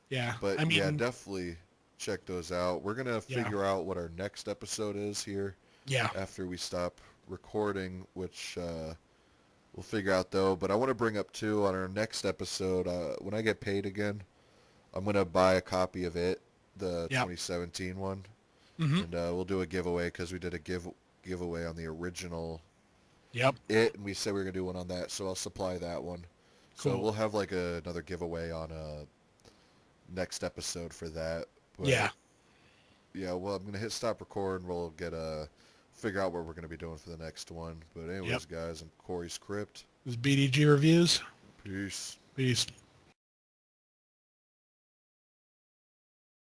Yeah, But I yeah, mean, definitely check those out. We're gonna yeah, figure out what our next episode is here yeah, after we stop recording, which we'll figure out though. But I want to bring up too on our next episode, when I get paid again, I'm gonna buy a copy of it, the yeah. 2017 one, Mm-hmm. and we'll do a giveaway because we did a giveaway on the original Yep. it, and we said we were gonna do one on that, so I'll supply that one. So Cool. we'll have like another giveaway on next episode for that. But Yeah. yeah, well, I'm gonna hit stop record and we'll get figure out what we're gonna be doing for the next one. But Yep. anyways, guys, I'm Corey's Crypt. This is BDG reviews. Peace. Peace.